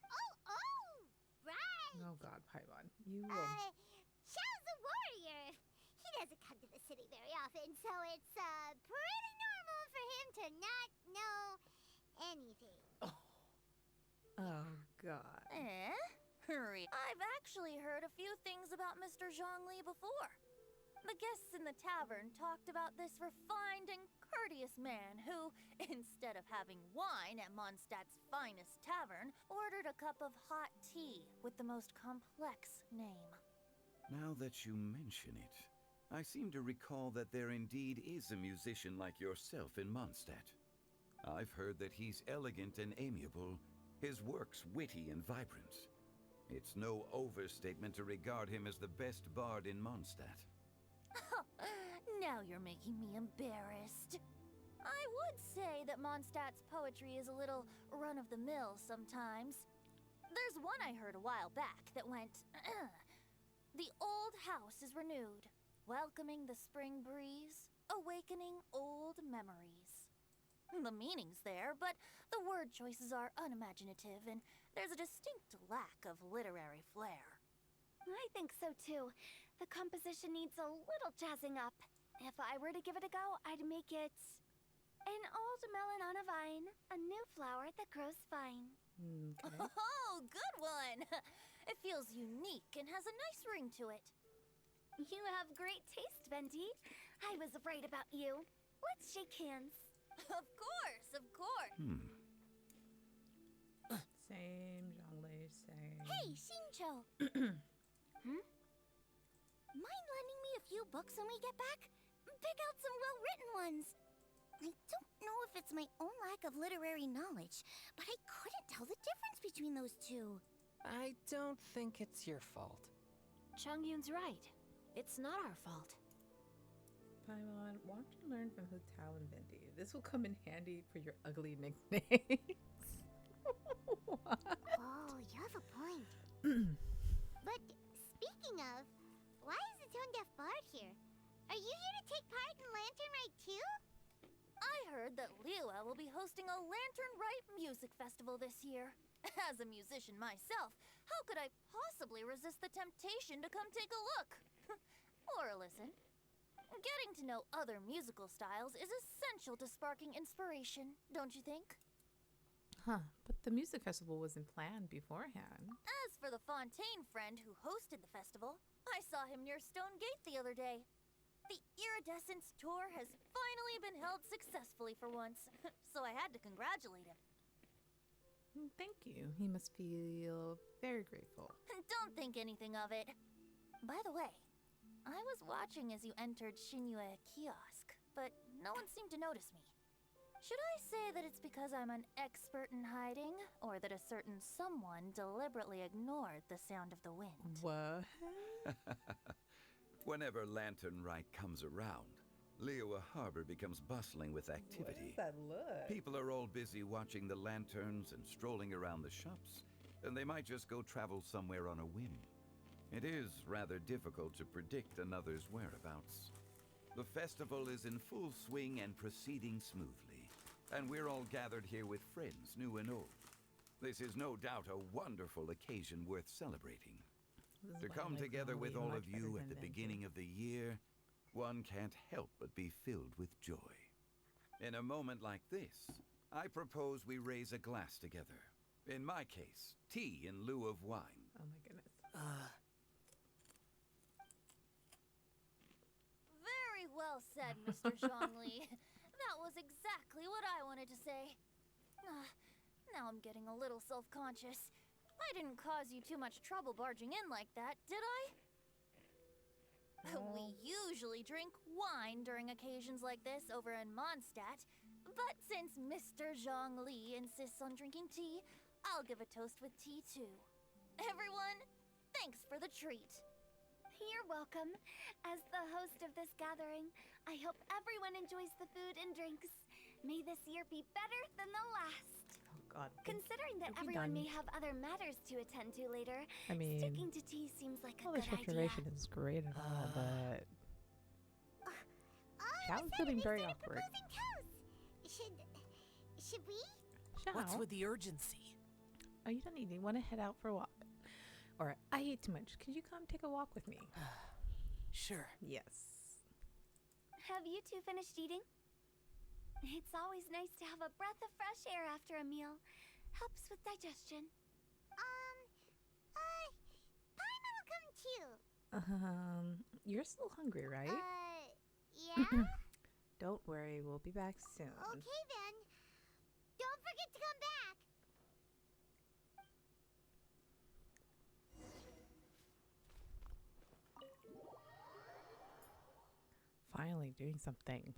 Oh! Right! Oh god, Paimon. You will... Xiao's a warrior. He doesn't come to the city very often, so it's, pretty normal for him to not know anything. Oh god. Hurry. I've actually heard a few things about Mr. Zhongli before. The guests in the tavern talked about this refined and courteous man who, instead of having wine at Mondstadt's finest tavern, ordered a cup of hot tea with the most complex name. Now that you mention it, I seem to recall that there indeed is a musician like yourself in Mondstadt. I've heard that he's elegant and amiable, his works witty and vibrant. It's no overstatement to regard him as the best bard in Mondstadt. Now you're making me embarrassed. I would say that Mondstadt's poetry is a little run-of-the-mill sometimes. There's one I heard a while back that went, "The old house is renewed, welcoming the spring breeze, awakening old memories." The meaning's there, but the word choices are unimaginative, and there's a distinct lack of literary flair. I think so too. The composition needs a little jazzing up. If I were to give it a go, I'd make it an old melon on a vine, a new flower that grows fine. Okay. Oh, good one! It feels unique and has a nice ring to it. You have great taste, Venti. I was right about you. Let's shake hands. Of course, of course. Same, Zhongli, same. Hey, Xingqiu! Mind lending me a few books when we get back? Pick out some well-written ones. I don't know if it's my own lack of literary knowledge, but I couldn't tell the difference between those two. I don't think it's your fault. Chongyun's right. It's not our fault. Paimon, why don't you learn from Hu Tao and Venti? This will come in handy for your ugly nicknames. Oh, you have a point. But speaking of, why is the Tone Deaf Bard here? Are you here to take part in Lantern Rite too? I heard that Liua will be hosting a Lantern Rite music festival this year. As a musician myself, how could I possibly resist the temptation to come take a look? Or listen. Getting to know other musical styles is essential to sparking inspiration, don't you think? Huh, but the music festival wasn't planned beforehand. As for the Fontaine friend who hosted the festival, I saw him near Stone Gate the other day. The Iridescence tour has finally been held successfully for once, so I had to congratulate him. Thank you. He must feel very grateful. Don't think anything of it. By the way, I was watching as you entered Xinyue Kiosk, but no one seemed to notice me. Should I say that it's because I'm an expert in hiding, or that a certain someone deliberately ignored the sound of the wind? What? Whenever Lantern Rite comes around, Liua Harbor becomes bustling with activity. What does that look? People are all busy watching the lanterns and strolling around the shops, and they might just go travel somewhere on a whim. It is rather difficult to predict another's whereabouts. The festival is in full swing and proceeding smoothly, and we're all gathered here with friends, new and old. This is no doubt a wonderful occasion worth celebrating. To come together with all of you at the beginning of the year, one can't help but be filled with joy. In a moment like this, I propose we raise a glass together. In my case, tea in lieu of wine. Oh my goodness. Very well said, Mr. Zhongli. That was exactly what I wanted to say. Now I'm getting a little self-conscious. I didn't cause you too much trouble barging in like that, did I? We usually drink wine during occasions like this over in Mondstadt, but since Mr. Zhongli insists on drinking tea, I'll give a toast with tea too. Everyone, thanks for the treat. You're welcome. As the host of this gathering, I hope everyone enjoys the food and drinks. May this year be better than the last. Oh God. Considering that are we everyone done? may have other matters to attend to later, I mean, sticking to tea seems like a all the good idea. situation is great and all, but Xiao's feeling very awkward. Should we? What's Xiao, with the urgency? are you done eating? Want to head out for a walk? Or I ate too much. Could you come take a walk with me? Sure. Yes. Have you two finished eating? It's always nice to have a breath of fresh air after a meal. Helps with digestion. Paimon will come too. You're still hungry, right? Yeah? Don't worry, we'll be back soon. Okay then. Don't forget to come back. Finally doing something.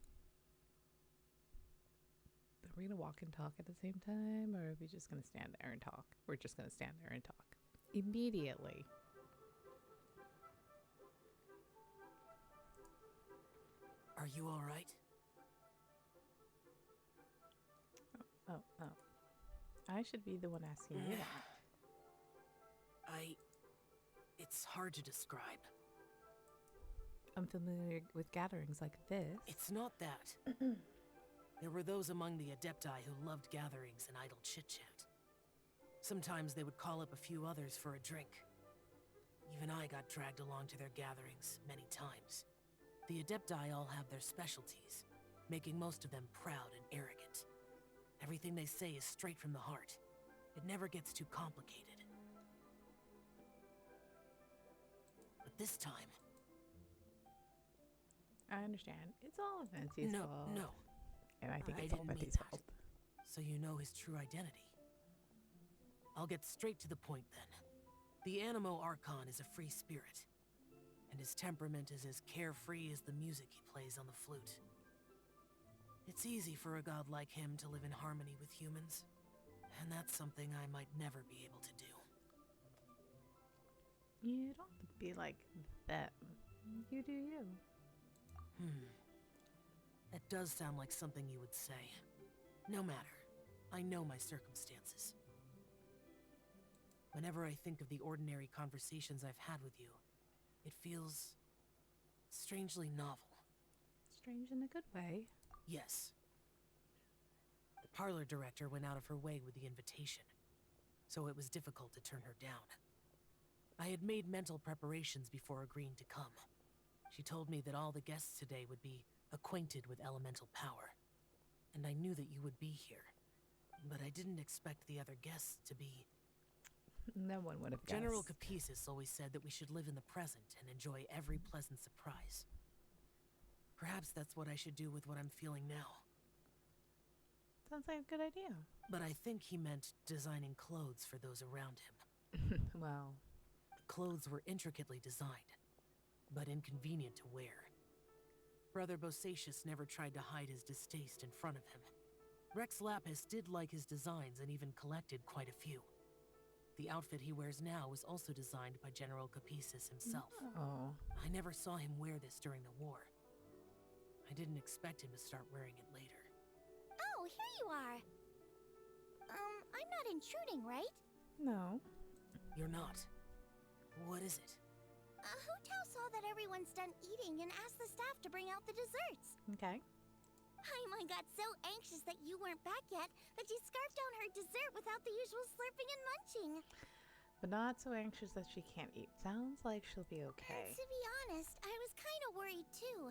Are we gonna walk and talk at the same time, or are we just gonna stand there and talk? We're just gonna stand there and talk. Immediately. Are you all right? Oh. I should be the one asking you that. It's hard to describe. I'm familiar with gatherings like this. It's not that. There were those among the Adepti who loved gatherings and idle chit-chat. Sometimes they would call up a few others for a drink. Even I got dragged along to their gatherings many times. The Adepti all have their specialties, making most of them proud and arrogant. Everything they say is straight from the heart. It never gets too complicated. But this time... I understand. It's all Venti's fault. No. And I think I it's all didn't mean Venti's that. fault. So you know his true identity. I'll get straight to the point then. The Animo Archon is a free spirit, and his temperament is as carefree as the music he plays on the flute. It's easy for a god like him to live in harmony with humans, and that's something I might never be able to do. You don't have to be like them. You do you. That does sound like something you would say. No matter. I know my circumstances. Whenever I think of the ordinary conversations I've had with you, it feels strangely novel. Strange in a good way. Yes. The parlor director went out of her way with the invitation, so it was difficult to turn her down. I had made mental preparations before agreeing to come. She told me that all the guests today would be acquainted with elemental power, and I knew that you would be here. But I didn't expect the other guests to be... No one would have guessed. General Capisis always said that we should live in the present and enjoy every pleasant surprise. Perhaps that's what I should do with what I'm feeling now. Sounds like a good idea. But I think he meant designing clothes for those around him. Well... The clothes were intricately designed, but inconvenient to wear. Brother Bosacius never tried to hide his distaste in front of him. Rex Lapis did like his designs and even collected quite a few. The outfit he wears now was also designed by General Capisis himself. Oh. I never saw him wear this during the war. I didn't expect him to start wearing it later. Oh, here you are. I'm not intruding, right? No. You're not. What is it? Hu Tao saw that everyone's done eating and asked the staff to bring out the desserts. Okay. Paimon got so anxious that you weren't back yet that she scarfed down her dessert without the usual slurping and munching. But not so anxious that she can't eat. Sounds like she'll be okay. To be honest, I was kind of worried too.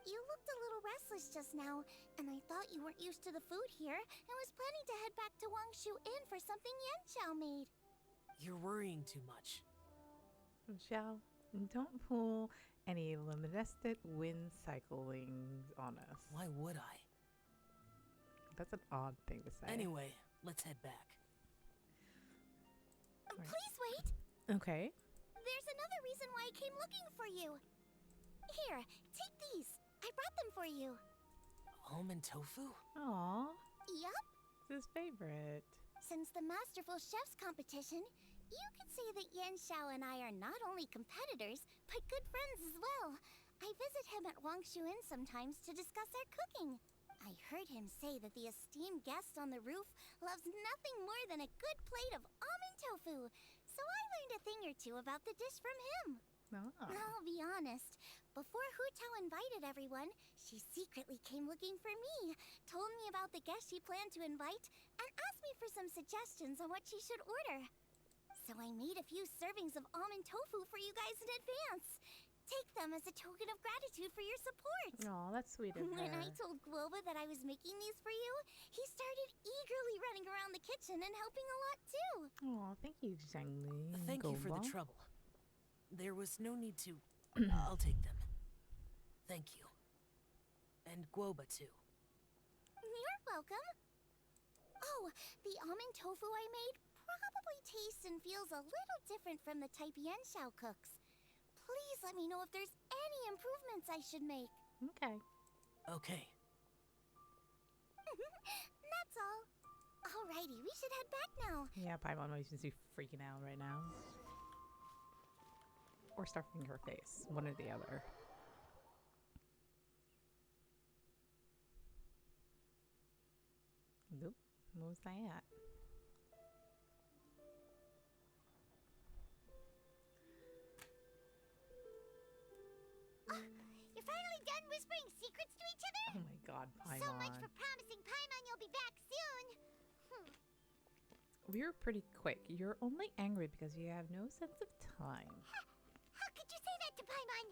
You looked a little restless just now, and I thought you weren't used to the food here and was planning to head back to Wangshu Inn for something Yanxiao made. You're worrying too much. Xiao, don't pull any luminescent wind cyclings on us. Why would I? That's an odd thing to say. Anyway, let's head back. Please wait. Okay. There's another reason why I came looking for you. Here, take these. I brought them for you. Almond tofu? Aw, Yup. it's his favorite. Since the Masterful Chef's competition, you could say that Yan Xiao and I are not only competitors, but good friends as well. I visit him at Wangshu Inn sometimes to discuss our cooking. I heard him say that the esteemed guest on the roof loves nothing more than a good plate of almond tofu, so I learned a thing or two about the dish from him. I'll be honest, before Hu Tao invited everyone, she secretly came looking for me, told me about the guest she planned to invite, and asked me for some suggestions on what she should order. So I made a few servings of almond tofu for you guys in advance. Take them as a token of gratitude for your support. Aw, that's sweet of When I her. told Guoba that I was making these for you, he started eagerly running around the kitchen and helping a lot too. Aw, thank you, Zhangli. Thank you for the Goba. trouble. There was no need to. I'll take them. Thank you. And Guoba, too. You're welcome. Oh, the almond tofu I made probably tastes and feels a little different from the type Yan Xiao cooks. Please let me know if there's any improvements I should make. Okay. Okay. That's all. Alrighty, we should head back now. Yeah, Paimon might just be freaking out right now. Or stuffing her face. One or the other. Nope. What was that? You're finally done whispering secrets to each other? Oh my god, Paimon. So much for promising Paimon you'll be back soon. We were pretty quick. You're only angry because you have no sense of time. How could you say that to Paimon?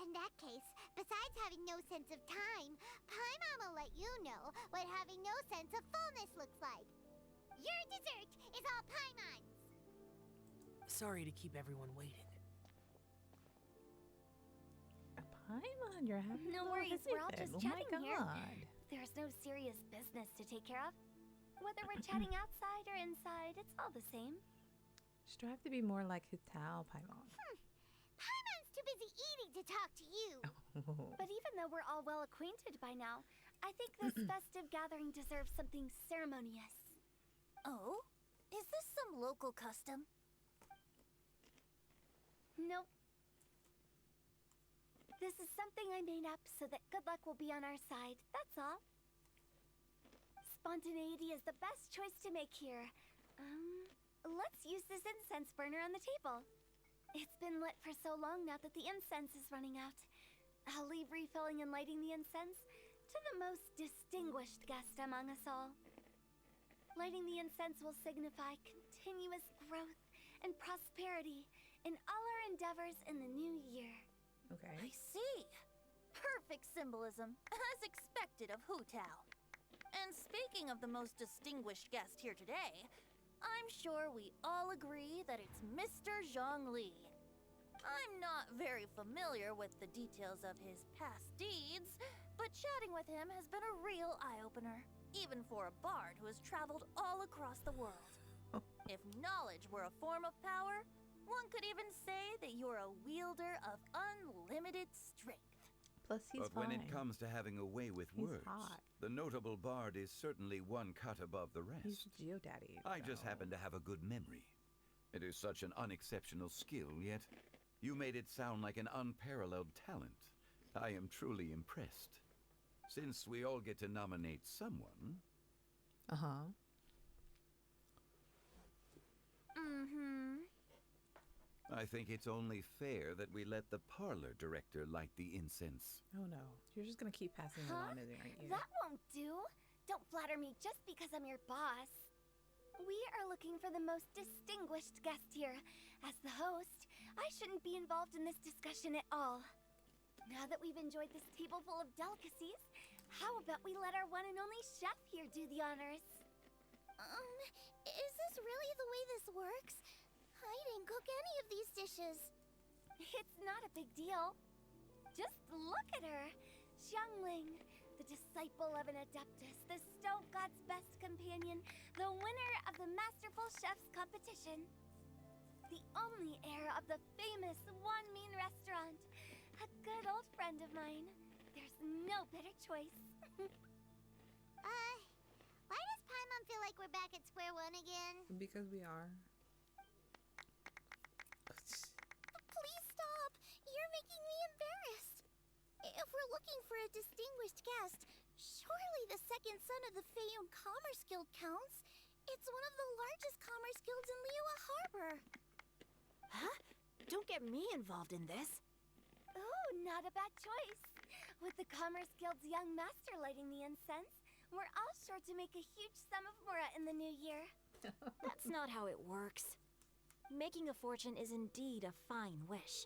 In that case, besides having no sense of time, Paimon will let you know what having no sense of fullness looks like. Your dessert is all Paimon's. Sorry to keep everyone waiting. Paimon, you're having No a little worries, we're all hissy just fit. chatting Oh my here. god. There's no serious business to take care of. Whether we're chatting outside or inside, it's all the same. Strive to be more like Hitao, Paimon. Paimon's too busy eating to talk to you. But even though we're all well acquainted by now, I think this festive gathering deserves something ceremonious. Oh? Is this some local custom? Nope. This is something I made up so that good luck will be on our side, that's all. Spontaneity is the best choice to make here. Let's use this incense burner on the table. It's been lit for so long now that the incense is running out. I'll leave refilling and lighting the incense to the most distinguished guest among us all. Lighting the incense will signify continuous growth and prosperity in all our endeavors in the new year. Okay. I see. Perfect symbolism, as expected of Hu Tao. And speaking of the most distinguished guest here today, I'm sure we all agree that it's Mr. Zhongli. I'm not very familiar with the details of his past deeds, but chatting with him has been a real eye-opener, even for a bard who has traveled all across the world. If knowledge were a form of power, one could even say that you're a wielder of unlimited strength. Plus, he's But when it comes to having a way with He's words, hot. the notable bard is certainly one cut above the rest. He's Geodaddy. I just happen to have a good memory. It is such an unexceptional skill, yet you made it sound like an unparalleled talent. I am truly impressed. Since we all get to nominate someone... Uh-huh. Mm-hmm. I think it's only fair that we let the parlor director light the incense. Oh no. You're just gonna keep passing it on, aren't you? That won't do. Don't flatter me just because I'm your boss. We are looking for the most distinguished guest here. As the host, I shouldn't be involved in this discussion at all. Now that we've enjoyed this table full of delicacies, how about we let our one and only chef here do the honors? Is this really the way this works? I didn't cook any of these dishes. It's not a big deal. Just look at her. Xiangling, the disciple of an adeptus, the stove god's best companion, the winner of the Masterful Chef's competition. the only heir of the famous Wanmin restaurant. A good old friend of mine. There's no better choice. Why does Paimon feel like we're back at square one again? Because we are. Please stop! You're making me embarrassed. If we're looking for a distinguished guest, surely the second son of the Feiyun Commerce Guild counts. It's one of the largest commerce guilds in Liyue Harbor. Huh? Don't get me involved in this. Oh, not a bad choice. With the Commerce Guild's young master lighting the incense, we're all sure to make a huge sum of mora in the new year. That's not how it works. Making a fortune is indeed a fine wish,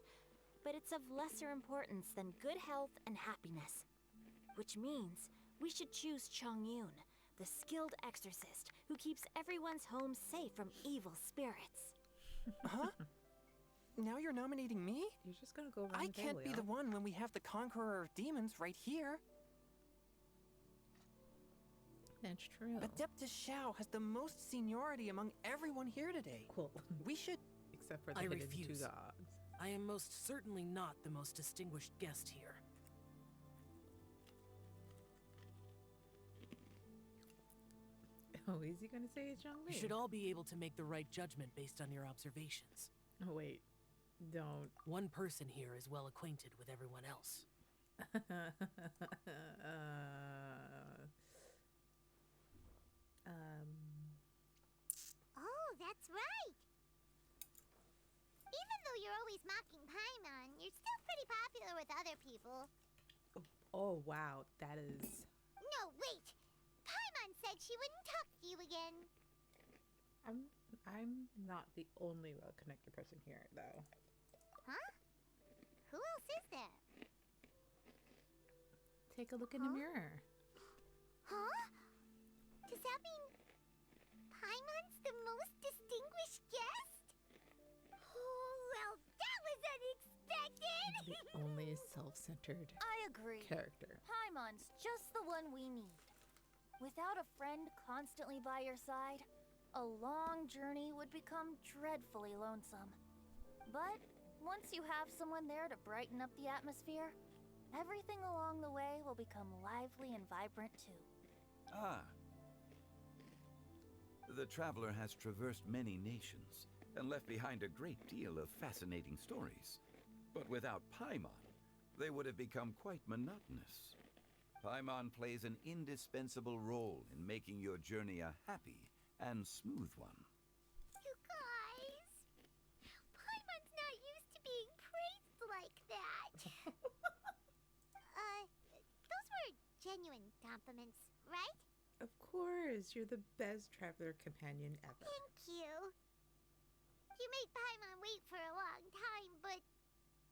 but it's of lesser importance than good health and happiness. Which means we should choose Chongyun, the skilled exorcist who keeps everyone's home safe from evil spirits. Huh? Now you're nominating me? You're just gonna go around I the can't table, be yeah? the one when we have the Conqueror of Demons right here. That's true. Adeptus Xiao has the most seniority among everyone here today. Cool. We should... Except for the I hidden refuse. two gods. I am most certainly not the most distinguished guest here. Oh, is he gonna say it's Zhongli? You should all be able to make the right judgment based on your observations. Oh, wait. Don't. One person here is well acquainted with everyone else. Oh, that's right. Even though you're always mocking Paimon, you're still pretty popular with other people. Oh, wow. That is... No, wait. Paimon said she wouldn't talk to you again. I'm not the only well-connected person here, though. Huh? Who else is there? Take a look in the mirror. Huh? Does that mean Paimon's the most distinguished guest? Oh, well, that was unexpected! The only self-centered I agree. character. Paimon's just the one we need. Without a friend constantly by your side, a long journey would become dreadfully lonesome. But once you have someone there to brighten up the atmosphere, everything along the way will become lively and vibrant too. Ah. The traveler has traversed many nations and left behind a great deal of fascinating stories. But without Paimon, they would have become quite monotonous. Paimon plays an indispensable role in making your journey a happy and smooth one. You guys, Paimon's not used to being praised like that. Those were genuine compliments, right? Of course, you're the best traveler companion ever. Thank you. You made Paimon wait for a long time, but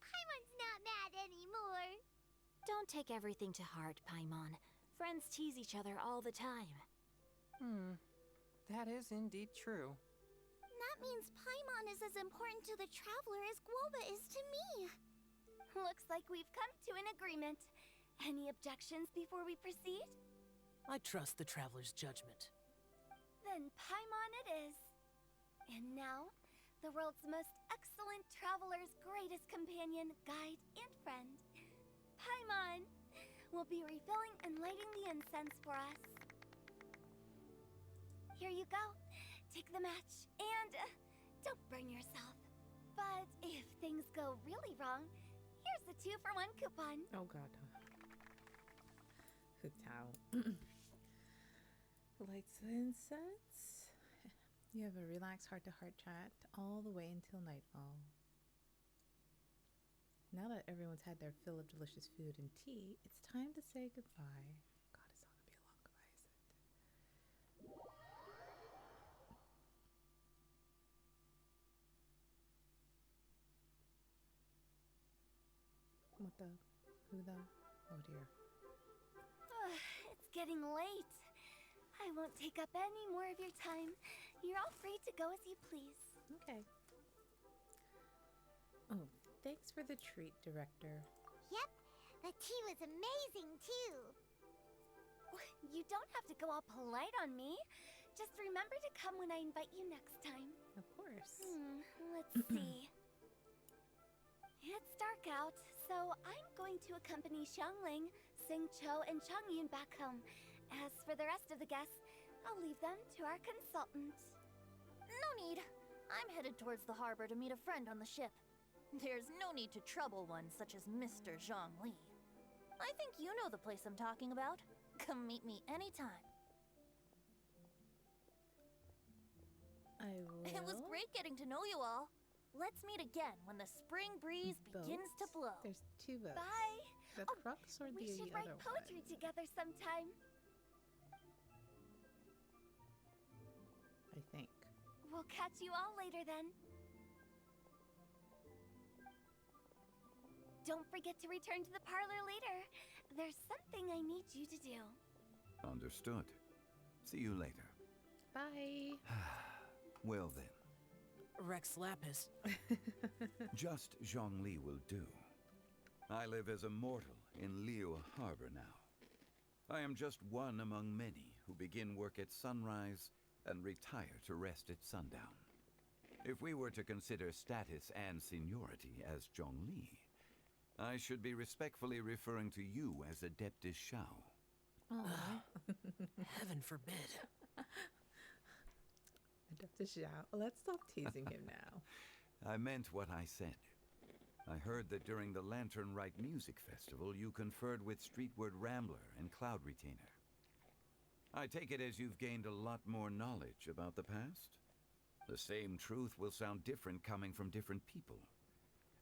Paimon's not mad anymore. Don't take everything to heart, Paimon. Friends tease each other all the time. That is indeed true. That means Paimon is as important to the traveler as Guoba is to me. Looks like we've come to an agreement. Any objections before we proceed? I trust the traveler's judgment. Then Paimon it is. And now, the world's most excellent traveler's greatest companion, guide, and friend, Paimon, will be refilling and lighting the incense for us. Here you go. Take the match, and don't burn yourself. But if things go really wrong, here's the 2-for-1 coupon. Oh god. Hutao. Lights the incense. You have a relaxed heart-to-heart chat all the way until nightfall. Now that everyone's had their fill of delicious food and tea, it's time to say goodbye. God, it's not gonna be a long goodbye, is it? What the? Who the? Oh dear. It's getting late. I won't take up any more of your time. You're all free to go as you please. Okay. Oh, thanks for the treat, Director. Yep, the tea was amazing too. You don't have to go all polite on me. Just remember to come when I invite you next time. Of course. Let's see. It's dark out, so I'm going to accompany Xiangling, Xingqiu, and Changyun back home. As for the rest of the guests, I'll leave them to our consultant. No need. I'm headed towards the harbor to meet a friend on the ship. There's no need to trouble one such as Mr. Zhongli. I think you know the place I'm talking about. Come meet me anytime. I will. It was great getting to know you all. Let's meet again when the spring breeze begins to blow. There's 2 boats. Bye. The crux or We the should other write poetry one? together sometime. I think. We'll catch you all later then. Don't forget to return to the parlor later. There's something I need you to do. Understood. See you later. Bye. Well then, Rex Lapis. just Zhongli will do. I live as a mortal in Liu Harbor now. I am just one among many who begin work at sunrise and retire to rest at sundown. If we were to consider status and seniority as Zhongli, I should be respectfully referring to you as Adeptus Shao. Heaven forbid. Adeptus Shao. Let's stop teasing him now. I meant what I said. I heard that during the Lantern Rite Music Festival, you conferred with Streetward Rambler and Cloud Retainer. I take it as you've gained a lot more knowledge about the past? The same truth will sound different coming from different people.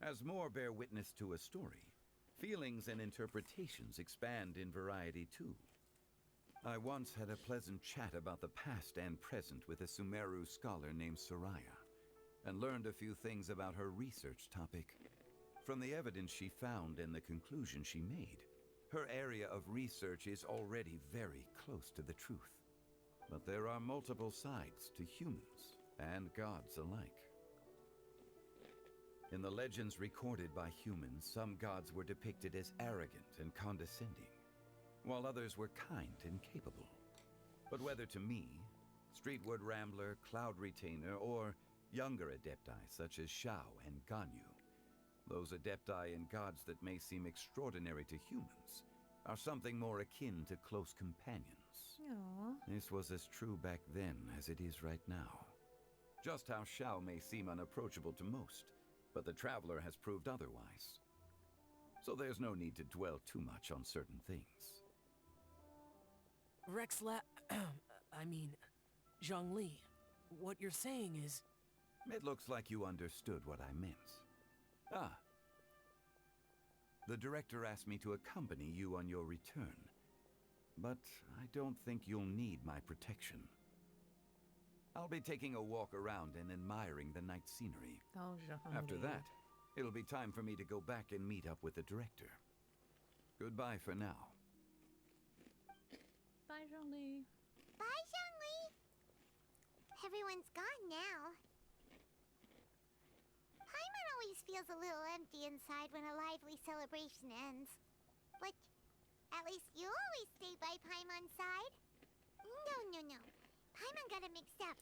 As more bear witness to a story, feelings and interpretations expand in variety too. I once had a pleasant chat about the past and present with a Sumeru scholar named Soraya, and learned a few things about her research topic. From the evidence she found and the conclusion she made, her area of research is already very close to the truth. But there are multiple sides to humans and gods alike. In the legends recorded by humans, some gods were depicted as arrogant and condescending, while others were kind and capable. But whether to me, Streetward Rambler, Cloud Retainer, or younger adepti such as Shao and Ganyu, those adepti and gods that may seem extraordinary to humans are something more akin to close companions. Aww. This was as true back then as it is right now. Just how Shao may seem unapproachable to most, but the Traveler has proved otherwise. So there's no need to dwell too much on certain things. Zhongli, what you're saying is... It looks like you understood what I meant. Ah. The director asked me to accompany you on your return, but I don't think you'll need my protection. I'll be taking a walk around and admiring the night scenery. Oh, Zhongli. After that, it'll be time for me to go back and meet up with the director. Goodbye for now. Bye, Zhongli. Bye, Zhongli. Everyone's gone now. Paimon always feels a little empty inside when a lively celebration ends. But at least you always stay by Paimon's side. No. Paimon got it mixed up.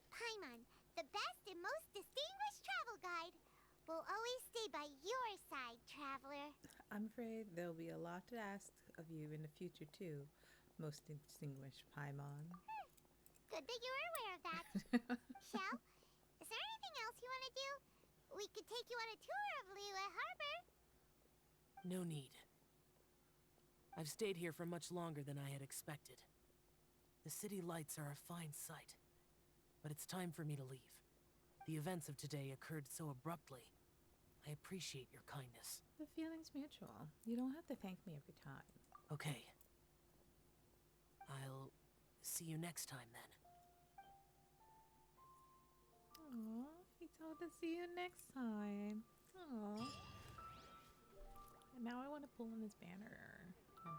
Paimon, the best and most distinguished travel guide, will always stay by your side, Traveler. I'm afraid there'll be a lot to ask of you in the future, too, most distinguished Paimon. Good that you're aware of that. Shell, is there anything else you want to do? We could take you on a tour of Liyue Harbor. No need. I've stayed here for much longer than I had expected. The city lights are a fine sight, but it's time for me to leave. The events of today occurred so abruptly. I appreciate your kindness. The feeling's mutual. You don't have to thank me every time. Okay. I'll see you next time then. Aw, he told to see you next time. Aw. And now I want to pull on his banner.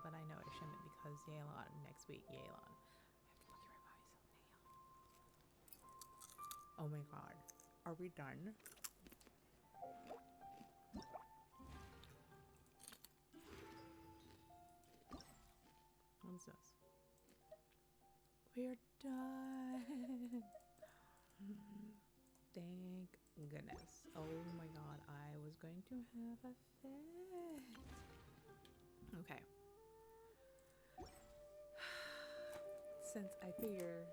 But I know I shouldn't because Yelan next week. Yelan. Oh my god. Are we done? What's this? We're done. Thank goodness. Oh my god, I was going to have a fit. Okay. Since I figure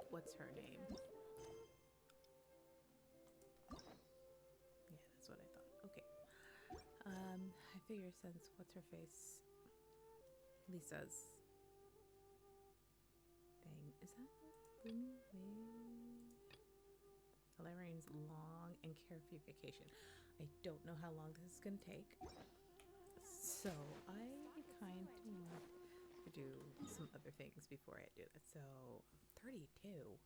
what's her name? Yeah, that's what I thought. Okay. I figure since what's her face? Lisa's thing. Is that Lorraine's long and carefree vacation? I don't know how long this is gonna take. So I kind of want to do some other things before I do that. So 32.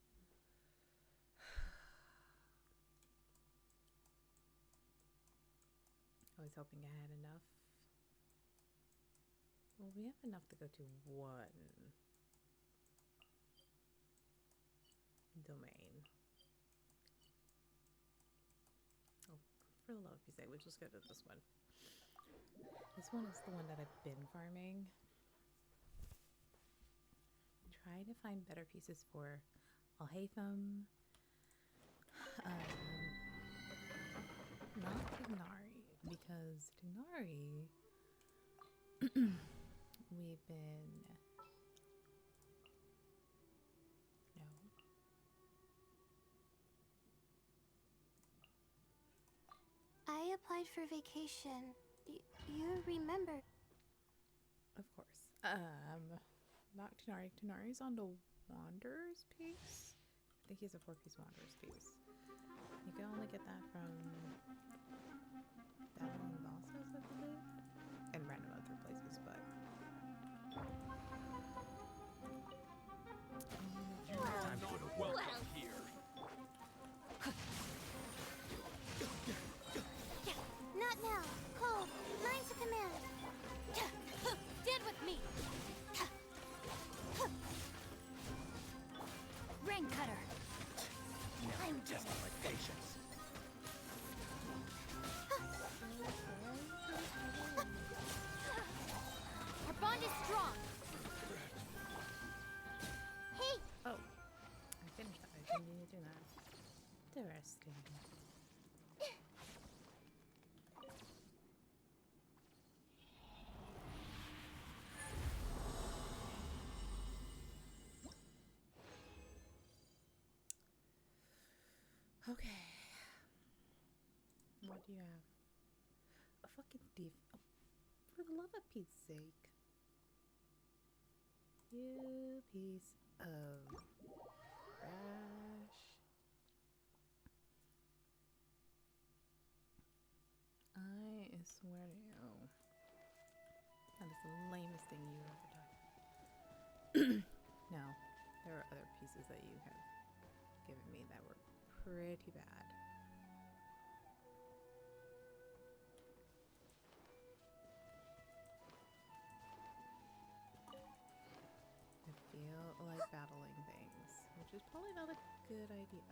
I was hoping I had enough. Well, we have enough to go to one domain. Oh, for the love of peace, we'll just go to this one. This one is the one that I've been farming. Try to find better pieces for Alhaitham. Not Tignari, because Tignari we've been no. I applied for vacation. You remember? Of course. Not Tignari. Tignari's on the Wanderer's piece. I think he has a 4-piece Wanderer's piece. You can only get that from Battling Bosses, I believe, and random other places, but Time to put a welcome here. Not now. Cold. Lines of command. Stand with me. Rain cutter. I'm testing my patience. Our bond is strong. Hey. oh, I finished that. I didn't need to do that. Interesting. Okay. What do you have? A fucking thief. Oh, for the love of Pete's sake. You piece of trash. I swear to you. That is the lamest thing you ever done. No, there are other pieces that you have given me that were pretty bad. I feel like battling things, which is probably not a good idea.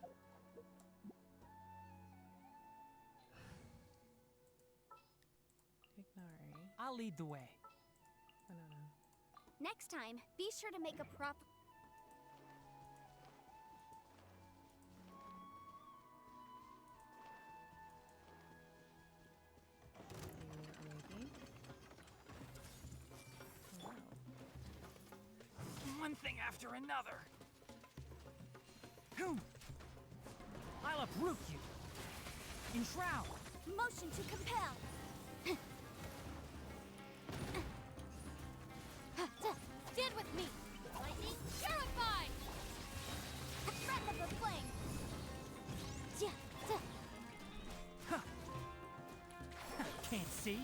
Tignari. I'll lead the way. Oh, no. Next time, be sure to make a proper. One thing after another. Who? I'll uproot you. Enshroud. Motion to compel. Stand with me. Lightning purify. Breath of the flame. Can't see.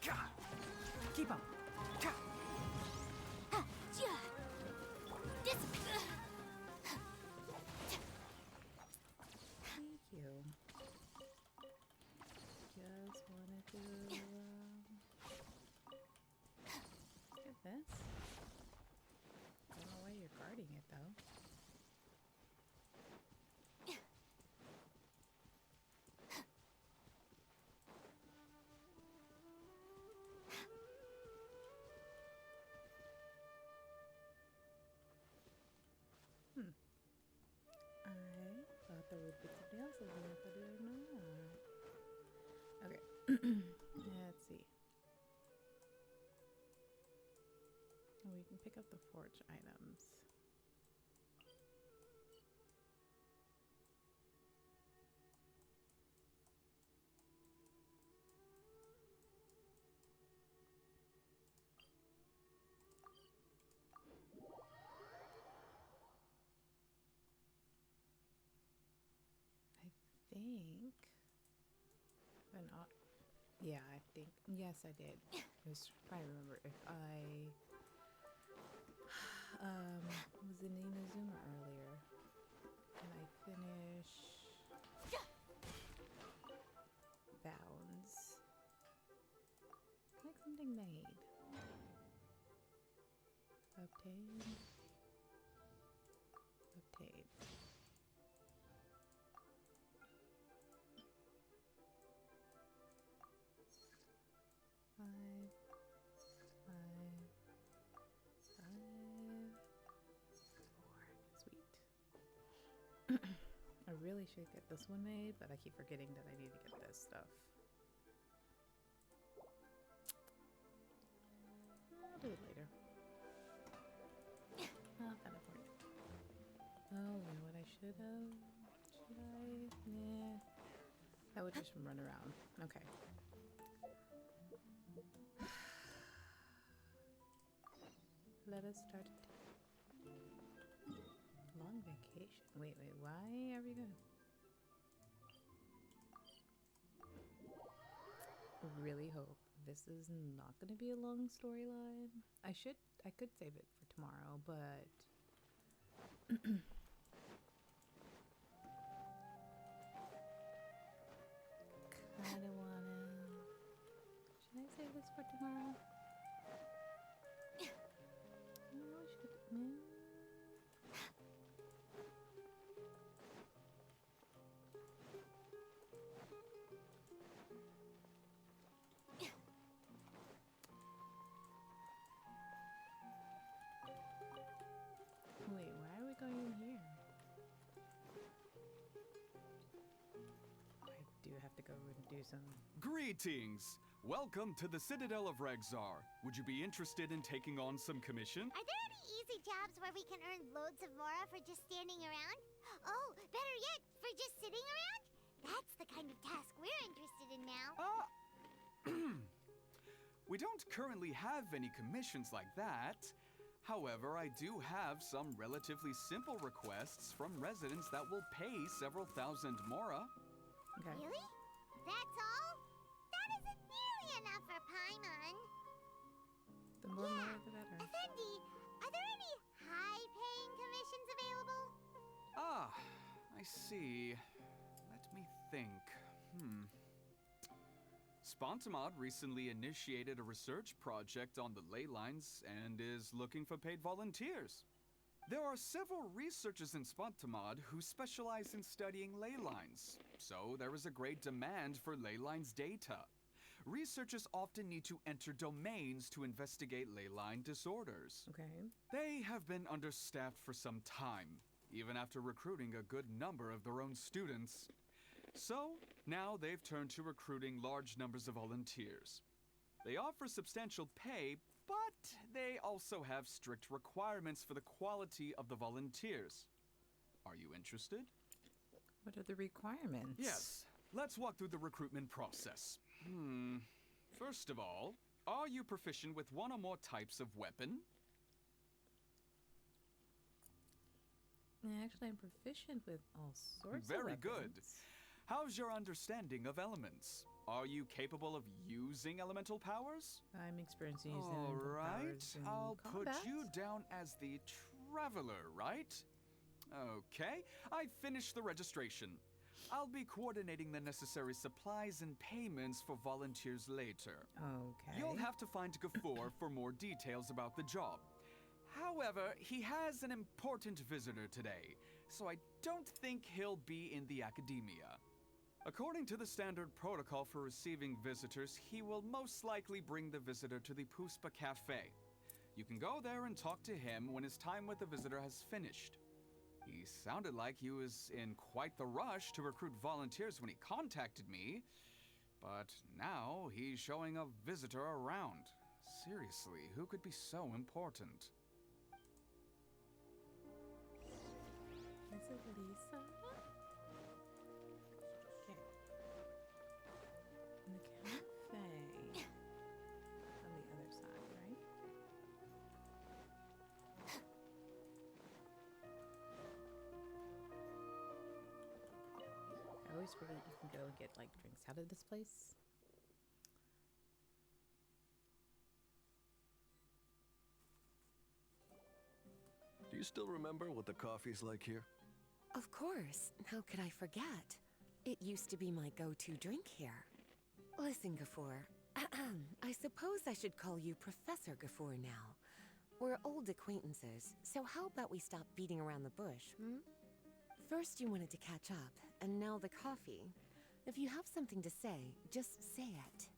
God. Keep up. Thank you. Just wanted to get this. Don't know why you're guarding it though. there would be somebody else in there, but they're not. Okay. Let's see. Oh, we can pick up the forge items. I think. Yeah, I think. Yes, I did. I was trying to remember if I was in Inazuma earlier. Can I finish bounds? Like something made. Obtain. Obtain. Five. Sweet. I really should get this one made, but I keep forgetting that I need to get this stuff. I'll do it later. Not that important. Oh, you know what I should have? Should I? Nah. That would just run around. Okay. Let us start. Long vacation. Wait, why are we going? Really hope this is not going to be a long storyline. I could save it for tomorrow, but kind of wanna. Should I save this for tomorrow? No, I should. No. Wait, why are we going in here? I do have to go and do some. Greetings! Welcome to the Citadel of Regzar. Would you be interested in taking on some commission? Are there any easy jobs where we can earn loads of mora for just standing around? Oh, better yet, for just sitting around? That's the kind of task we're interested in now. We don't currently have any commissions like that. However, I do have some relatively simple requests from residents that will pay several thousand mora. Okay. Really? That's all? That isn't nearly enough for Paimon. The more mora, the better. Effendi, are there any high-paying commissions available? Ah, I see. Let me think. Spontamod recently initiated a research project on the ley lines and is looking for paid volunteers. There are several researchers in Spontamod who specialize in studying ley lines, so there is a great demand for ley lines data. Researchers often need to enter domains to investigate ley line disorders. Okay. They have been understaffed for some time, even after recruiting a good number of their own students. So, now they've turned to recruiting large numbers of volunteers. They offer substantial pay, but they also have strict requirements for the quality of the volunteers. Are you interested? What are the requirements? Yes. Let's walk through the recruitment process. First of all, are you proficient with one or more types of weapon? Actually, I'm proficient with all sorts Very of good. weapons. How's your understanding of elements? Are you capable of using elemental powers? I'm experienced in using All elemental right, powers in I'll combat. put you down as the Traveler, right? Okay, I finished the registration. I'll be coordinating the necessary supplies and payments for volunteers later. Okay. You'll have to find Gafoor for more details about the job. However, he has an important visitor today, so I don't think he'll be in the academia. According to the standard protocol for receiving visitors, he will most likely bring the visitor to the Puspa Cafe. You can go there and talk to him when his time with the visitor has finished. He sounded like he was in quite the rush to recruit volunteers when he contacted me, but now he's showing a visitor around. Seriously, who could be so important? Is it Lisa? Okay. In the cafe. On the other side, right? I always forget you can go and get like drinks out of this place. Do you still remember what the coffee's like here? Of course. How could I forget? It used to be my go-to drink here. Listen, Gafur. I suppose I should call you Professor Gafur now. We're old acquaintances, so how about we stop beating around the bush, hmm? First you wanted to catch up, and now the coffee. If you have something to say, just say it.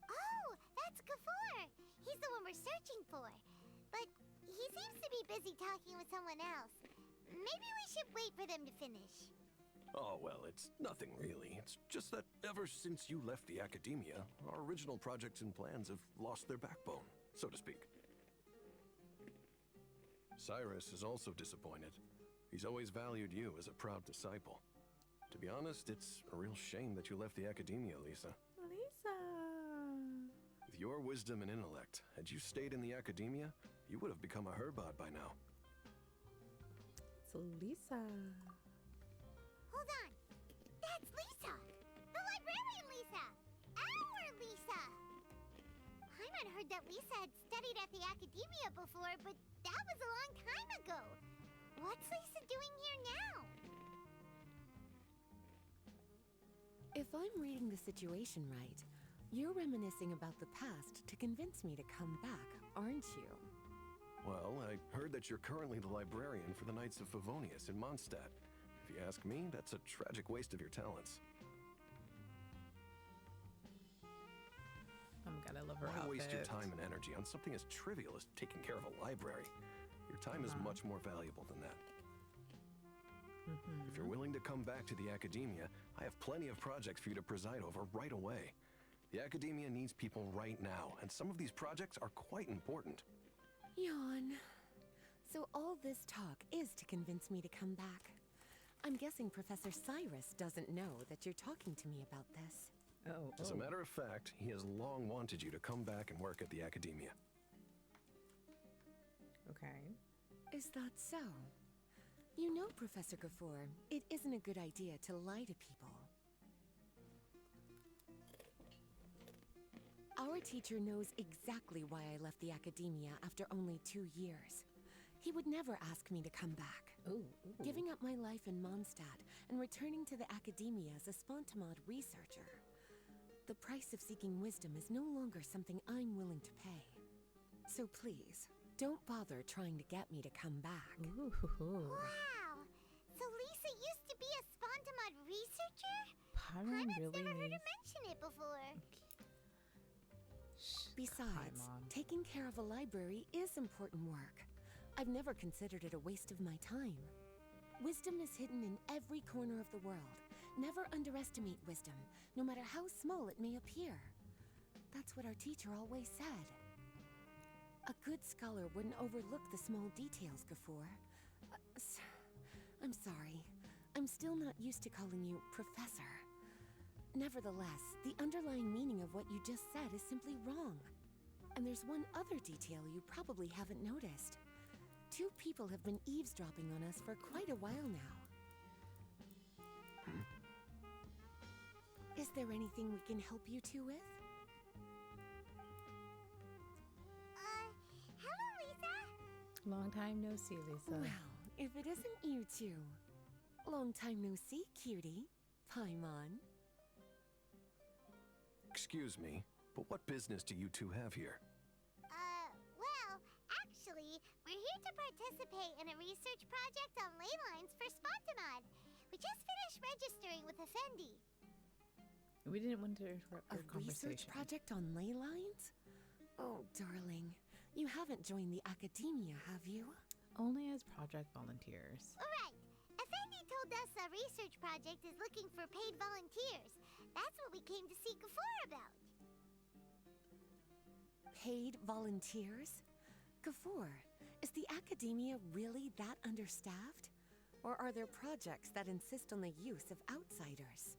Oh, that's Gafur. He's the one we're searching for. But he seems to be busy talking with someone else. Maybe we should wait for them to finish. Oh, well, it's nothing really. It's just that ever since you left the academia, our original projects and plans have lost their backbone, so to speak. Cyrus is also disappointed. He's always valued you as a proud disciple. To be honest, it's a real shame that you left the academia, Lisa. Lisa! With your wisdom and intellect, had you stayed in the academia, you would have become a herbad by now. It's Lisa. Hold on. That's Lisa! The librarian Lisa! Our Lisa! Paimon heard that Lisa had studied at the academia before, but that was a long time ago. What's Lisa doing here now? If I'm reading the situation right, you're reminiscing about the past to convince me to come back, aren't you? Well, I heard that you're currently the librarian for the Knights of Favonius in Mondstadt. If you ask me, that's a tragic waste of your talents. Oh my god, I love her Why outfit. waste your time and energy on something as trivial as taking care of a library? Your time is much more valuable than that. If you're willing to come back to the academia, I have plenty of projects for you to preside over right away. The academia needs people right now, and some of these projects are quite important. Yawn. So all this talk is to convince me to come back. I'm guessing Professor Cyrus doesn't know that you're talking to me about this. As a matter of fact, he has long wanted you to come back and work at the academia. Okay. Is that so? You know, Professor Gafur, it isn't a good idea to lie to people. Our teacher knows exactly why I left the academia after only 2 years. He would never ask me to come back. Giving up my life in Mondstadt and returning to the academia as a Spontamod researcher. The price of seeking wisdom is no longer something I'm willing to pay. So please, don't bother trying to get me to come back. Wow! So Lisa used to be a Spontamod researcher? Paimon Paimon's really never heard needs... her mention it before. Besides, taking care of a library is important work. I've never considered it a waste of my time. Wisdom is hidden in every corner of the world. Never underestimate wisdom, no matter how small it may appear. That's what our teacher always said. A good scholar wouldn't overlook the small details, Gafur. I'm sorry. I'm still not used to calling you Professor. Nevertheless, the underlying meaning of what you just said is simply wrong. And there's one other detail you probably haven't noticed. 2 people have been eavesdropping on us for quite a while now. Is there anything we can help you two with? Hello, Lisa. Long time no see, Lisa. Well, if it isn't you two. Long time no see, cutie. Paimon. Excuse me, but what business do you two have here? Well, actually, we're here to participate in a research project on ley lines for Spontamod. We just finished registering with Effendi. We didn't want to interrupt A your conversation. research project on ley lines? Oh, darling. You haven't joined the academia, have you? Only as project volunteers. Alright. Effendi told us a research project is looking for paid volunteers. That's what we came to see Gafoor about. Paid volunteers? Gafoor, is the academia really that understaffed? Or are there projects that insist on the use of outsiders?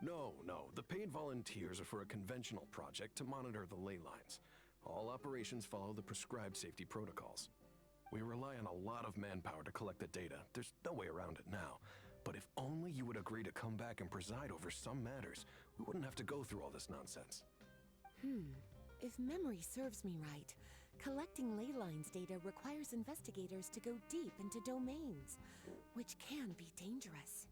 No. The paid volunteers are for a conventional project to monitor the ley lines. All operations follow the prescribed safety protocols. We rely on a lot of manpower to collect the data. There's no way around it now. But if only you would agree to come back and preside over some matters, we wouldn't have to go through all this nonsense. If memory serves me right, collecting ley lines data requires investigators to go deep into domains, which can be dangerous.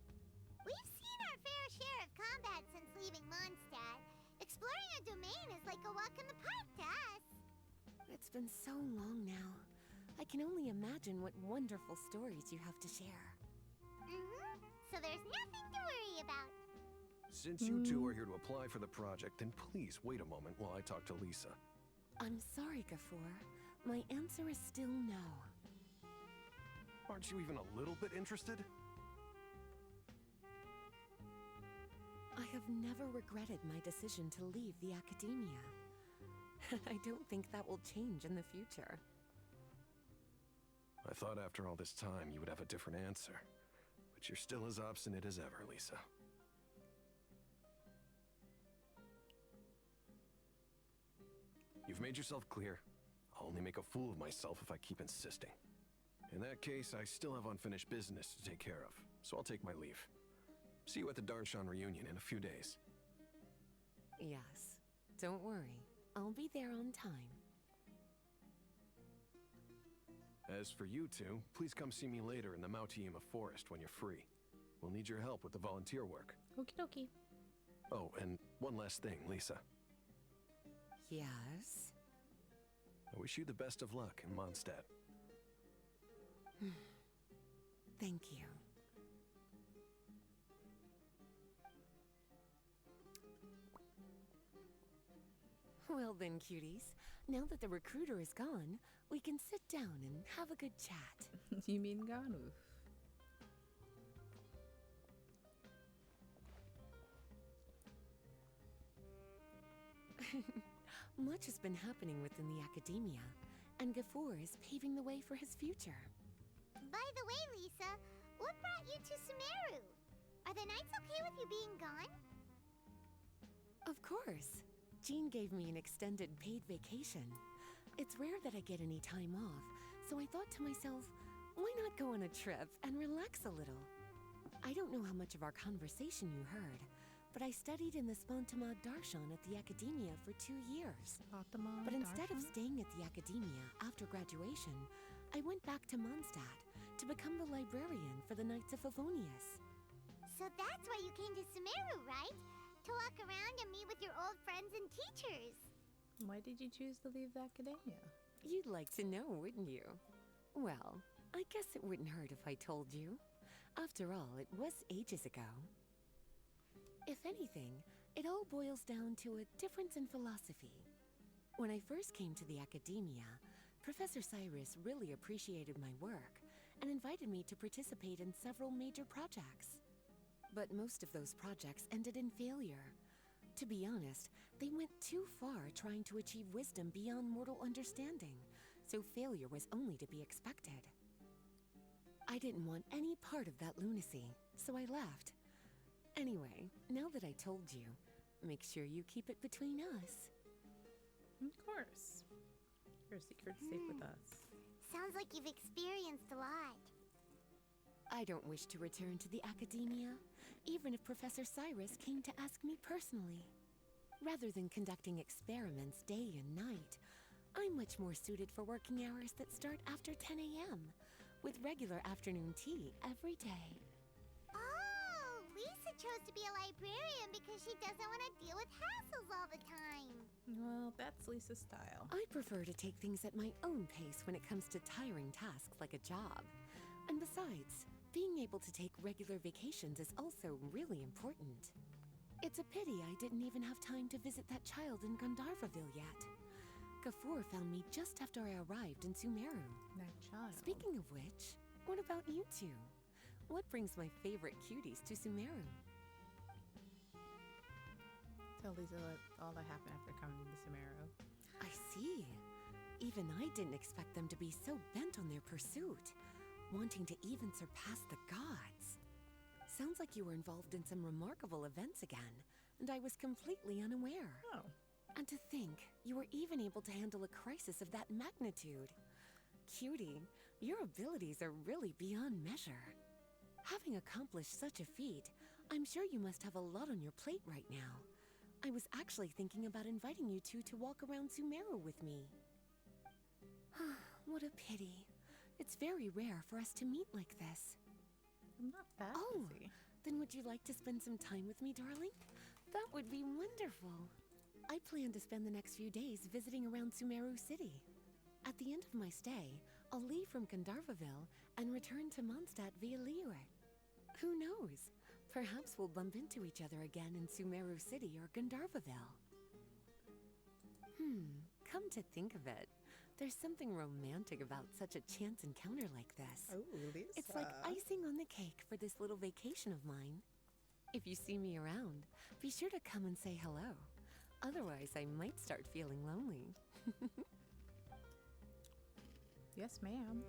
We've seen our fair share of combat since leaving Mondstadt. Exploring a domain is like a walk in the park to us. It's been so long now. I can only imagine what wonderful stories you have to share. So there's nothing to worry about. Since you two are here to apply for the project, then please wait a moment while I talk to Lisa. I'm sorry, Gafoor. My answer is still no. Aren't you even a little bit interested? I have never regretted my decision to leave the academia. I don't think that will change in the future. I thought after all this time you would have a different answer. But you're still as obstinate as ever, Lisa. You've made yourself clear. I'll only make a fool of myself if I keep insisting. In that case, I still have unfinished business to take care of, so I'll take my leave. See you at the Darshan reunion in a few days. Yes. Don't worry. I'll be there on time. As for you two, please come see me later in the Mautiima forest when you're free. We'll need your help with the volunteer work. Okie dokie. Oh, and one last thing, Lisa. Yes? I wish you the best of luck in Mondstadt. Thank you. Well then, cuties. Now that the recruiter is gone, we can sit down and have a good chat. You mean Ganu? Much has been happening within the academia, and Gafoor is paving the way for his future. By the way, Lisa, what brought you to Sumeru? Are the Knights okay with you being gone? Of course. Jean gave me an extended paid vacation. It's rare that I get any time off, so I thought to myself, why not go on a trip and relax a little? I don't know how much of our conversation you heard, but I studied in the Spontamad Darshan at the academia for 2 years. But instead of staying at the academia after graduation, I went back to Mondstadt to become the librarian for the Knights of Favonius. So that's why you came to Sumeru, right? To walk around and meet with your old friends and teachers. Why did you choose to leave the academia? You'd like to know, wouldn't you? Well, I guess it wouldn't hurt if I told you. After all, it was ages ago. If anything, it all boils down to a difference in philosophy. When I first came to the academia, Professor Cyrus really appreciated my work and invited me to participate in several major projects. But most of those projects ended in failure. To be honest, they went too far trying to achieve wisdom beyond mortal understanding, so failure was only to be expected. I didn't want any part of that lunacy, so I left. Anyway, now that I told you, make sure you keep it between us. Of course. Your secret's safe with us. Sounds like you've experienced a lot. I don't wish to return to the academia, even if Professor Cyrus came to ask me personally. Rather than conducting experiments day and night, I'm much more suited for working hours that start after 10 a.m., with regular afternoon tea every day. Oh, Lisa chose to be a librarian because she doesn't want to deal with hassles all the time. Well, that's Lisa's style. I prefer to take things at my own pace when it comes to tiring tasks like a job. And besides, being able to take regular vacations is also really important. It's a pity I didn't even have time to visit that child in Gandharvaville yet. Kafur found me just after I arrived in Sumeru. That child. Speaking of which, what about you two? What brings my favorite cuties to Sumeru? Tell Lisa all that happened after coming to Sumeru. I see. Even I didn't expect them to be so bent on their pursuit, wanting to even surpass the gods. Sounds like you were involved in some remarkable events again, and I was completely unaware. Oh. And to think, you were even able to handle a crisis of that magnitude. Cutie, your abilities are really beyond measure. Having accomplished such a feat, I'm sure you must have a lot on your plate right now. I was actually thinking about inviting you two to walk around Sumeru with me. What a pity. It's very rare for us to meet like this. I'm not that busy. Then would you like to spend some time with me, darling? That would be wonderful. I plan to spend the next few days visiting around Sumeru City. At the end of my stay, I'll leave from Gandharvaville and return to Mondstadt via Liyue. Who knows? Perhaps we'll bump into each other again in Sumeru City or Gandharvaville. Come to think of it, there's something romantic about such a chance encounter like this. Oh, Lisa. It's like icing on the cake for this little vacation of mine. If you see me around, be sure to come and say hello. Otherwise, I might start feeling lonely. Yes, ma'am.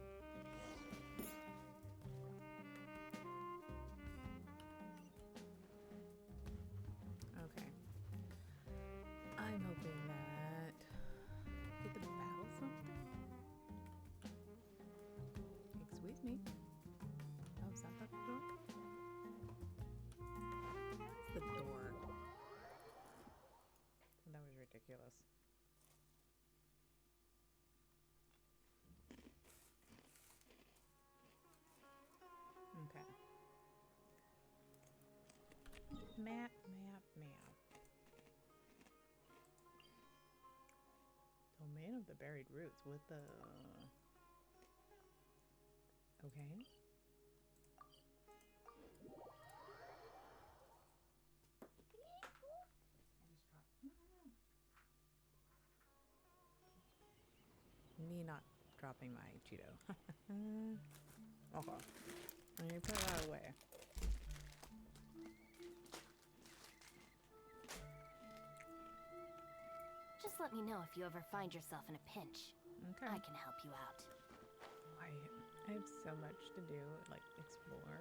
Okay. I'm hoping that get the battle something. Excuse me. Oh, is that the door? That's the door. That was ridiculous. Okay. Map. Domain of the buried roots. What the... Okay. Me not dropping my Cheeto. Okay. Let me put that away. Just let me know if you ever find yourself in a pinch. Okay. I can help you out. I have so much to do, like explore.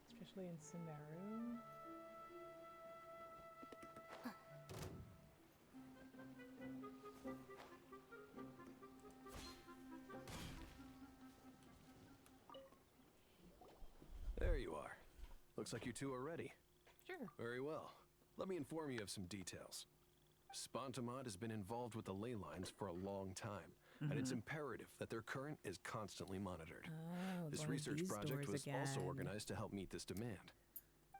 Especially in Sumeru. There you are. Looks like you two are ready. Sure. Very well. Let me inform you of some details. Spontamod has been involved with the ley lines for a long time, and it's imperative that their current is constantly monitored. Oh, This going research these project doors was also again. organized to help meet this demand.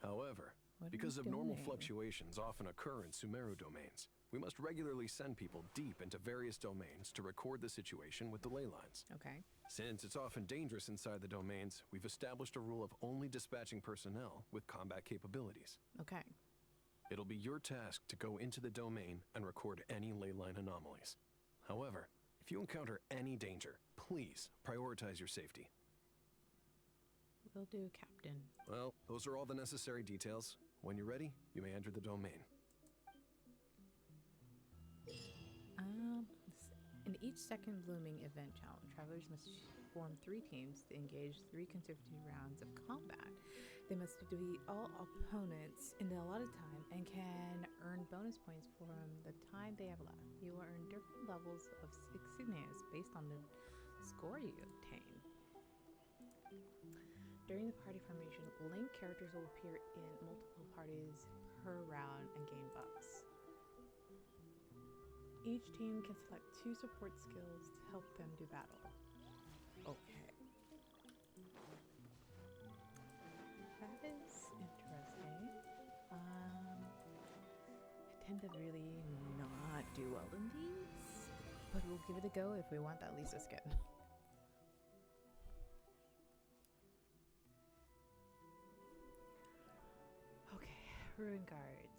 However, What are because we of normal doing? fluctuations often occur in Sumeru domains, we must regularly send people deep into various domains to record the situation with the ley lines. Okay. Since it's often dangerous inside the domains, we've established a rule of only dispatching personnel with combat capabilities. Okay. It'll be your task to go into the domain and record any ley line anomalies. However, if you encounter any danger, please prioritize your safety. Will do, Captain. Well, those are all the necessary details. When you're ready, you may enter the domain. In each second blooming event challenge, travelers must form 3 teams to engage 3 consecutive rounds of combat. They must defeat all opponents in the allotted time and can earn bonus points from the time they have left. You will earn different levels of insignias based on the score you obtain. During the party formation, linked characters will appear in multiple parties per round and gain buffs. Each team can select 2 support skills to help them do battle. Okay. That is interesting. I tend to really not do well in these, but we'll give it a go if we want that Lisa skin. Okay, ruin guards.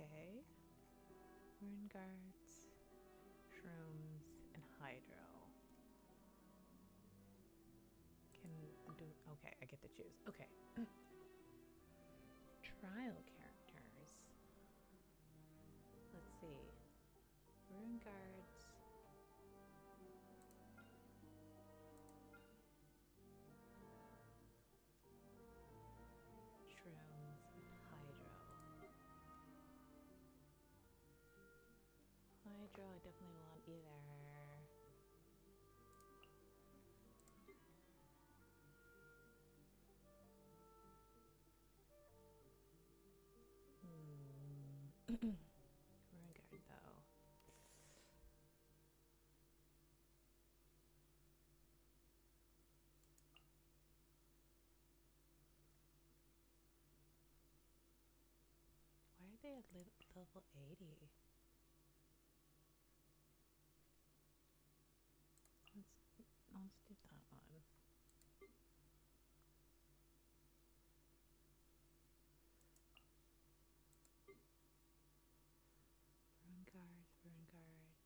Okay. Rune guards, shrooms, and hydro. Can do. Okay, I get to choose. Okay. Trial characters. Let's see. Rune guards. Shrooms and hydro. Hydro, I definitely want either. Rune guard though. Why are they at level 80? Let's do that one. Rune guards, rune guards.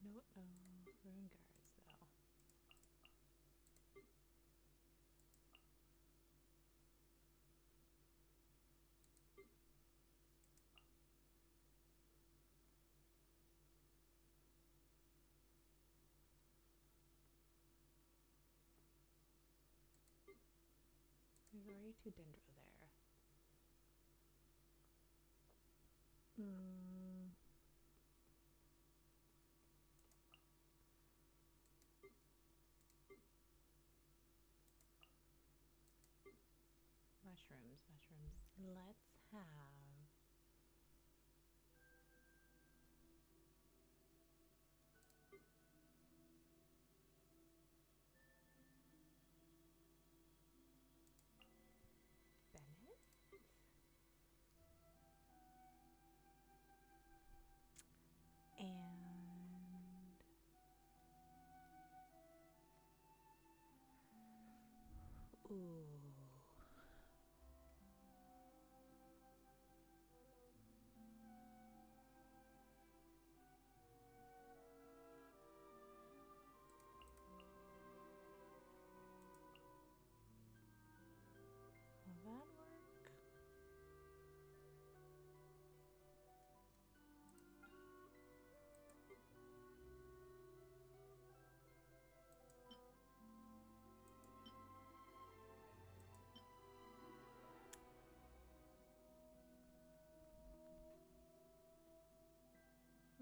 No, rune guards though. There's already 2 dendro there. Mushrooms. Let's have Bennett. And ooh. Will that work?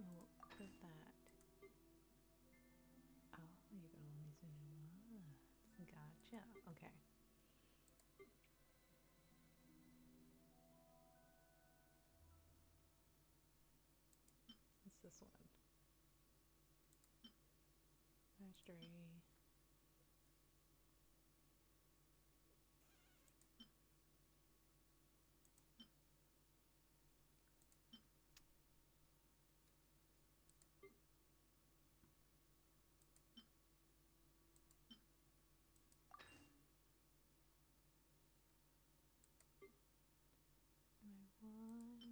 No, what's that? Oh, you can only zoom once. Gotcha. Okay. What's this one? Mastery. And I want 200.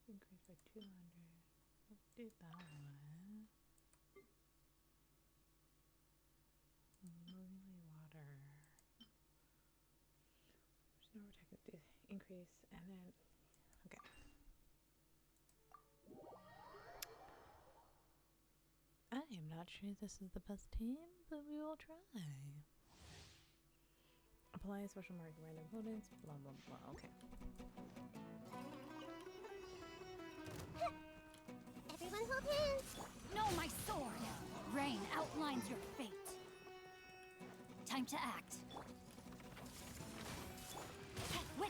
Increase by 200. Let's do that one. Moonly water. There's no protective increase, and then okay. I am not sure this is the best team, but we will try. Apply a special mark to random opponents, blah blah blah. Okay. Everyone hold hands! No, my sword! Rain outlines your fate. Time to act.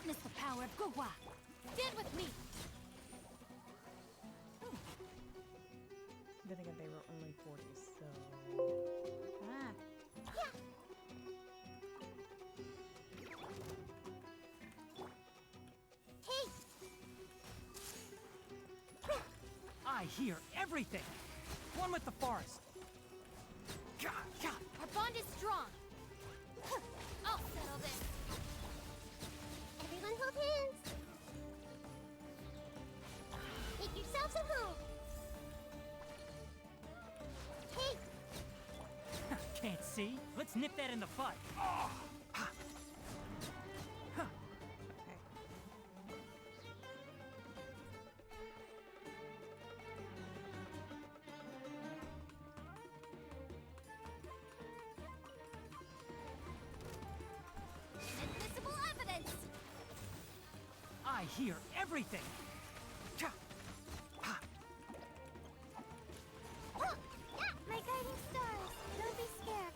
Witness the power of Gugwa. Stand with me. Then again, they were only 40, so... Ah! I hear everything! One with the forest! Our bond is strong. I'll settle this. Everyone hold hands. Make yourselves at home. Hey, Can't see? Let's nip that in the bud. Inadmissible evidence. I hear everything! My guiding stars. Don't be scared.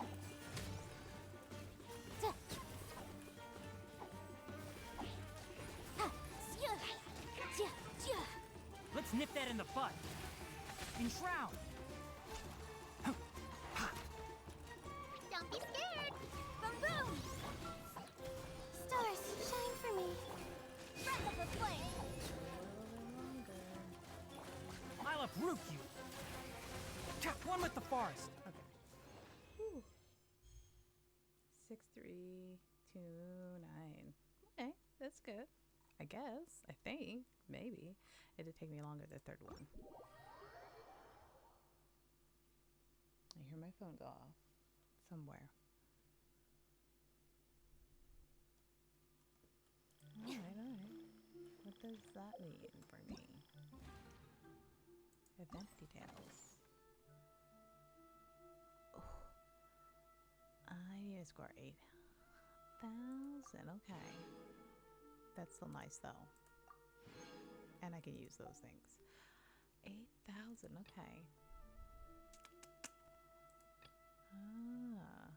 Let's nip that in the bud. Enshroud! don't be scared. Boom boom. Stars, shine for me. Breath of the flame. I'll uproot you! One with the forest! Okay. Whew. 6329. Okay, that's good. I guess. I think. Maybe. It did take me longer the third one. I hear my phone go off somewhere. Alright. What does that mean for me? Event details. Oh. I need to score 8,000. Okay. That's still nice though. And I can use those things. 8,000. Okay. Ah.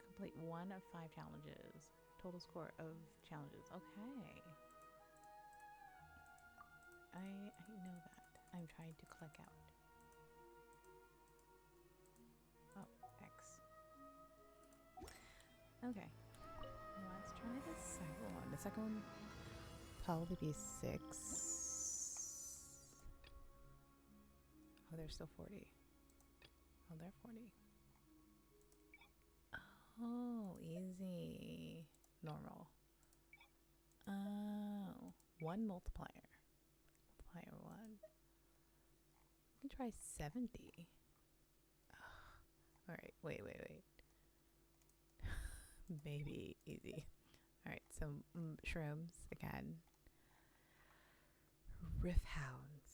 Complete 1 of 5 challenges. Total score of challenges. Okay. I know that. I'm trying to click out. Oh, X. Okay. Let's try the second one. The second one probably be 6. Oh, they're still 40. Oh, they're 40. Oh, easy. Normal. Oh, 1 multiplier. Multiplier 1. We can try 70. All right, wait. Maybe easy. All right, so shrooms again. Riff hounds.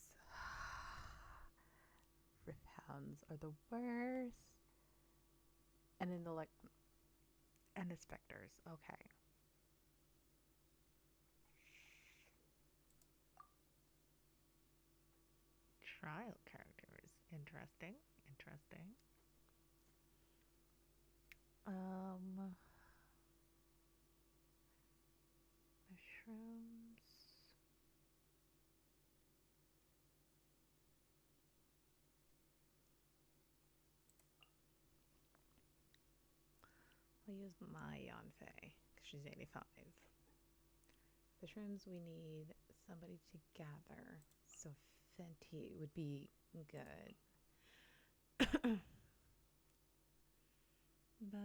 Riff hounds are the worst. And then and the specters. Okay. Trial characters. Interesting. Mushrooms. I'll use my Yanfei because she's 85. The shrooms we need somebody to gather, so Fenty would be good. But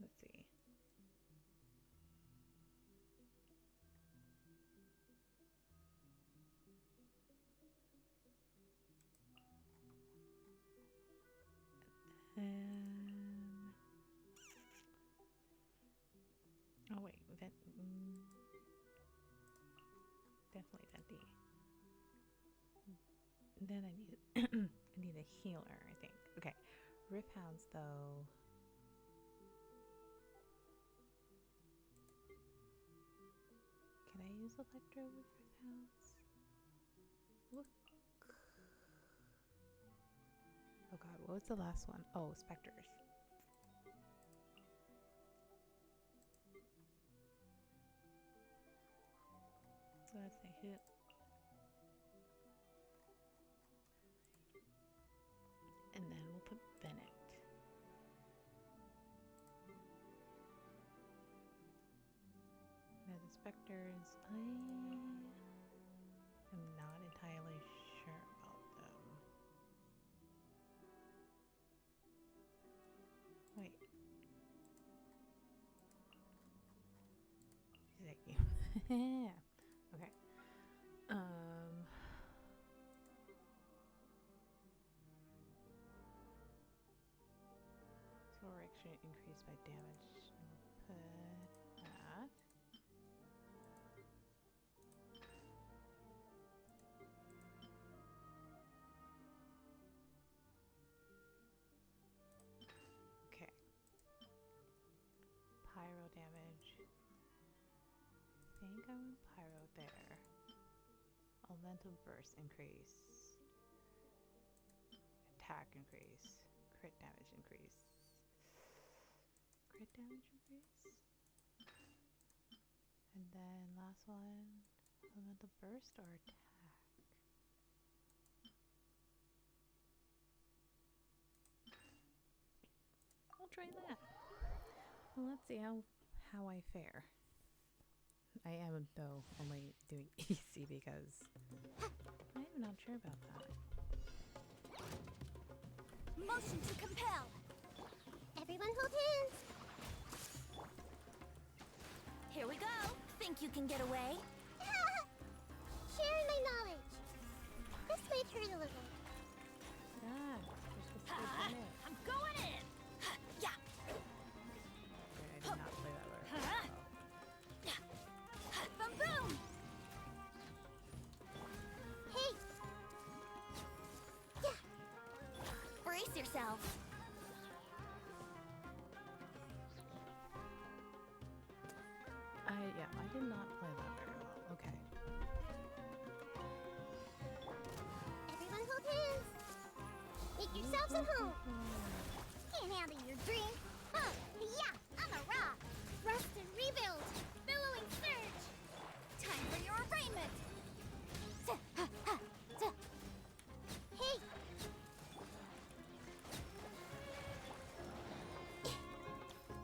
let's see. And oh wait, definitely Venti. Then I need I need a healer, I think. Okay, Riff Hounds though. I use Electro with Earth Hounds? Look. Oh god, what was the last one? Oh, Spectres. So that's a hit. And then we'll put Bennett. Now the Spectres, I am not entirely sure about them. Wait. Yeah. Okay. Total reaction increased by damage. We'll put that. Okay. Pyro damage. I think I want pyro there. Elemental burst increase. Attack increase. Crit damage increase. Crit damage increase. And then last one, elemental burst or attack. I'll try that. Well, let's see how I fare. I am though only doing easy because I'm not sure about that. Motion to compel. Everyone hold hands. Here we go. Think you can get away? Sharing my knowledge. This might hurt a little. Ah, you're supposed to be in it. I'm going in. Yeah. Okay, I did not play that very well. Boom boom. Hey. Yeah. Brace yourself. Yeah, I did not play that very well. Okay. Everyone hold hands. Make yourselves at home. Can't handle your dream. Huh. Yeah, I'm a rock. Rust and rebuild. Billowing surge. Time for your arraignment. Hey.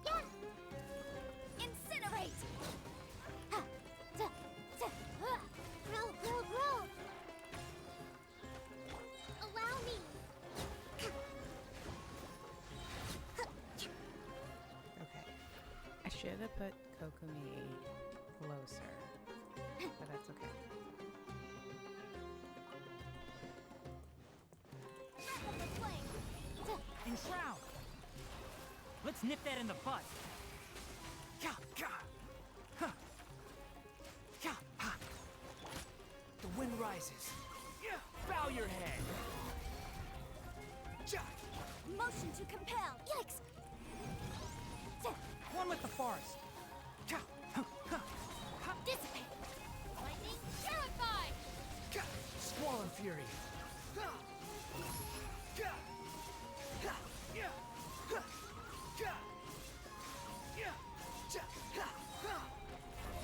Yeah. Incinerate. Grow, grow, grow. Allow me. Okay. I should have put Kokumi closer, but that's okay. Enshroud! Let's nip that in the bud. Yeah, yeah. Huh. Yeah, ha. The wind rises. Yeah. Bow your head. Ja. Motion to compel. Yikes. One with the forest. Ja. Huh. Huh. Ha. Dissipate. Lightning purify. Ja. Squall and fury. Ja. Ja. Ja. Yeah. Huh. Ja. Yeah. Ja. Ha. Ha.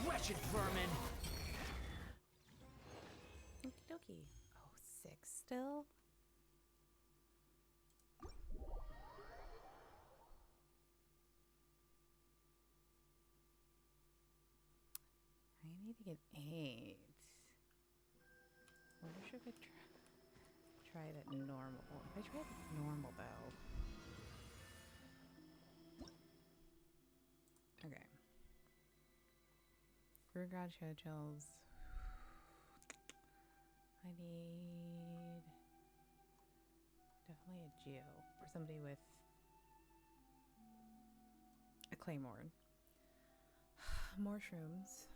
Wretched vermin. Okie dokie. Oh, 6 still? I need to get 8. I wonder if I could try it at normal. If I try it at normal though. Okay. Rear guard shadow chills. I need definitely a Geo or somebody with a claymore. More shrooms.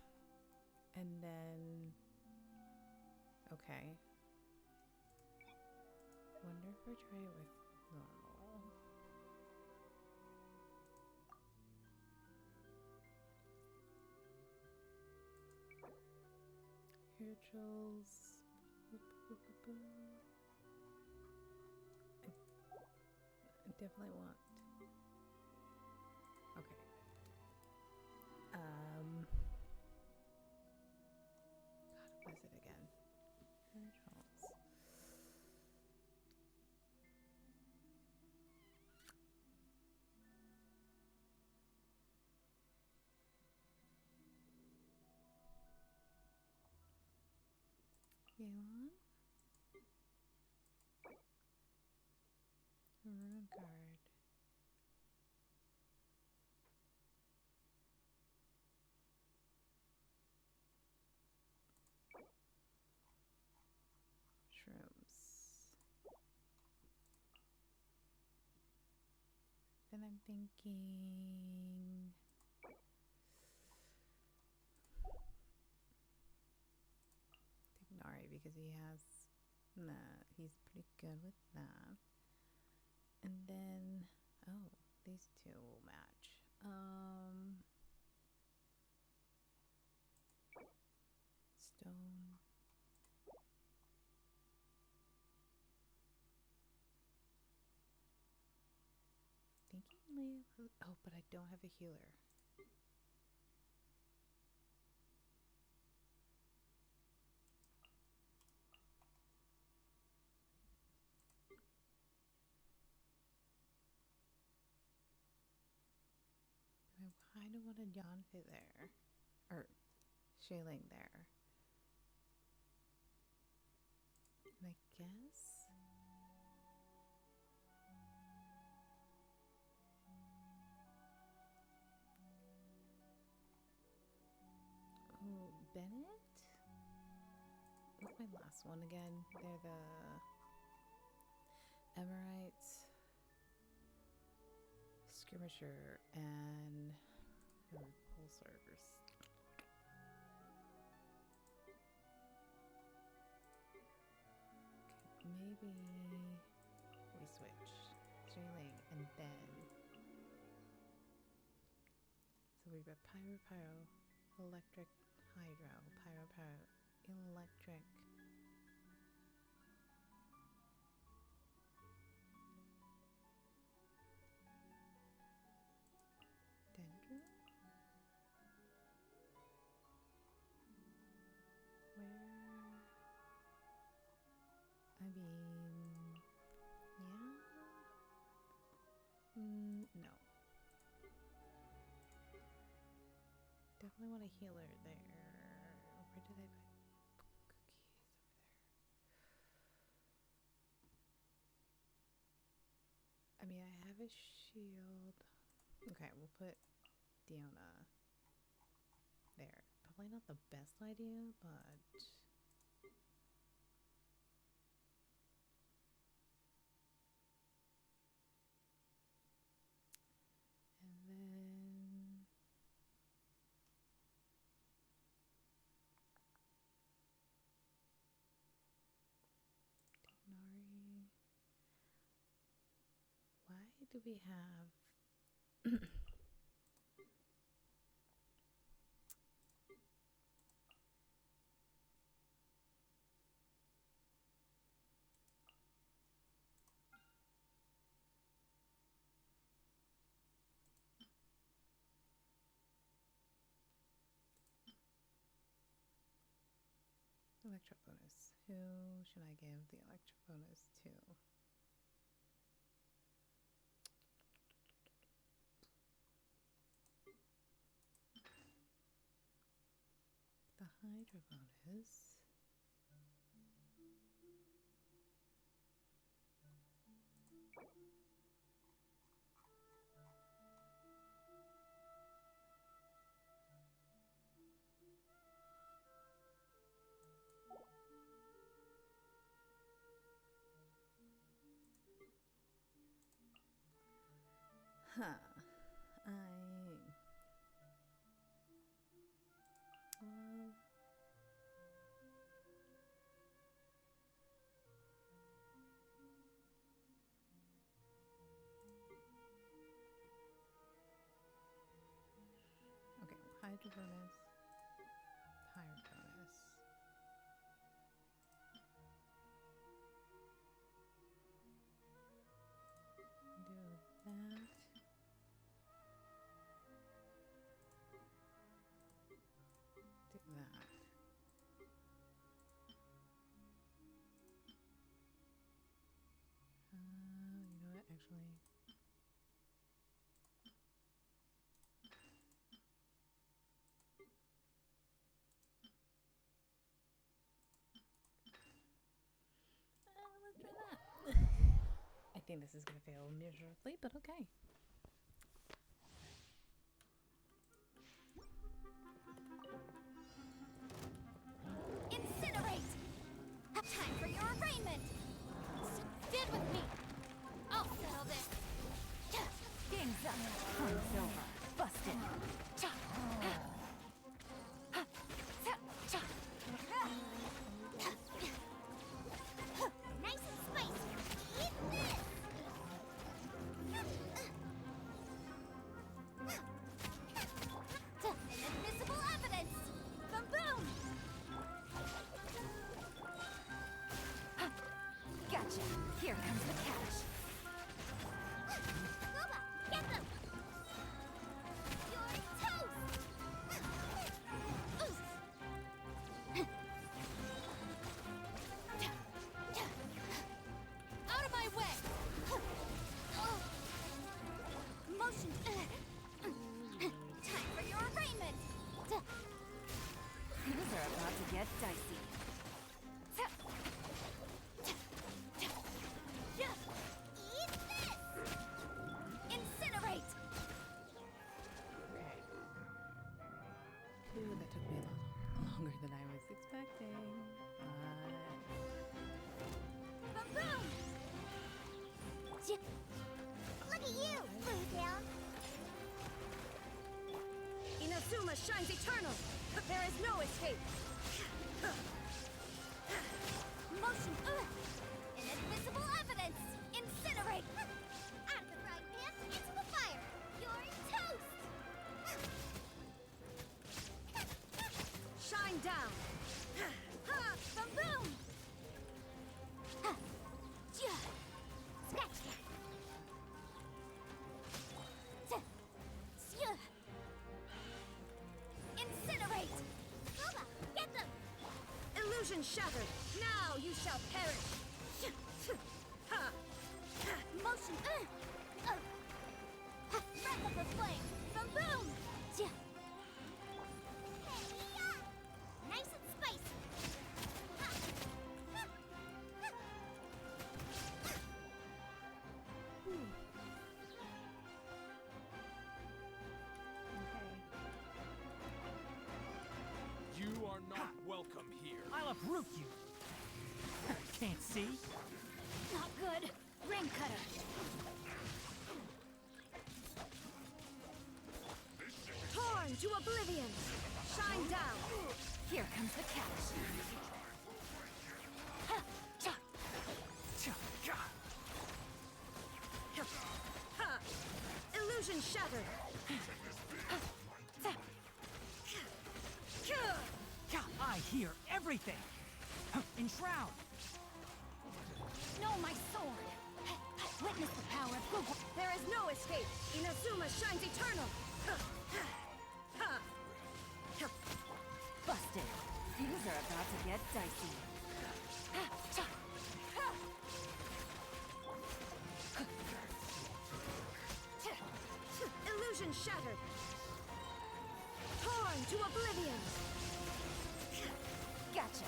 And then okay. Wonder if I try it with normal. spirituals. I definitely want. Okay. God, what is it again? Spirituals. Yelan? A ruin card. Shrooms. Then I'm thinking Tignari because he has he's pretty good with that. And then these two will match. Stone. Thinking oh, but I don't have a healer. But I kind of wanted Yanfei there. Or Shailing there. And I guess Bennett? What's my last one again? They're the Emirites, Skirmisher, and the Repulsors. Okay, maybe we switch Shailing and then. So we've got Pyro, Electric, Hydro, Pyro, Electric. Dendron? Where? I mean, yeah. No. Definitely want a healer there. Where did I put cookies over there? I mean, I have a shield. Okay, we'll put Diona there. Probably not the best idea, but and then Nari. Why do we have electro bonus? Who should I give the electro bonus to? The Hydro bonus. Huh. Well, okay, Hydro bonus, Pyro bonus. that. You know what? Actually. Let's try that. I think this is going to fail miserably, but okay. Incinerate! Time for your arraignment! Stand with me! I'll settle this! Game's up. Time's over. Busted. Nice and spicy. Eat this! Inadmissible evidence! Boom boom! Gotcha. Here comes the cash. Boba, get them! You're toast! Out of my way! Motion. Time for your arraignment! Things are about to get dicey. Eat this! Incinerate! Ooh, that took me a lot longer than I was expecting. Boom boom! Look at you, Blue Tail! Inazuma shines eternal! There is no escape! Motion. Inadmissible evidence! Incinerate! Out of the frying pan, into the fire! You're toast! Shine down! Ha! Boom boom! Scratch that! Incinerate! Boba, get them! Illusion shattered! Now you shall perish! Motion. Breath of the flame! Boom boom! Nice and spicy! You are not welcome here. I'll uproot you. Can't see? Not good! Rain cutter! Torn to oblivion! Shine down! Here comes the cash. Ha! Illusion shattered! I hear everything. Enshroud. No, my sword! Witness the power of Google! There is no escape! Inazuma shines eternal! Busted. Things are about to get dicey. Illusion shattered! Torn to oblivion! Gotcha.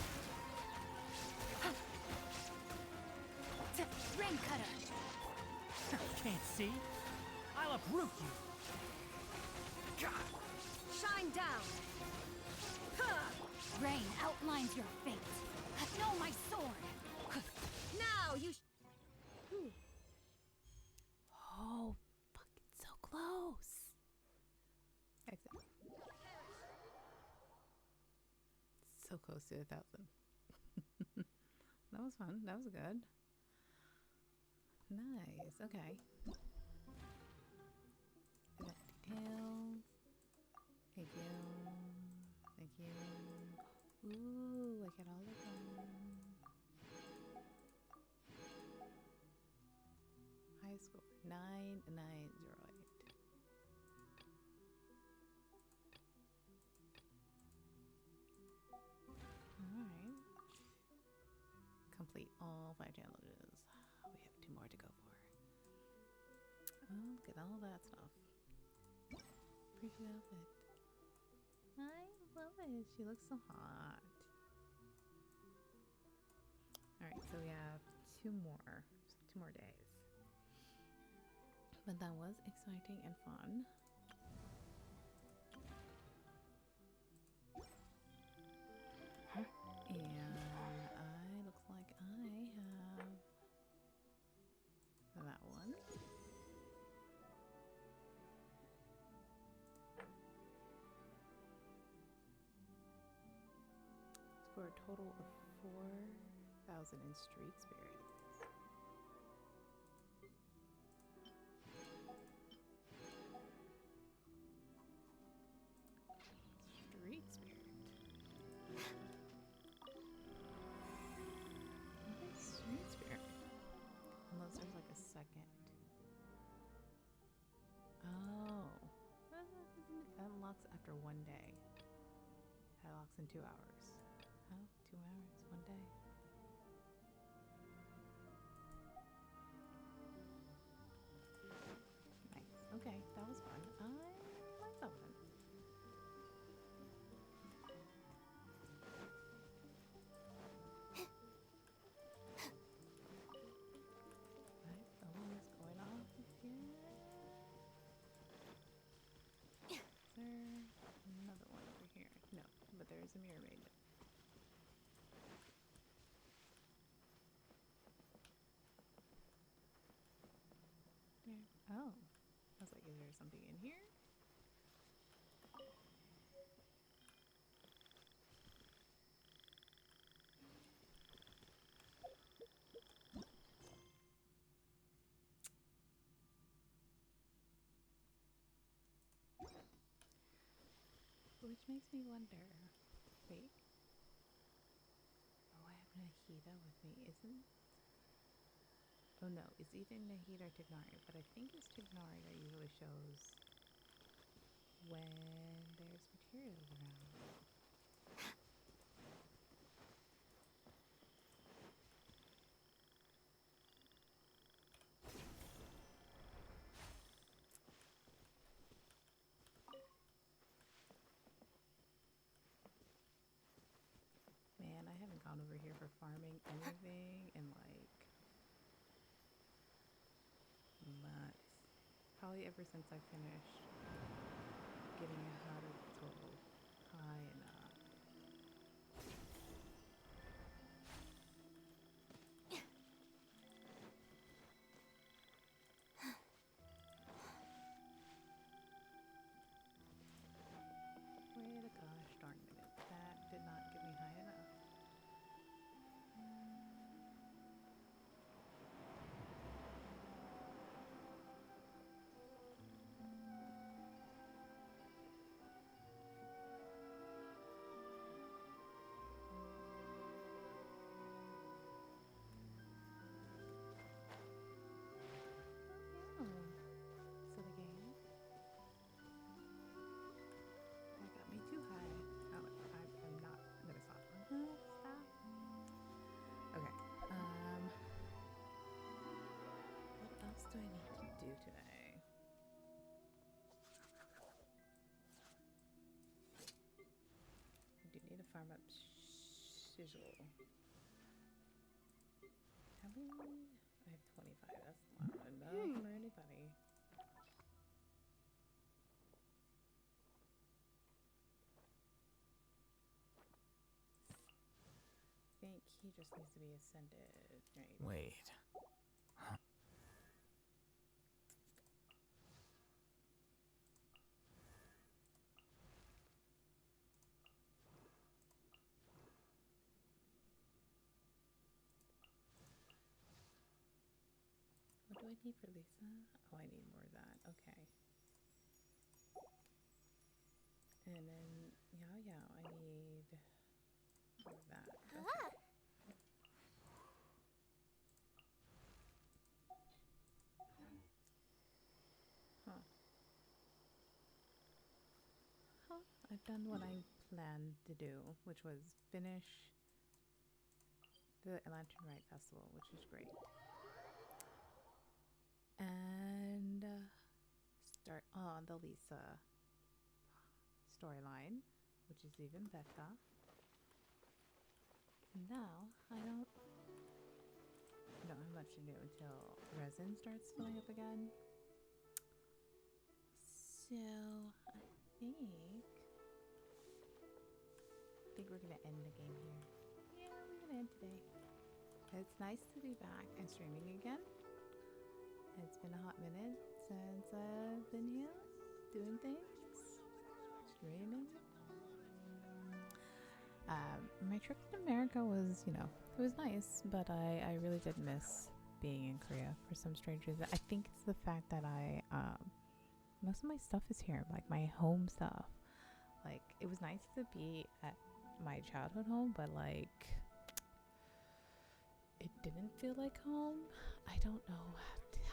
Rain cutter! Can't see? I'll uproot you. Shine down! Rain outlines your fate. No, my sword. Now you Oh, fuck, it's so close. Exit. So close to 1,000. That was fun. That was good. Nice. Okay. I got details. Thank you. Thank you. Ooh, I got all of them. High score 9908. Complete all 5 challenges. We have 2 more to go for. Oh, look at all that stuff. Pretty outfit. I love it. She looks so hot. Alright, so we have 2 more days. But that was exciting and fun. And looks like I have that one. Score a total of 4,000 in street spirits. Street spirit. What is street spirit? Unless there's like a second. Oh. That unlocks after 1 day. That unlocks in 2 hours. Oh, 2 hours, 1 day. Nice. Okay, that was fun. I like that one. Right, someone is going off here. Is there another one over here? No, but there's a mirror maiden. Oh, I was like, is there something in here? Which makes me wonder. Wait. Oh, I have Nahida with me, isn't? Oh no, it's either Nahida or Tignari, but I think it's Tignari that usually shows when there's materials around. Man, I haven't gone over here for farming anything in like months. Probably ever since I finished getting Haruto high enough. Wait a gosh darn minute. That did not get me high enough. Oh, so the game that got me too high. Oh, I'm not gonna stop. Stop. Okay. What else do I need to do today? I do need to farm up sizzle. How many? I have 25. That's not enough for anybody. I think he just needs to be ascended, right? Wait. Huh. What do I need for Lisa? Oh, I need more of that. Okay. And then Yao Yao, I need more of that. Okay. Huh. Huh. I've done what I planned to do, which was finish the Lantern Rite Festival, which is great. And start on the Lisa storyline, which is even better. Now I don't have much to do until resin starts filling up again. So I think we're gonna end the game here. Yeah, we're gonna end today. It's nice to be back and streaming again. It's been a hot minute since I've been here doing things, streaming. My trip to America was, it was nice, but I really did miss being in Korea for some strange reason. I think it's the fact that most of my stuff is here, like my home stuff. Like, it was nice to be at my childhood home, but like, it didn't feel like home. I don't know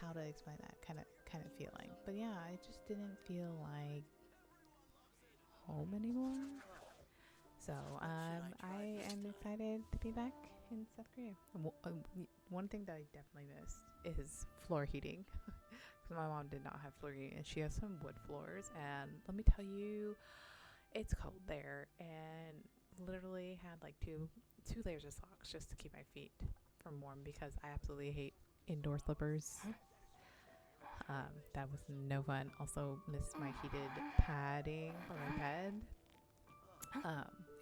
how to explain that kind of feeling, but yeah, I just didn't feel like home anymore. So I am excited to be back in South Korea. One thing that I definitely missed is floor heating, because my mom did not have floor heating, and she has some wood floors, and let me tell you, it's cold there, and literally had like two layers of socks just to keep my feet from warm, because I absolutely hate indoor slippers. That was no fun. Also missed my heated padding for my bed.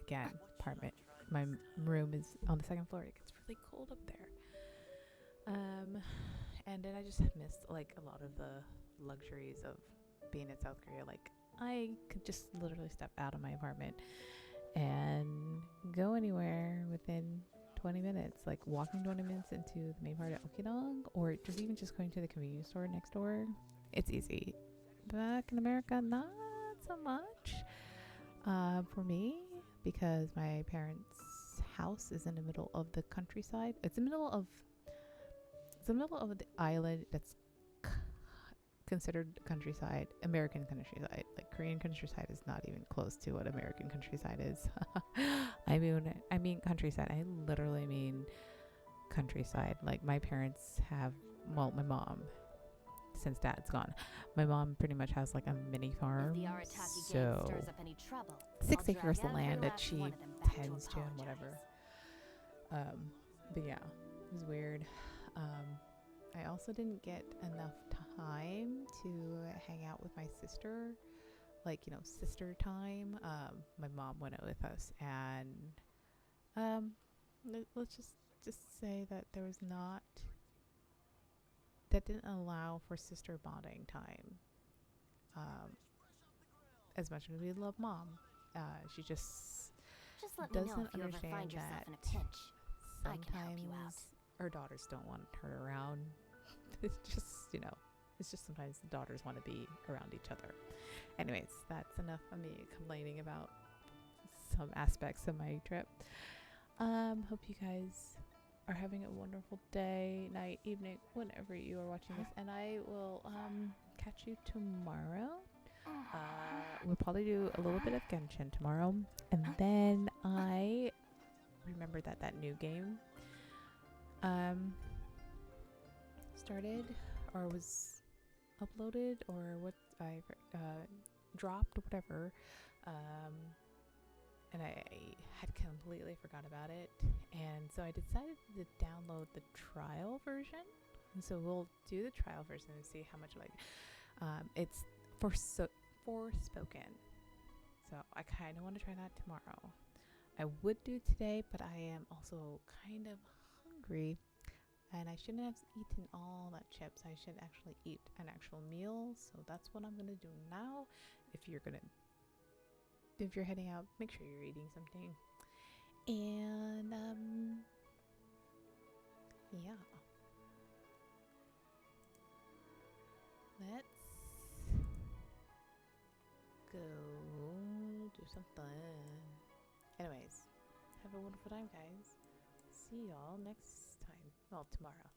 Again, apartment. My room is on the second floor. It gets really cold up there. And then I just missed like a lot of the luxuries of being in South Korea. Like, I could just literally step out of my apartment and go anywhere within 20 minutes. Like, walking 20 minutes into the main part of Okinawa, or just going to the convenience store next door. It's easy. Back in America, not so much. For me, because my parents' house is in the middle of the countryside. It's the middle of the island that's considered countryside, American countryside. Like, Korean countryside is not even close to what American countryside is. I mean countryside. I literally mean countryside. Like, my parents have, well, my mom, since dad's gone, my mom pretty much has like a mini farm. So 6 acres of land that she tends to and whatever. But yeah, it was weird. I also didn't get enough time to hang out with my sister, like, sister time. My mom went out with us, and let's just say that that didn't allow for sister bonding time. As much as we love mom, she just let me know doesn't if you ever understand find yourself that in a pinch. I can help you out. sometimes her daughters don't want her around. It's just sometimes the daughters want to be around each other. Anyways, that's enough of me complaining about some aspects of my trip. Hope you guys are having a wonderful day, night, evening, whenever you are watching this, and I will catch you tomorrow. We'll probably do a little bit of Genshin tomorrow, and then I remember that new game started, or was uploaded, or what I dropped, whatever, and I had completely forgot about it, and so I decided to download the trial version. And so we'll do the trial version and see how much it's Forspoken. So I kind of want to try that tomorrow. I would do today, but I am also kind of hungry, and I shouldn't have eaten all that chips. I should actually eat an actual meal. So that's what I'm gonna do now. If you're heading out, make sure you're eating something. And yeah. Let's go do some fun. Anyways, have a wonderful time, guys. See y'all next time. Well, tomorrow.